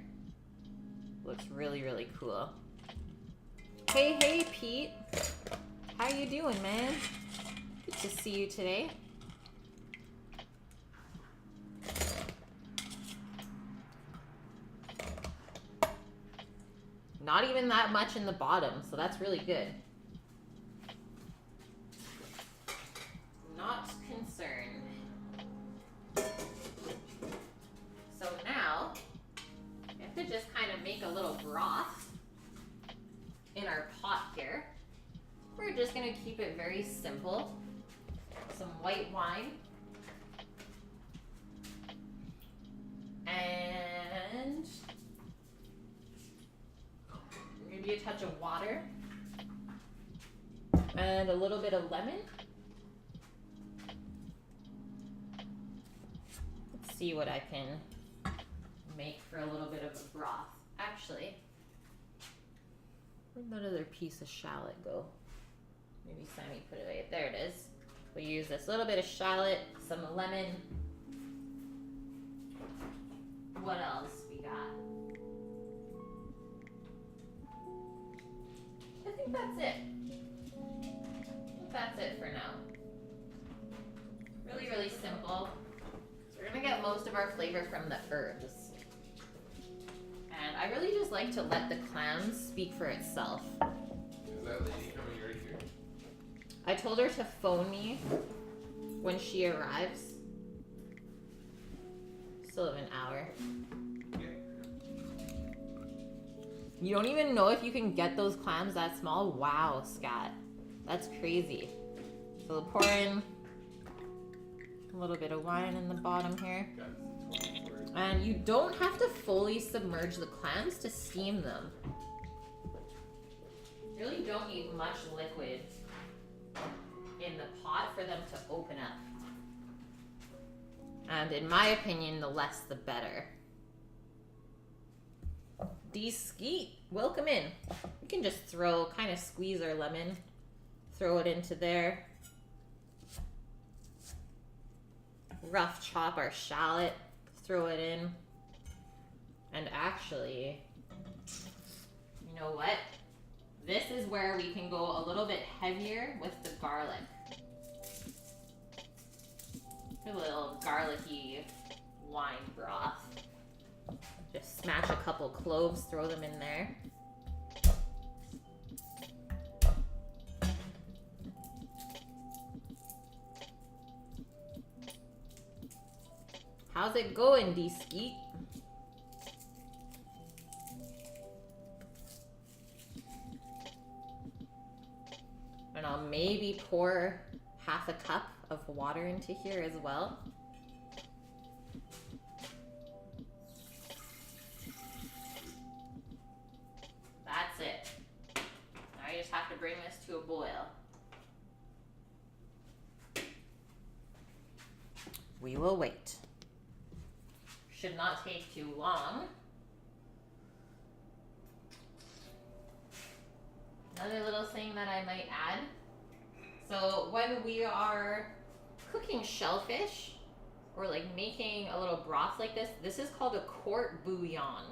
looks really, really cool. Hey, Pete. How you doing, man? Good to see you today. Not even that much in the bottom, so that's really good. Not concerned. So now, we have to just kind of make a little broth in our pot here. We're just going to keep it very simple. Some white wine. And maybe a touch of water. And a little bit of lemon. Let's see what I can make for a little bit of a broth. Actually, where'd that other piece of shallot go? Maybe Sammy put it away. There it is. We use this little bit of shallot, some lemon. What else we got? I think that's it. That's it for now. Really, really simple. So we're gonna get most of our flavor from the herbs. And I really just like to let the clams speak for itself. Is that lady coming right here? I told her to phone me when she arrives. Still have an hour. Yeah. You don't even know if you can get those clams that small? Wow, Scat. That's crazy. So we'll pour in a little bit of wine in the bottom here. And you don't have to fully submerge the clams to steam them. You really don't need much liquid in the pot for them to open up. And in my opinion, the less the better. Skeet, welcome in. We can just kind of squeeze our lemon, throw it into there. Rough chop our shallot, throw it in. And actually, you know what? This is where we can go a little bit heavier with the garlic. A little garlicky wine broth. Just smash a couple cloves, throw them in there. How's it going, D-Skeet? And I'll maybe pour half a cup of water into here as well. That's it. Now you just have to bring this to a boil. We will wait. Should not take too long. Another little thing that I might add. So when we are cooking shellfish or like making a little broth like this is called a court bouillon.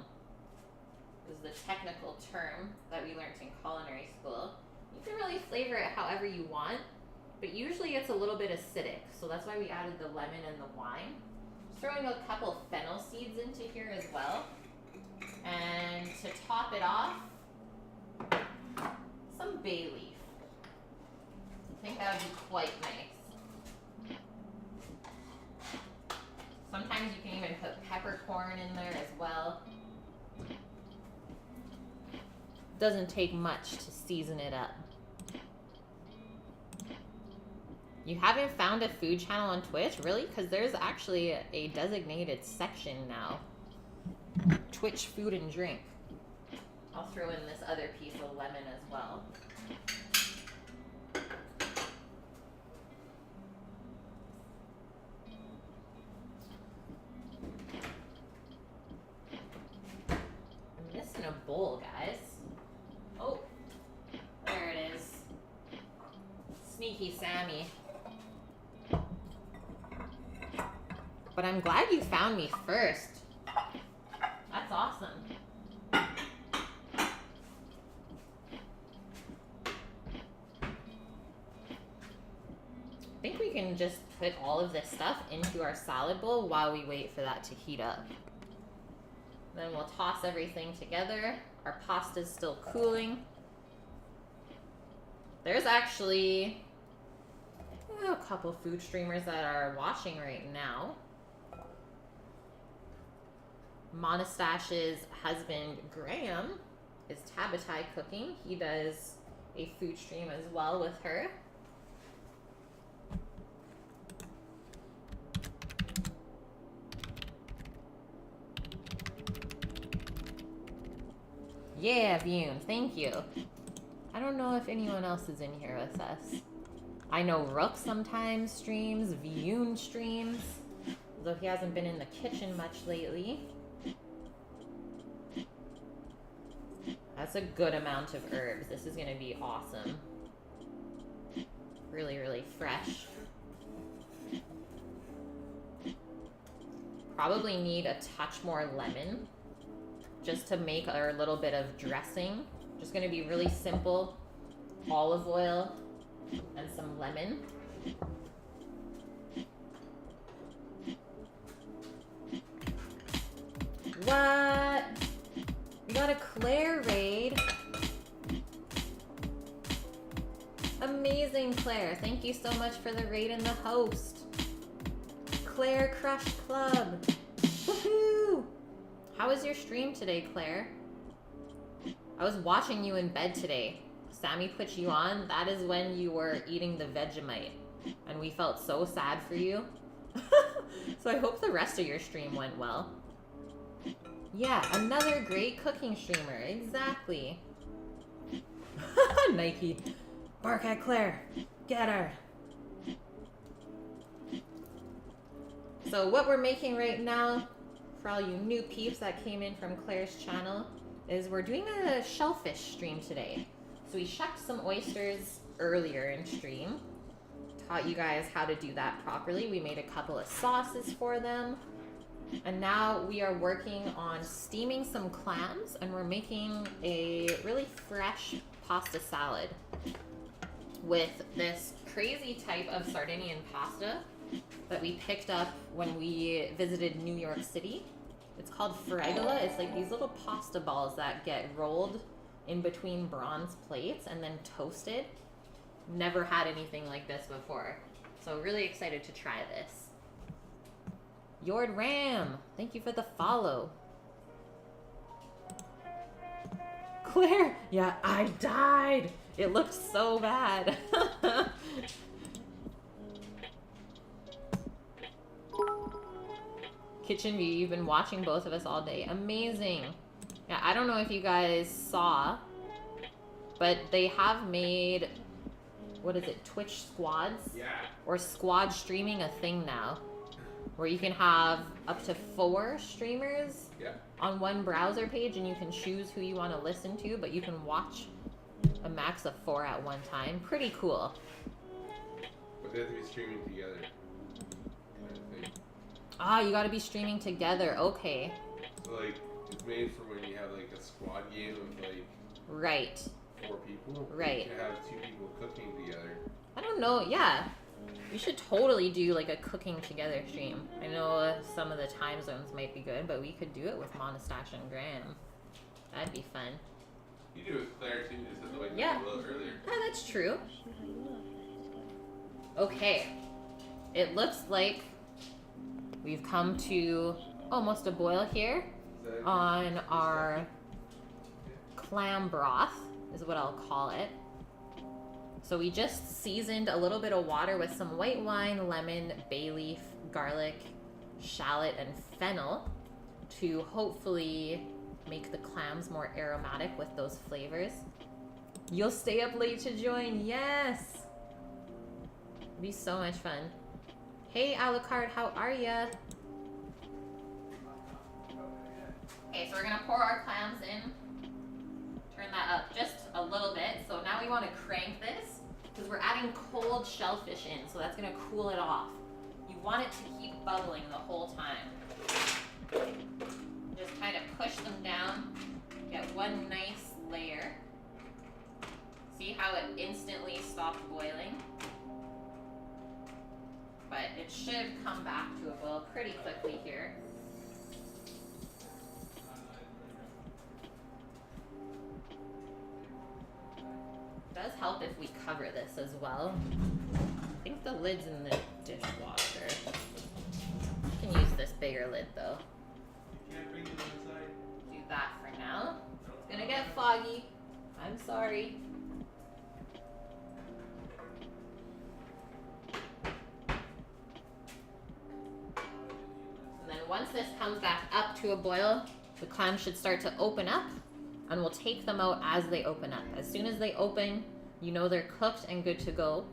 This is the technical term that we learned in culinary school. You can really flavor it however you want, but usually it's a little bit acidic. So that's why we added the lemon and the wine. Throwing a couple fennel seeds into here as well. And to top it off, some bay leaf. I think that would be quite nice. Sometimes you can even put peppercorn in there as well. Doesn't take much to season it up. You haven't found a food channel on Twitch? Really? Because there's actually a designated section now. Twitch food and drink. I'll throw in this other piece of lemon as well. I'm missing a bowl, guys. Oh, there it is. Sneaky Sammy. But I'm glad you found me first. That's awesome. I think we can just put all of this stuff into our salad bowl while we wait for that to heat up. Then we'll toss everything together. Our pasta's still cooling. There's actually a couple food streamers that are watching right now. Monostash's husband, Graham, is Tabatai Cooking. He does a food stream as well with her. Yeah, Vune, thank you. I don't know if anyone else is in here with us. I know Rook sometimes streams, Vune streams, although he hasn't been in the kitchen much lately. That's a good amount of herbs. This is gonna be awesome. Really, really fresh. Probably need a touch more lemon just to make our little bit of dressing. Just gonna be really simple. Olive oil and some lemon. What? We got a Claire raid. Amazing, Claire. Thank you so much for the raid and the host. Claire Crush Club. Woohoo! How was your stream today, Claire? I was watching you in bed today. Sammy put you on. That is when you were eating the Vegemite. And we felt so sad for you. So I hope the rest of your stream went well. Yeah, another great cooking streamer. Exactly. Nike. Bark at Claire. Get her. So what we're making right now, for all you new peeps that came in from Claire's channel, is we're doing a shellfish stream today. So we shucked some oysters earlier in stream. Taught you guys how to do that properly. We made a couple of sauces for them. And now we are working on steaming some clams, and we're making a really fresh pasta salad with this crazy type of Sardinian pasta that we picked up when we visited New York City. It's called Fregola. It's like these little pasta balls that get rolled in between bronze plates and then toasted. Never had anything like this before. So really excited to try this. Yord Ram, thank you for the follow. Claire, yeah, I died. It looked so bad. Kitchen View, you've been watching both of us all day. Amazing. Yeah, I don't know if you guys saw, but they have made, what is it, Twitch squads? Yeah. Or squad streaming a thing now, where you can have up to 4 streamers on one browser page, and you can choose who you want to listen to, but you can watch a max of 4 at one time. Pretty cool. But they have to be streaming together. Kind of thing. Ah, you gotta be streaming together. Okay. So like, it's made for when you have like a squad game of like Right. 4 people. Right. You can have 2 people cooking together. I don't know. Yeah. We should totally do like a cooking together stream. I know some of the time zones might be good, but we could do it with Monastache and Graham. That'd be fun. You do it with Claire too, just as the way you Yeah. did a little earlier. Oh, that's true. Okay. It looks like we've come to almost a boil here on our clam broth, is what I'll call it. So we just seasoned a little bit of water with some white wine, lemon, bay leaf, garlic, shallot, and fennel to hopefully make the clams more aromatic with those flavors. You'll stay up late to join, yes! It'll be so much fun. Hey Alucard, how are ya? Okay, so we're gonna pour our clams in. Turn that up just a little bit. So now we want to crank this because we're adding cold shellfish in, so that's gonna cool it off. You want it to keep bubbling the whole time. Just kind of push them down, get one nice layer. See how it instantly stopped boiling? But it should come back to a boil pretty quickly here. It does help if we cover this as well. I think the lid's in the dishwasher. You can use this bigger lid though. Do that for now. It's gonna get foggy. I'm sorry. And then once this comes back up to a boil, the clams should start to open up, and we'll take them out as they open up. As soon as they open, you know they're cooked and good to go.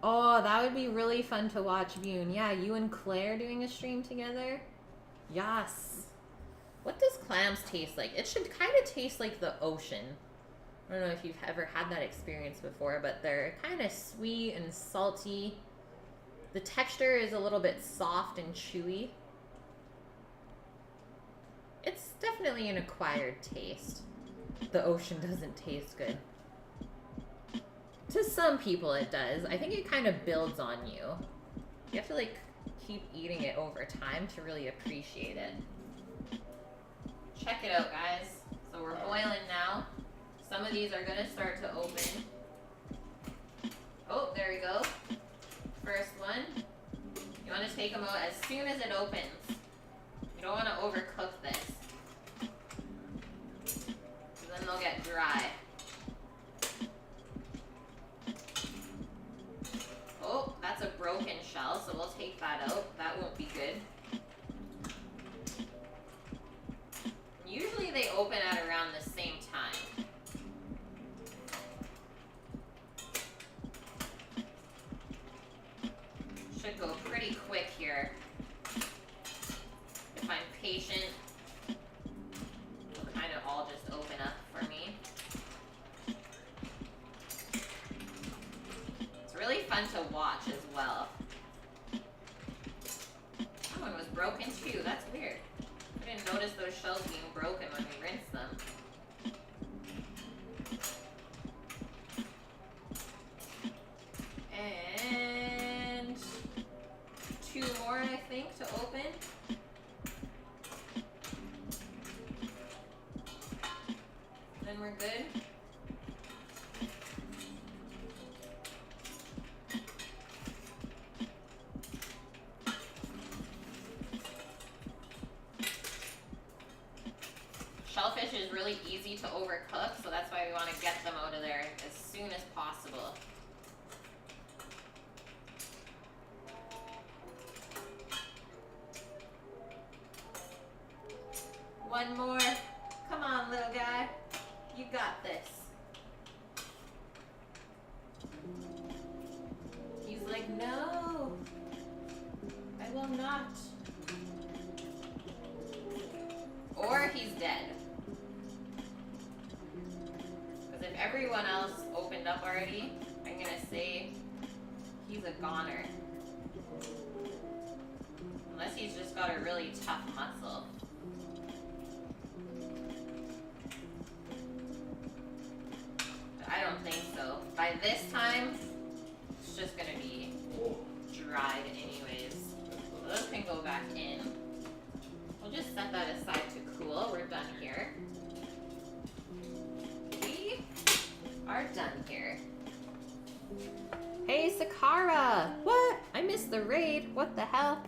Oh, that would be really fun to watch, Bune. Yeah, you and Claire doing a stream together? Yes. What does clams taste like? It should kind of taste like the ocean. I don't know if you've ever had that experience before, but they're kind of sweet and salty. The texture is a little bit soft and chewy. It's definitely an acquired taste. The ocean doesn't taste good. To some people it does. I think it kind of builds on you. You have to like keep eating it over time to really appreciate it. Check it out, guys. So we're boiling now. Some of these are gonna start to open. Oh, there we go. First one. You want to take them out as soon as it opens. You don't want to overcook this. 'Cause then they'll get dry. Oh, that's a broken shell, so we'll take that out. That won't be good. Usually they open at around the same time. Should go pretty quick here. If I'm patient, they'll kind of all just open up for me. It's really fun to watch as well. That one was broken too, that's weird. I didn't notice those shells being broken when we rinsed them. And 2 more, I think, to open. Then we're good. Shellfish is really easy to overcook, so that's why we want to get them out of there as soon as possible. One more. Come on, little guy. You got this. He's like, no, I will not. Or he's dead. Because if everyone else opened up already, I'm gonna say he's a goner. Unless he's just got a really tough muscle. But I don't think so. By this time, it's just gonna be dried anyways. So those can go back in. We'll just set that aside to cool. We're done here. We are done here. Hey, Sakara! What? I missed the raid. What the hell?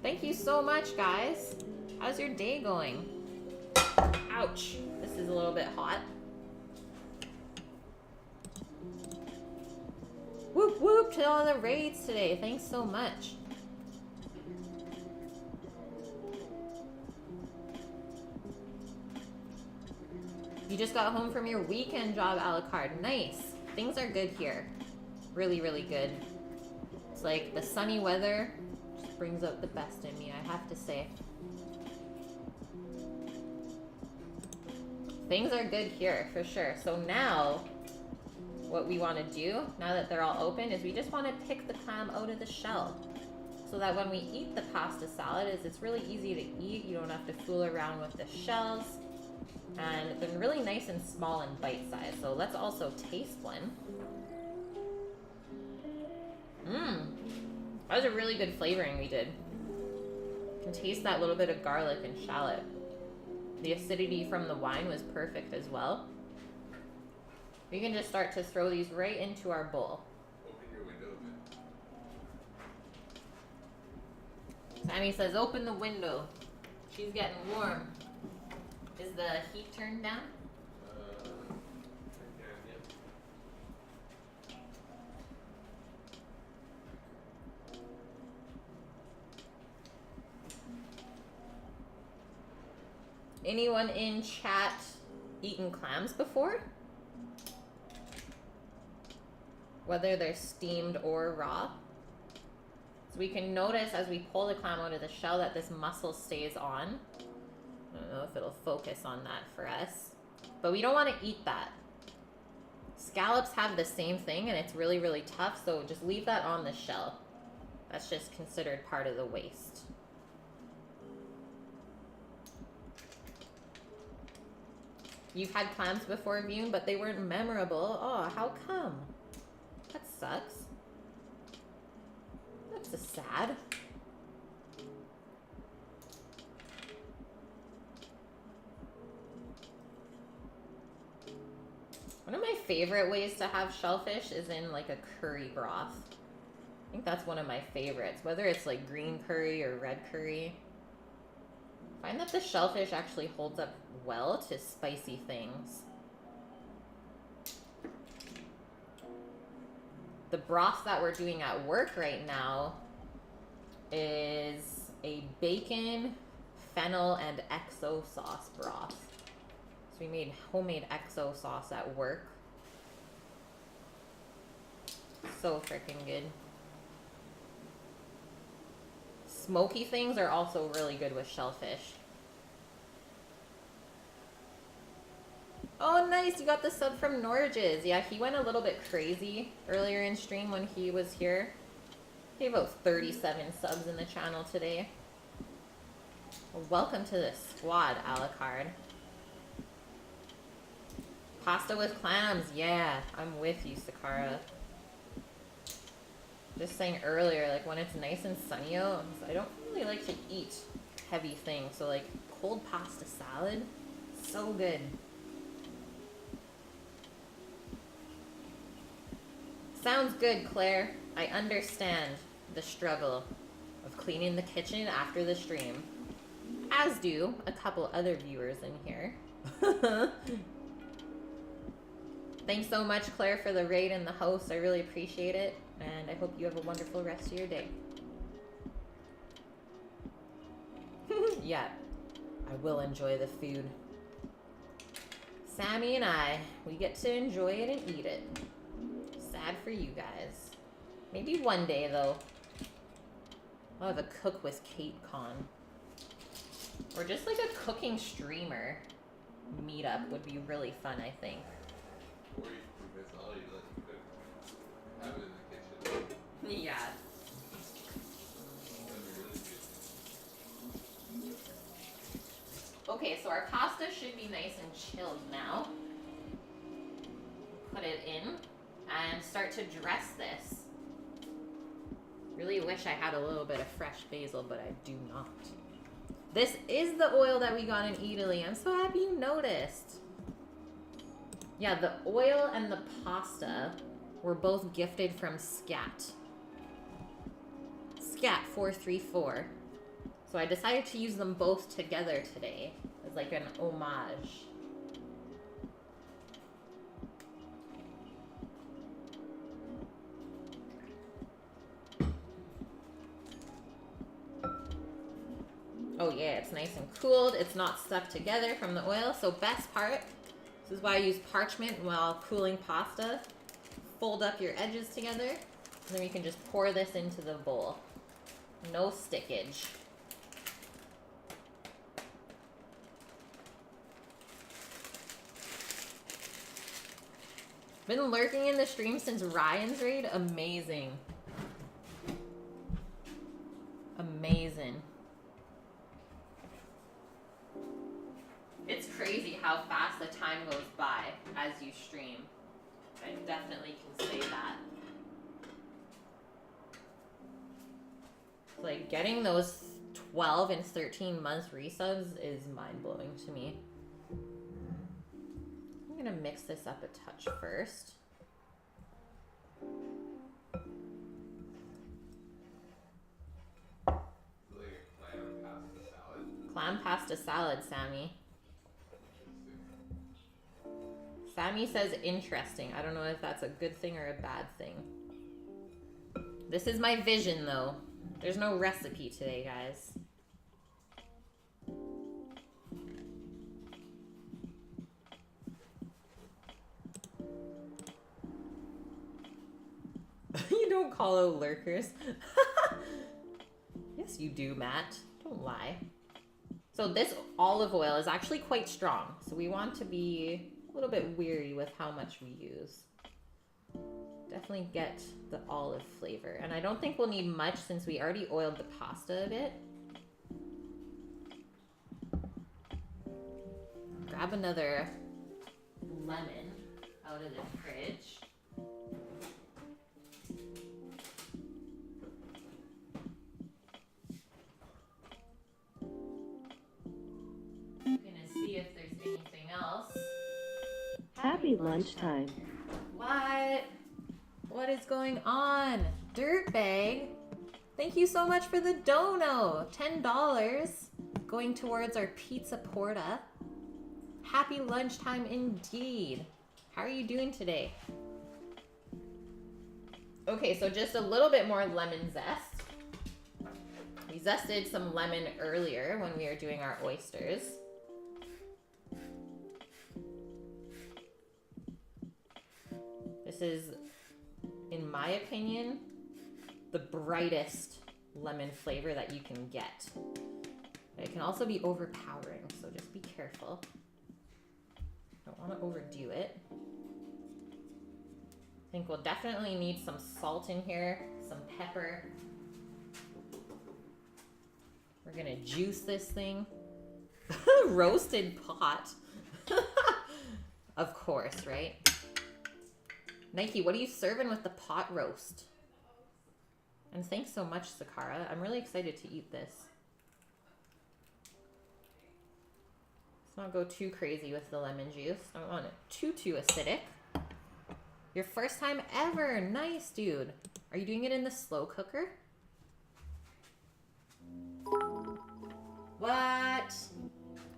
Thank you so much, guys. How's your day going? Ouch. This is a little bit hot. Whoop whoop to all the raids today. Thanks so much. You just got home from your weekend job, Alucard. Nice. Things are good here. Really, really good. It's like the sunny weather just brings out the best in me, I have to say. Things are good here, for sure. So now, what we want to do, now that they're all open, is we just want to pick the clam out of the shell. So that when we eat the pasta salad, it's really easy to eat. You don't have to fool around with the shells. And they're really nice and small and bite-sized. So let's also taste one. That was a really good flavoring we did. You can taste that little bit of garlic and shallot. The acidity from the wine was perfect as well. We can just start to throw these right into our bowl. Open your window a bit. Sammy says, open the window. She's getting warm. Is the heat turned down? Anyone in chat eaten clams before? Whether they're steamed or raw. So we can notice as we pull the clam out of the shell that this muscle stays on. I don't know if it'll focus on that for us. But we don't want to eat that. Scallops have the same thing and it's really, really tough, so just leave that on the shell. That's just considered part of the waste. You've had clams before, Vune, but they weren't memorable. Oh, how come? That sucks. That's a sad. One of my favorite ways to have shellfish is in like a curry broth. I think that's one of my favorites, whether it's like green curry or red curry. I find that the shellfish actually holds up well to spicy things. The broth that we're doing at work right now is a bacon, fennel, and XO sauce broth. So we made homemade XO sauce at work. So freaking good. Smoky things are also really good with shellfish. Oh, nice. You got the sub from Norges. Yeah, he went a little bit crazy earlier in stream when he was here. He gave out 37 subs in the channel today. Well, welcome to the squad, Alucard. Pasta with clams. Yeah, I'm with you, Sakara. Just saying earlier, like when it's nice and sunny out, I don't really like to eat heavy things. So like cold pasta salad, so good. Sounds good, Claire. I understand the struggle of cleaning the kitchen after the stream. As do a couple other viewers in here. Thanks so much, Claire, for the raid and the host. I really appreciate it. And I hope you have a wonderful rest of your day. Yeah, I will enjoy the food. Sammy and I, we get to enjoy it and eat it. Sad for you guys. Maybe one day, though. I'll have a cook with Kate Con. Or just like a cooking streamer meetup would be really fun, I think. Or you can convince Ollie to let you cook. Have it in the kitchen. Yeah. That'd be really good. Okay, so our pasta should be nice and chilled now. Put it in and start to dress this. Really wish I had a little bit of fresh basil, but I do not. This is the oil that we got in Italy. I'm so happy you noticed. Yeah, the oil and the pasta were both gifted from Scat. Scat434. So I decided to use them both together today as like an homage. Oh yeah, it's nice and cooled. It's not stuck together from the oil. So best part, this is why I use parchment while cooling pasta. Fold up your edges together, and then you can just pour this into the bowl. No stickage. Been lurking in the stream since Ryan's raid. Amazing. Amazing. It's crazy how fast the time goes by as you stream. I definitely can say that. Like, getting those 12 and 13 month resubs is mind-blowing to me. I'm gonna mix this up a touch first. Like a clam pasta salad. Clam pasta salad, Sammy. Sammy says interesting. I don't know if that's a good thing or a bad thing. This is my vision, though. There's no recipe today, guys. You don't call out lurkers. Yes, you do, Matt. Don't lie. So this olive oil is actually quite strong. So we want to be a little bit weary with how much we use. Definitely get the olive flavor. And I don't think we'll need much since we already oiled the pasta a bit. Grab another lemon out of the fridge. I'm gonna see if there's anything else. Happy lunchtime. What? What is going on? Dirtbag? Thank you so much for the dono. $10. going towards our pizza porta. Happy lunchtime indeed. How are you doing today? Okay, so just a little bit more lemon zest. We zested some lemon earlier when we were doing our oysters. This is, in my opinion, the brightest lemon flavor that you can get. But it can also be overpowering, so just be careful. Don't want to overdo it. I think we'll definitely need some salt in here, some pepper. We're gonna juice this thing. Roasted pot. Of course, right? Nike, what are you serving with the pot roast? And thanks so much, Sakara. I'm really excited to eat this. Let's not go too crazy with the lemon juice. I don't want it too acidic. Your first time ever. Nice, dude. Are you doing it in the slow cooker? What?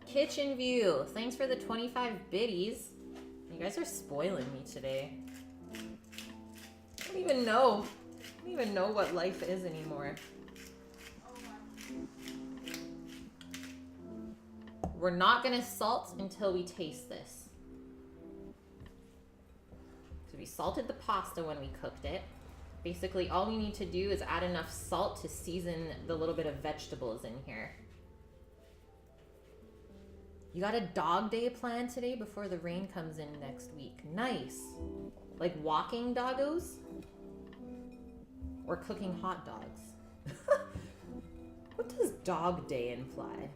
Kitchen view. Thanks for the 25 biddies. You guys are spoiling me today. I don't even know. I don't even know what life is anymore. We're not gonna salt until we taste this. So we salted the pasta when we cooked it. Basically, all we need to do is add enough salt to season the little bit of vegetables in here. You got a dog day planned today before the rain comes in next week. Nice. Like walking doggos? Or cooking hot dogs? What does dog day imply?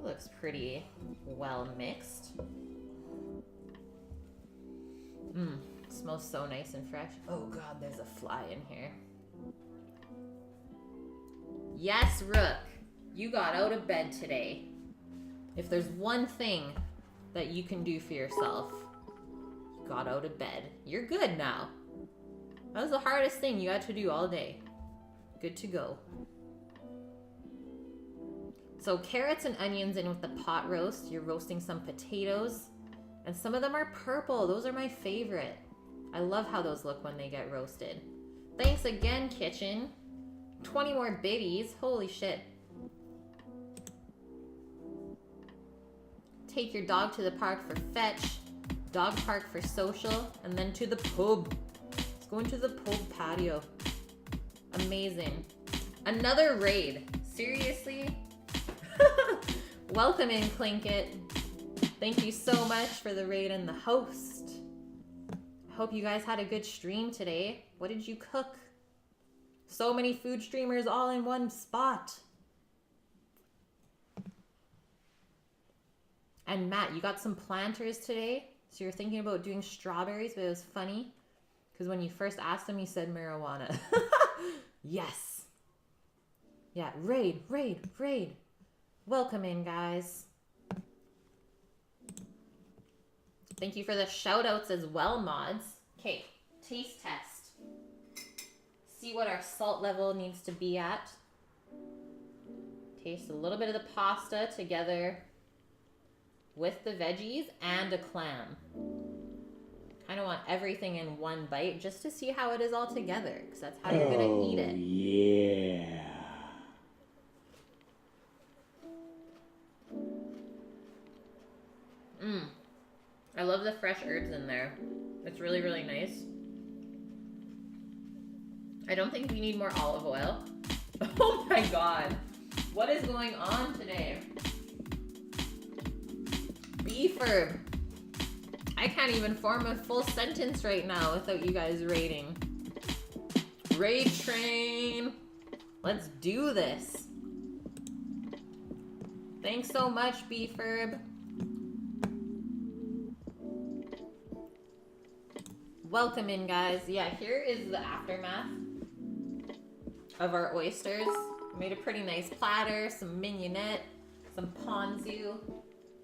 Looks pretty well mixed. Smells so nice and fresh. Oh god, there's a fly in here. Yes, Rook, you got out of bed today. If there's one thing that you can do for yourself, you got out of bed. You're good now. That was the hardest thing you had to do all day. Good to go. So carrots and onions in with the pot roast. You're roasting some potatoes. And some of them are purple. Those are my favorite. I love how those look when they get roasted. Thanks again, kitchen. 20 more biddies. Holy shit. Take your dog to the park for fetch. Dog park for social. And then to the pub. Let's go into the pub patio. Amazing. Another raid. Seriously? Welcome in, Clinket. Thank you so much for the raid and the host. I hope you guys had a good stream today. What did you cook? So many food streamers all in one spot. And Matt, you got some planters today? So you're thinking about doing strawberries, but it was funny because when you first asked him, he said marijuana. Yes. Yeah, raid. Welcome in, guys. Thank you for the shout outs as well, mods. Okay, taste test. See what our salt level needs to be at. Taste a little bit of the pasta together with the veggies and a clam. Kind of want everything in one bite just to see how it is all together, because that's how you're gonna eat it. Yeah. I love the fresh herbs in there. It's really, really nice. I don't think we need more olive oil. Oh my god. What is going on today? Beefer. I can't even form a full sentence right now without you guys raiding. Raid train. Let's do this. Thanks so much, Beeferb. Welcome in, guys. Yeah, here is the aftermath of our oysters. Made a pretty nice platter, some mignonette, some ponzu.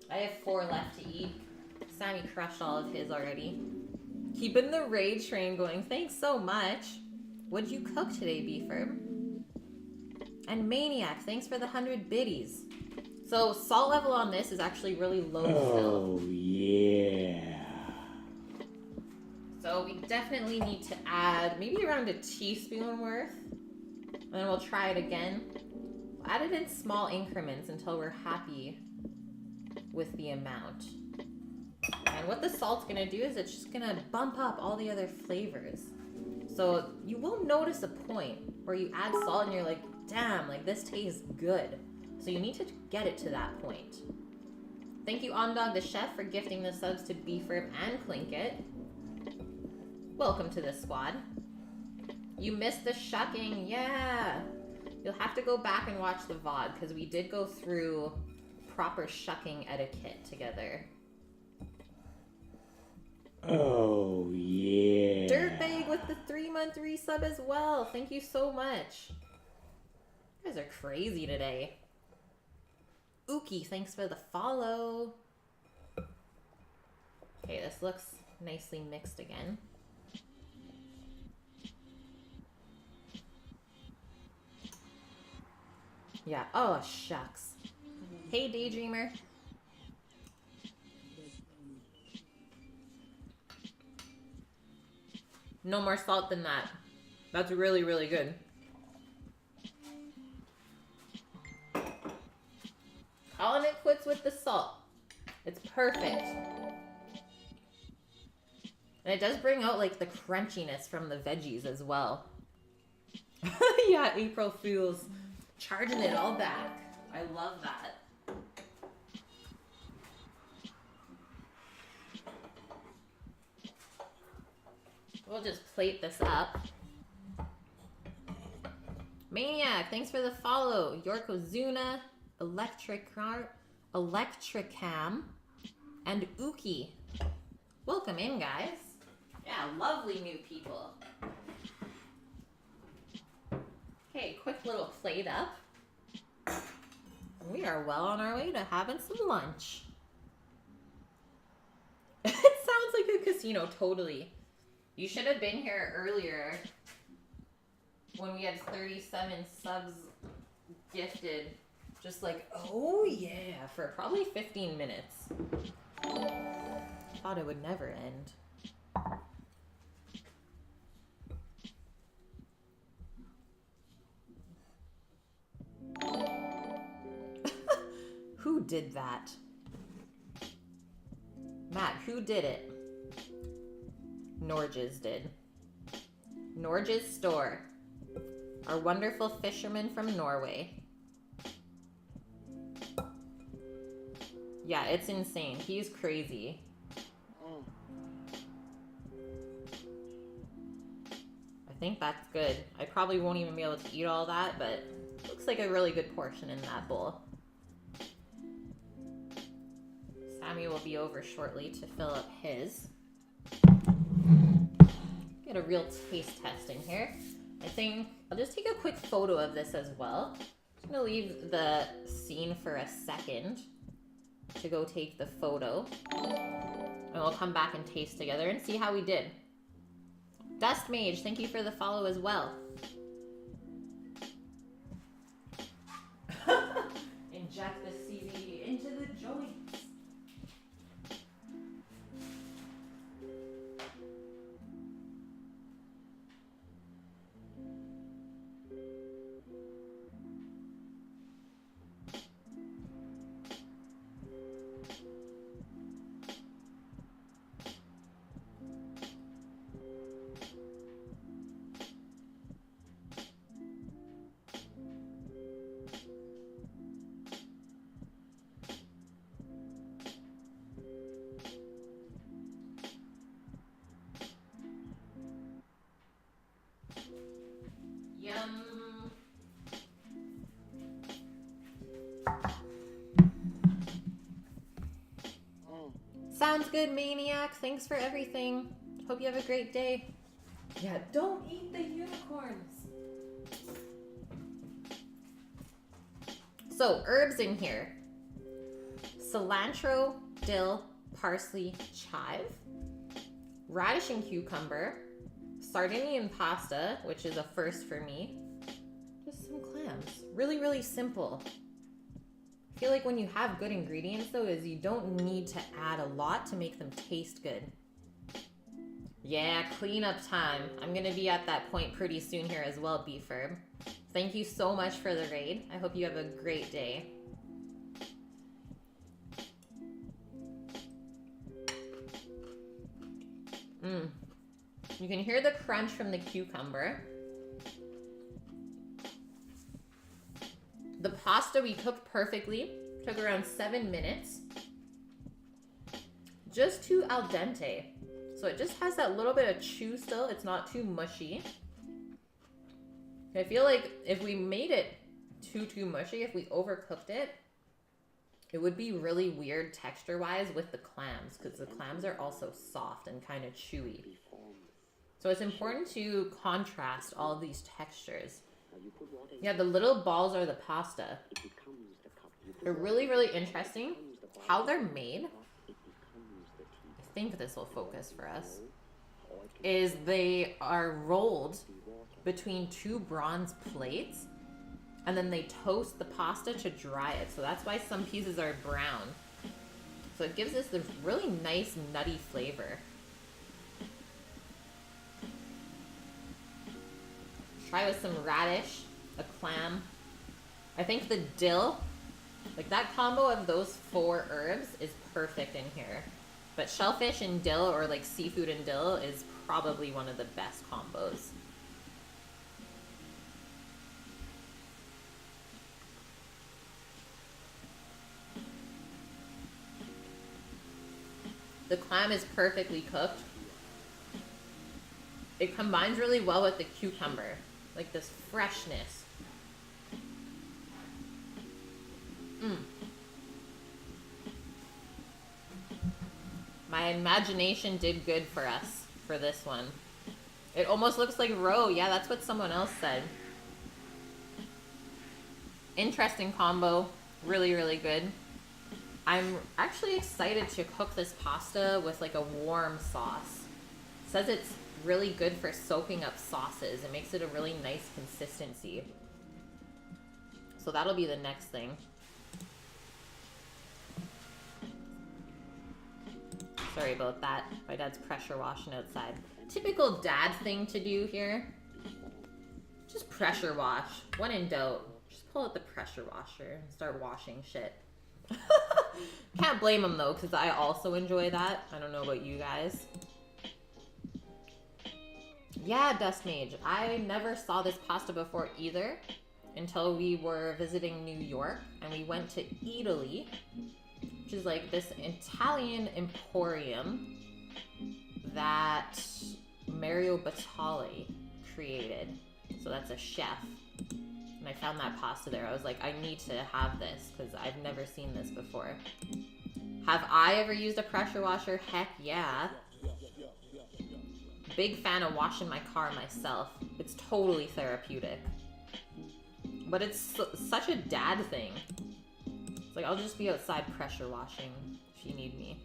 I have 4 left to eat. Sammy crushed all of his already. Keeping the raid train going. Thanks so much. What'd you cook today, Beefer? And Maniac, thanks for the 100 biddies. So salt level on this is actually really low still. Oh, yeah. So we definitely need to add maybe around a teaspoon worth. And then we'll try it again. We'll add it in small increments until we're happy with the amount. And what the salt's gonna do is it's just gonna bump up all the other flavors. So you will notice a point where you add salt and you're like, damn, like this tastes good. So you need to get it to that point. Thank you, Ondog the Chef, for gifting the subs to Beefirm and Plinkett. Welcome to the squad. You missed the shucking, yeah. You'll have to go back and watch the VOD because we did go through proper shucking etiquette together. Oh, yeah. Dirtbag with the 3-month resub as well. Thank you so much. You guys are crazy today. Ookie, thanks for the follow. Okay, this looks nicely mixed again. Yeah, oh shucks. Hey Daydreamer. No more salt than that. That's really, really good. Calling it quits with the salt. It's perfect. And it does bring out like the crunchiness from the veggies as well. Yeah, April Fools. Charging it all back. I love that. We'll just plate this up. Maniac, thanks for the follow. Yorkozuna, Electricam, and Uki. Welcome in, guys. Yeah, lovely new people. Okay, quick little plate up. We are well on our way to having some lunch. It sounds like a casino, totally. You should have been here earlier when we had 37 subs gifted. Just like, oh yeah, for probably 15 minutes. Thought it would never end. Who did that? Matt, who did it? Norges did. Norges Store. Our wonderful fisherman from Norway. Yeah, it's insane. He's crazy. I think that's good. I probably won't even be able to eat all that, but looks like a really good portion in that bowl. Sammy will be over shortly to fill up his. Get a real taste testing here. I think I'll just take a quick photo of this as well. I'm gonna leave the scene for a second to go take the photo. And we'll come back and taste together and see how we did. Dust Mage, thank you for the follow as well. Inject the CD into the joints. Yum. Sounds good, Maniac. Thanks for everything. Hope you have a great day. Yeah, don't eat the unicorns. So, herbs in here. Cilantro, dill, parsley, chive, radish and cucumber, Sardinian pasta, which is a first for me, just some clams. clams. Really, really simple. I feel like when you have good ingredients though is you don't need to add a lot to make them taste good. Yeah, cleanup time. I'm gonna be at that point pretty soon here as well, Beefer. Thank you so much for the raid. I hope you have a great day. You can hear the crunch from the cucumber. The pasta we cooked perfectly. Took around 7 minutes. Just too al dente. So it just has that little bit of chew still. It's not too mushy. I feel like if we made it too mushy, if we overcooked it, it would be really weird texture-wise with the clams, because the clams are also soft and kind of chewy. So it's important to contrast all of these textures. Yeah, the little balls are the pasta. They're really, really interesting. How they're made, I think this will focus for us, is they are rolled between 2 bronze plates, and then they toast the pasta to dry it. So that's why some pieces are brown. So it gives us this really nice nutty flavor. Try with some radish, a clam. I think the dill, like that combo of those 4 herbs is perfect in here. But shellfish and dill, or like seafood and dill, is probably one of the best combos. The clam is perfectly cooked. It combines really well with the cucumber, like this freshness. My imagination did good for us for this one. It almost looks like roe. Yeah, that's what someone else said. Interesting combo. Really, really good. I'm actually excited to cook this pasta with like a warm sauce. It says it's really good for soaking up sauces. It makes it a really nice consistency. So that'll be the next thing. Sorry about that. My dad's pressure washing outside. Typical dad thing to do here. Just pressure wash. When in doubt, just pull out the pressure washer and start washing shit. Can't blame him though, because I also enjoy that. I don't know about you guys. Yeah, Dust Mage. I never saw this pasta before either until we were visiting New York and we went to Italy, which is like this Italian emporium that Mario Batali created. So that's a chef. And I found that pasta there. I was like, I need to have this because I've never seen this before. Have I ever used a pressure washer? Heck yeah. Big fan of washing my car myself. It's totally therapeutic. But it's such a dad thing. It's like, I'll just be outside pressure washing if you need me.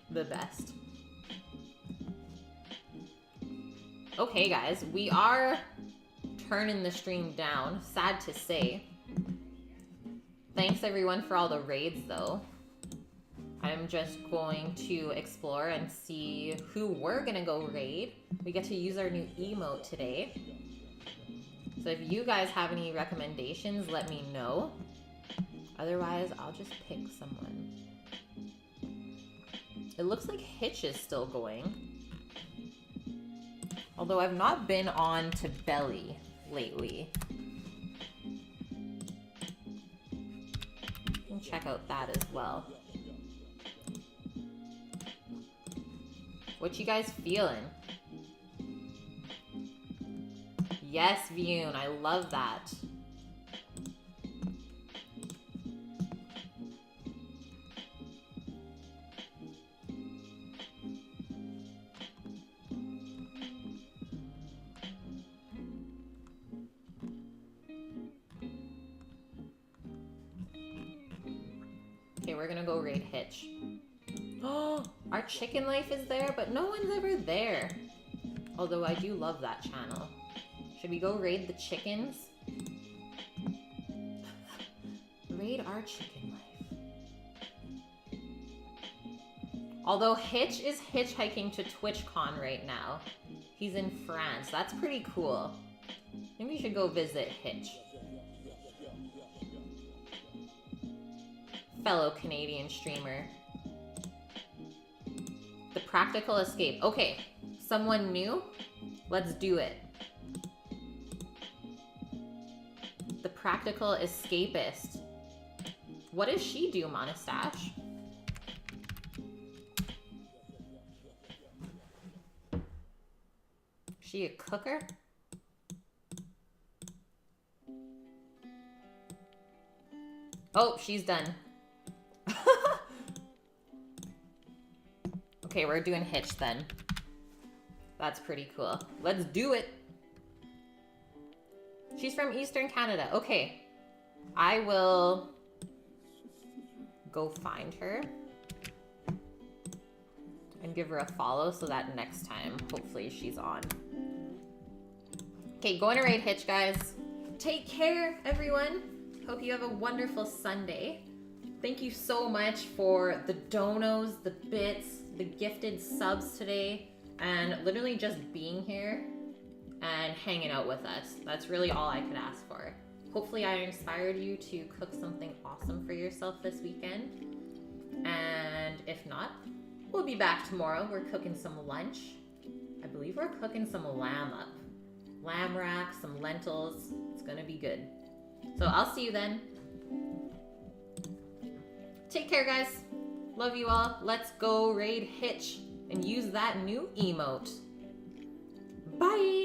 The best. Okay, guys, we are turning the stream down. Sad to say. Thanks everyone for all the raids though. I'm just going to explore and see who we're gonna go raid. We get to use our new emote today. So if you guys have any recommendations, let me know. Otherwise, I'll just pick someone. It looks like Hitch is still going. Although I've not been on to Belly lately. You can check out that as well. What you guys feeling? Yes, Vune, I love that. Okay, we're gonna go raid Hitch. Oh, our chicken life is there, but no one's ever there. Although I do love that channel. Should we go raid the chickens? raid our chicken life. Although Hitch is hitchhiking to TwitchCon right now. He's in France. That's pretty cool. Maybe we should go visit Hitch. Fellow Canadian streamer. The practical escape. Okay, someone new? Let's do it. The practical escapist. What does she do, Monastache? She a cooker? Oh, she's done. Okay, we're doing Hitch then. That's pretty cool. Let's do it. She's from Eastern Canada. Okay. I will go find her and give her a follow so that next time, hopefully she's on. Okay, going to raid Hitch, guys. Take care, everyone. Hope you have a wonderful Sunday. Thank you so much for the donos, the bits, the gifted subs today, and literally just being here and hanging out with us. That's really all I could ask for. Hopefully I inspired you to cook something awesome for yourself this weekend. And if not, we'll be back tomorrow. We're cooking some lunch. I believe we're cooking some lamb up. Lamb rack, some lentils. It's gonna be good. So I'll see you then. Take care, guys. Love you all. Let's go raid Hitch and use that new emote. Bye!